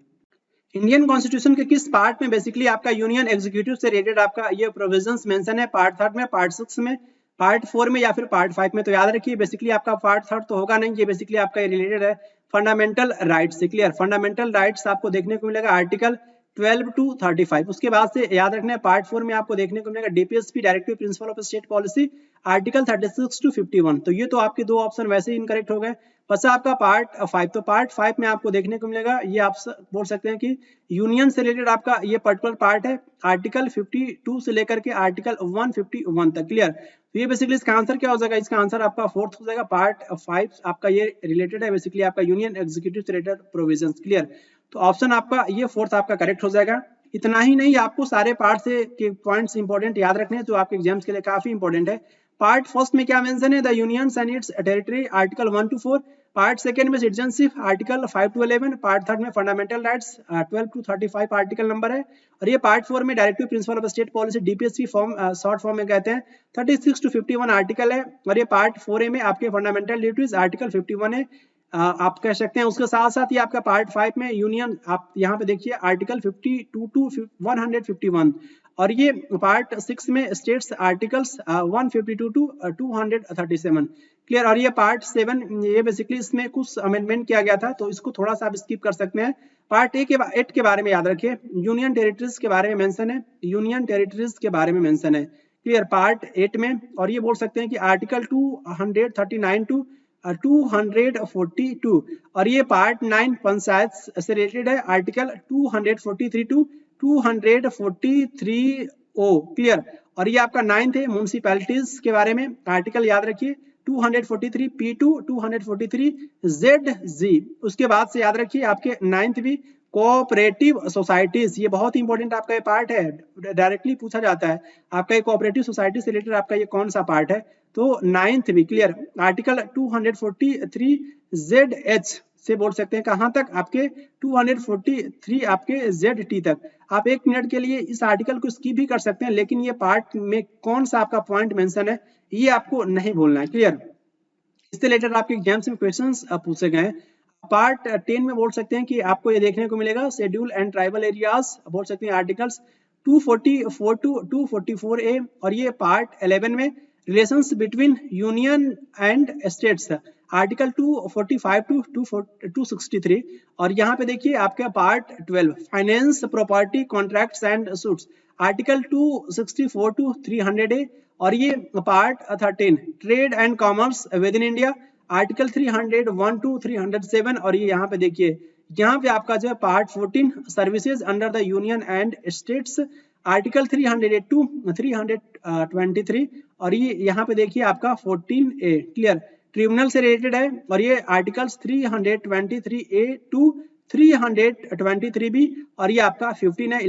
इंडियन कॉन्स्टिट्यूशन के किस पार्ट में बेसिकली आपका यूनियन एग्जीक्यूटिव से रिलेटेड आपका ये प्रोविजंस मेंशन है, पार्ट 3 में, पार्ट 6 में, पार्ट 4 में या फिर पार्ट 5 में? तो याद रखिए बेसिकली आपका पार्ट 3 तो होगा नहीं, ये बेसिकली आपका रिलेटेड है फंडामेंटल राइट्स से। क्लियर। फंडामेंटल राइट्स आपको देखने को मिलेगा आर्टिकल 12 to 35। उसके बाद से याद रखना है पार्ट 4 में आपको देखने को मिलेगा DPSP directive principle of state policy article 36 to 51। तो ये तो आपके दो ऑप्शन वैसे ही इनकरेक्ट हो गए। बस आपका पार्ट 5, तो पार्ट 5 में आपको देखने को मिलेगा, ये आप बोल सकते हैं कि यूनियन से रिलेटेड आपका ये पर्टिकुलर पार्ट है आर्टिकल 52 से लेकर के आर्टिकल 151 तक। क्लियर। तो ये बेसिकली इसका आंसर क्या हो जाएगा, इसका आंसर आपका 4th हो जाएगा। पार्ट 5 आपका ये रिलेटेड है बेसिकली आपका यूनियन एग्जीक्यूटिव से रिलेटेड प्रोविजंस। क्लियर। तो ऑप्शन आपका ये 4th आपका करेक्ट हो जाएगा। इतना ही नहीं, आपको सारे पार्ट से के पॉइंट्स इंपॉर्टेंट याद रखने हैं जो आपके एग्जाम्स के लिए काफी इंपॉर्टेंट है। पार्ट 1 में क्या मेंशन है, the unions and it's territory article 1 to 4। Part 2 में सिटीजनशिप आर्टिकल 5 to 11। पार्ट 3 में fundamental rights 12 to 35 article number है। और ये पार्ट 4 में directive principle of state policy DPSP form short form में कहते हैं 36 to 51 आर्टिकल है। और ये पार्ट 4A में आपके फंडामेंटल ड्यूटीज आर्टिकल 51 है, आप कह सकते हैं। उसके साथ साथ ही आपका पार्ट 5 में यूनियन, आप यहाँ पे देखिए आर्टिकल 52 to 151। और ये पार्ट 6 में स्टेट्स आर्टिकल्स 152 to 237। क्लियर। और ये पार्ट 7 ये बेसिकली इसमें कुछ अमेंडमेंट किया गया था, तो इसको थोड़ा सा आप स्किप कर सकते हैं। पार्ट 8 के बारे में याद रखिए, यूनियन टेरिटरीज के बारे में मेंशन है, यूनियन टेरिटरीज के बारे में मेंशन है। क्लियर। पार्ट 8 में, और ये बोल सकते हैं कि आर्टिकल 239 to 242। और ये पार्ट 9 पंचायत से रिलेटेड है, आर्टिकल 243 to 243O। क्लियर। और ये आपका 9th है म्युनिसिपैलिटीज के बारे में, आर्टिकल याद रखिए 243P2 243ZG। उसके बाद से याद रखिए आपके 9th भी कोऑपरेटिव सोसाइटीज, ये बहुत इंपॉर्टेंट आपका ये पार्ट है, डायरेक्टली पूछा जाता है आपका ये कोऑपरेटिव सोसाइटी से रिलेटेड आपका ये कौन सा पार्ट है। तो 9th भी। क्लियर। आर्टिकल 243ZH से बोल सकते हैं कहां तक, आपके 243 आपके ZT तक। आप 1 मिनट के लिए इस आर्टिकल को स्किप भी कर सकते हैं, लेकिन ये पार्ट में कौन सा आपका पॉइंट मेंशन है ये आपको नहीं भूलना है। क्लियर। इससे रिलेटेड आपके एग्जाम्स में क्वेश्चंस पूछे गए। पार्ट 10 में बोल सकते हैं कि आपको ये देखने को मिलेगा शेड्यूल एंड ट्राइबल एरियाज, बोल सकते हैं आर्टिकल्स 244 to 244A। और ये पार्ट 11 में relations between union and states, article 245 to 263। और यहाँ पे देखिए आपका part 12 finance property contracts and suits, article 264 to 300A। और ये part 13 trade and commerce with in India, article 301 to 307। और ये यहाँ पे देखिए, यहाँ पे आपका जो है part 14 services under the union and states, article 308 to 323 और ये यहाँ पे देखिए आपका 14A क्लियर ट्रिब्यूनल से रिलेटेड है और ये आर्टिकल्स 323A टू 323B और ये आपका 15 है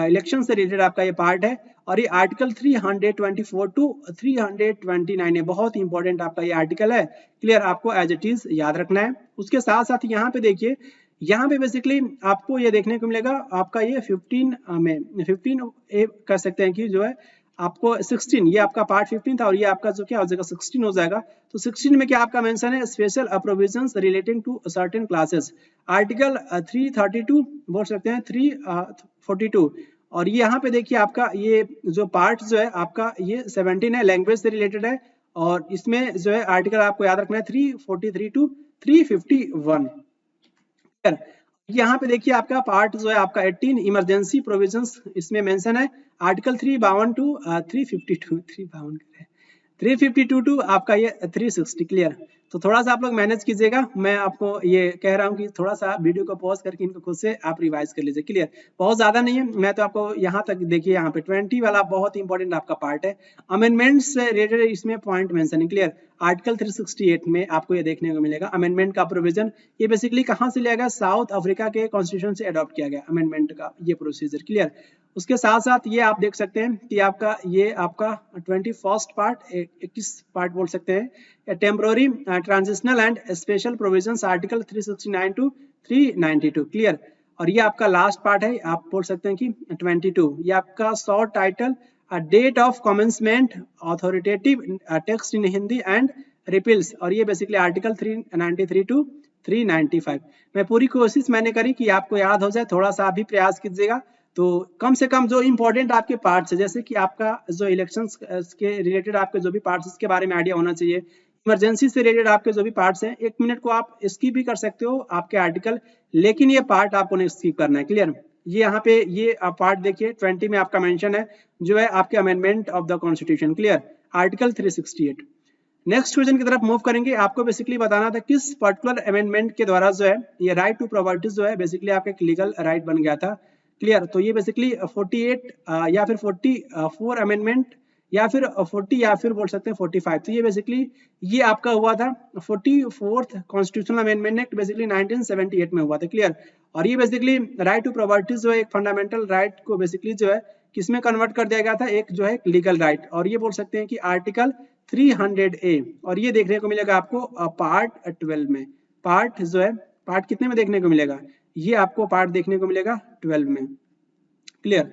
इलेक्शन से रिलेटेड आपका ये पार्ट है और ये आर्टिकल 324 टू 329 है। बहुत इंपॉर्टेंट आपका ये आर्टिकल है क्लियर, आपको एज इट इज याद रखना है। उसके साथ साथ यहाँ पे देखिए, यहाँ पे बेसिकली आपको ये देखने को मिलेगा आपका ये 15 कह सकते हैं कि जो है आपको 16 ये आपका पार्ट 15 था और ये आपका जो क्या हो जाएगा 16 हो जाएगा। तो 16 में क्या आपका मेंशन है special provisions relating to certain classes article 332 बोल सकते हैं 342 और ये यहाँ पे देखिए आपका ये जो पार्ट जो है आपका ये 17 है लैंग्वेज से रिलेटेड है और इसमें जो है आर्टिकल आपको याद रखना है 343 टू 351। यहाँ पे देखिए आपका पार्ट जो है आपका 18 इमरजेंसी प्रोविजंस इसमें मेंशन है आर्टिकल 352 टू 352 टू आपका ये 360 क्लियर। तो थोड़ा सा आप लोग मैनेज कीजिएगा, मैं आपको ये कह रहा हूँ कि थोड़ा सा वीडियो को पॉज करके इनको खुद से आप रिवाइज कर लीजिए क्लियर, बहुत ज्यादा नहीं है। मैं तो आपको यहाँ तक देखिए यहाँ पे 20 वाला बहुत इंपॉर्टेंट आपका पार्ट है, अमेंडमेंट्स से रिलेटेड इसमें पॉइंट मेंशन है क्लियर। आर्टिकल 368 में आपको ये देखने को मिलेगा अमेंडमेंट का प्रोविजन, ये बेसिकली कहाँ से लिया गया, साउथ अफ्रीका के कॉन्स्टिट्यूशन से अडॉप्ट किया गया अमेंडमेंट का ये प्रोसीजर क्लियर। उसके साथ साथ ये आप देख सकते हैं कि आपका ये आपका 21st पार्ट 21 पार्ट बोल सकते हैं temporary transitional and special provisions article 369 to 392 clear. और ये आपका लास्ट पार्ट है, आप बोल सकते हैं कि 22 ये आपका short title date of commencement authoritative text in Hindi and repeals और ये बेसिकली आर्टिकल 393 टू 395। मैं पूरी कोशिश मैंने करी कि आपको याद हो जाए, थोड़ा सा आप भी प्रयास कीजिएगा। तो कम से कम जो इंपॉर्टेंट आपके पार्ट्स है जैसे कि आपका जो इलेक्शंस के रिलेटेड आपके जो भी पार्ट्स इसके बारे में आइडिया होना चाहिए, इमरजेंसी से रिलेटेड आपके जो भी पार्ट्स हैं 1 मिनट को आप स्किप भी कर सकते हो आपके आर्टिकल, लेकिन ये पार्ट आपको नहीं स्किप करना है क्लियर। ये यहाँ पे ये पार्ट देखिए 20 में आपका मेंशन है जो है आपके amendment of the constitution clear article 368। Next question की तरफ मूव करेंगे। आपको बेसिकली बताना था किस पर्टिकुलर अमेंडमेंट के द्वारा जो है ये राइट टू प्रॉपर्टीज जो है बेसिकली आपका एक लीगल राइट बन गया था क्लियर। तो ये बेसिकली 48 या फिर 44 अमेंडमेंट या फिर 40 या फिर बोल सकते हैं 45। तो ये बेसिकली ये आपका हुआ था 44th constitutional amendment act basically 1978 में हुआ था क्लियर। और ये बेसिकली राइट टू प्रॉपर्टीज जो है एक फंडामेंटल राइट को बेसिकली जो है किसमें कन्वर्ट कर दिया गया था, एक जो है लीगल राइट। और ये बोल सकते हैं कि आर्टिकल 300A और ये देखने को मिलेगा आपको पार्ट 12 में। पार्ट जो है पार्ट कितने में देखने को मिलेगा, ये आपको पार्ट देखने को मिलेगा 12 में क्लियर।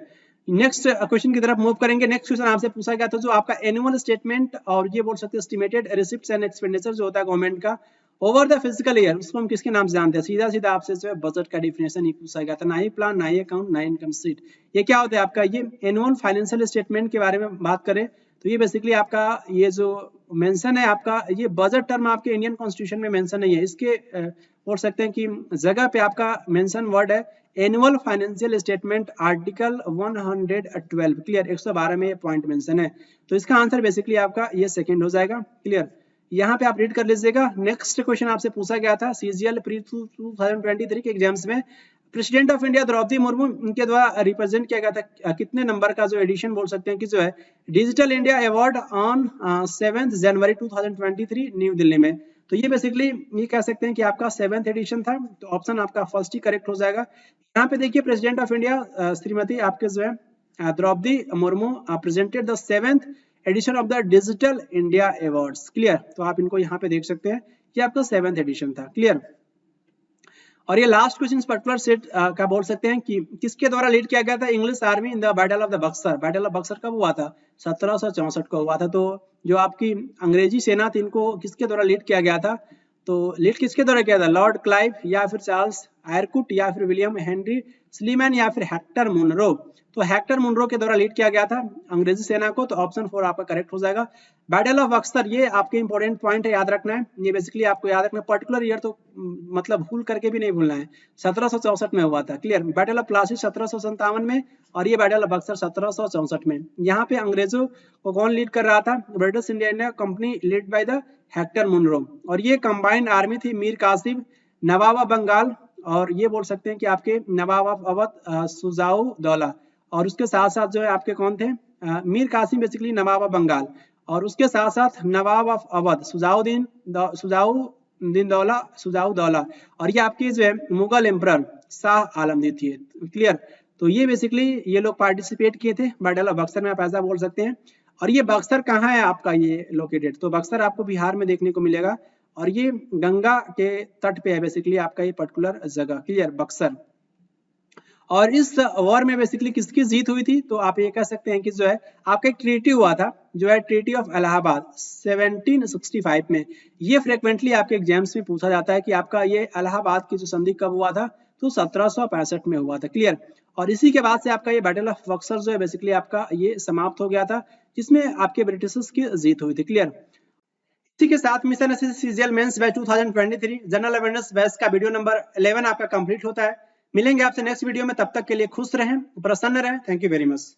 नेक्स्ट क्वेश्चन की तरफ मूव करेंगे। नेक्स्ट क्वेश्चन आपसे पूछा गया था जो आपका एनुअल स्टेटमेंट और ये बोल सकते हैं एस्टिमेटेड रिसिप्ट्स एंड एक्सपेंडिचर जो होता है गवर्नमेंट का ओवर द फिजिकल ईयर, उसको हम किसके नाम से जानते हैं, सीधा सीधा आपसे जो है बजट का डिफिनेशन ही पूछा गया था, ना ही प्लान ना ही अकाउंट ना ही इनकम शीट। ये क्या होता है आपका, ये एनुअल फाइनेंशियल स्टेटमेंट के बारे में बात करें तो ये बेसिकली आपका ये जो मेंशन है आपका ये बजट टर्म आपके इंडियन कॉन्स्टिट्यूशन में मेंशन नहीं है, इसके बोल सकते हैं कि जगह पे आपका मेंशन वर्ड है annual financial statement article 112 clear 112 में ये पॉइंट मेंशन है। तो इसका आंसर बेसिकली आपका ये सेकंड हो जाएगा क्लियर। यहाँ पे आप रीड कर लीजिएगा। नेक्स्ट क्वेश्चन आपसे पूछा गया था सीजीएल प्री 2023 के एग्जाम्स में president of India Droupadi Murmu इनके द्वारा रिप्रेजेंट किया गया था कितने नंबर का जो एडिशन बोल सकते हैं कि जो है digital India award on 7 January 2023 new Delhi में। तो ये बेसिकली ये कह सकते हैं कि आपका 7th एडिशन था, तो ऑप्शन आपका फर्स्ट ही करेक्ट हो जाएगा। यहाँ पे देखिए प्रेसिडेंट ऑफ इंडिया श्रीमती आपके जो है Droupadi Murmu presented the 7th edition of the digital India awards clear. तो आप इनको यहाँ पे देख सकते हैं ये आपका 7th एडिशन था क्लियर। और ये लास्ट क्वेश्चन पर्टिकुलर सेट का बोल सकते हैं कि किसके द्वारा लीड किया गया था English army in the battle of the Buxar. Battle of Buxar कब हुआ था, 1764 को हुआ था। तो जो आपकी अंग्रेजी सेना थी इनको किसके द्वारा लीड किया गया था, तो लीड किसके द्वारा किया था, लॉर्ड क्लाइव या फिर चार्ल्स आयरकुट या फिर विलियम हेनरी स्लीमैन या फिर हेक्टर मुनरो। तो हेक्टर मुनरो के द्वारा लीड किया गया था अंग्रेजी सेना को। तो ऑप्शन 4 आपका करेक्ट हो जाएगा। बैटल ऑफ बक्सर ये आपके इंपॉर्टेंट पॉइंट है, याद रखना है। ये बेसिकली आपको याद रखना है, पर्टिकुलर ईयर तो मतलब भूल करके भी नहीं भूलना है। 1764 में हुआ था क्लियर। बैटल ऑफ प्लासी 1757 में और ये बैटल ऑफ बक्सर 1764 में। यहाँ पे अंग्रेजों को कौन लीड कर रहा था, British Indian company lead by the Hector Munro. और ये कंबाइंड आर्मी थी मीर कासिम नवाब बंगाल और ये बोल सकते हैं कि आपके नवाब अवध सुजाऊ दौला और उसके साथ साथ जो है आपके कौन थे, मीर कासिम बेसिकली नवाब ऑफ बंगाल, और उसके साथ साथ नवाब ऑफ अवध सुजाउद्दौला, और ये आपके जो है मुगल एम्परर शाह आलमगीर थे। क्लियर। तो ये बेसिकली ये लोग पार्टिसिपेट किए थे बैटल ऑफ बक्सर में, आप ऐसा बोल सकते हैं। और ये बक्सर कहाँ है आपका ये लोकेटेड, तो बक्सर आपको बिहार में देखने को मिलेगा, और ये गंगा के तट पे है बेसिकली आपका ये पर्टिकुलर जगह। क्लियर, बक्सर। और इस वॉर में बेसिकली किसकी जीत हुई थी, तो आप ये कह सकते हैं कि जो है आपका एक ट्रीटी हुआ था, जो है ट्रीटी ऑफ इलाहाबाद 1765 में। ये फ्रिक्वेंटली आपके एग्जाम्स में पूछा जाता है कि आपका ये इलाहाबाद की जो संधि कब हुआ था, तो 1765 में हुआ था। क्लियर। और इसी के बाद से आपका ये बैटल ऑफ बक्सर जो है बेसिकली आपका ये समाप्त हो गया था, जिसमें आपके ब्रिटिशर्स की जीत हुई थी। क्लियर। इसी के साथ mission SSC CGL mains batch 2023 general awareness batch का वीडियो नंबर 11 आपका कंप्लीट होता है। मिलेंगे आपसे नेक्स्ट वीडियो में, तब तक के लिए खुश रहें, प्रसन्न रहें। Thank you very much.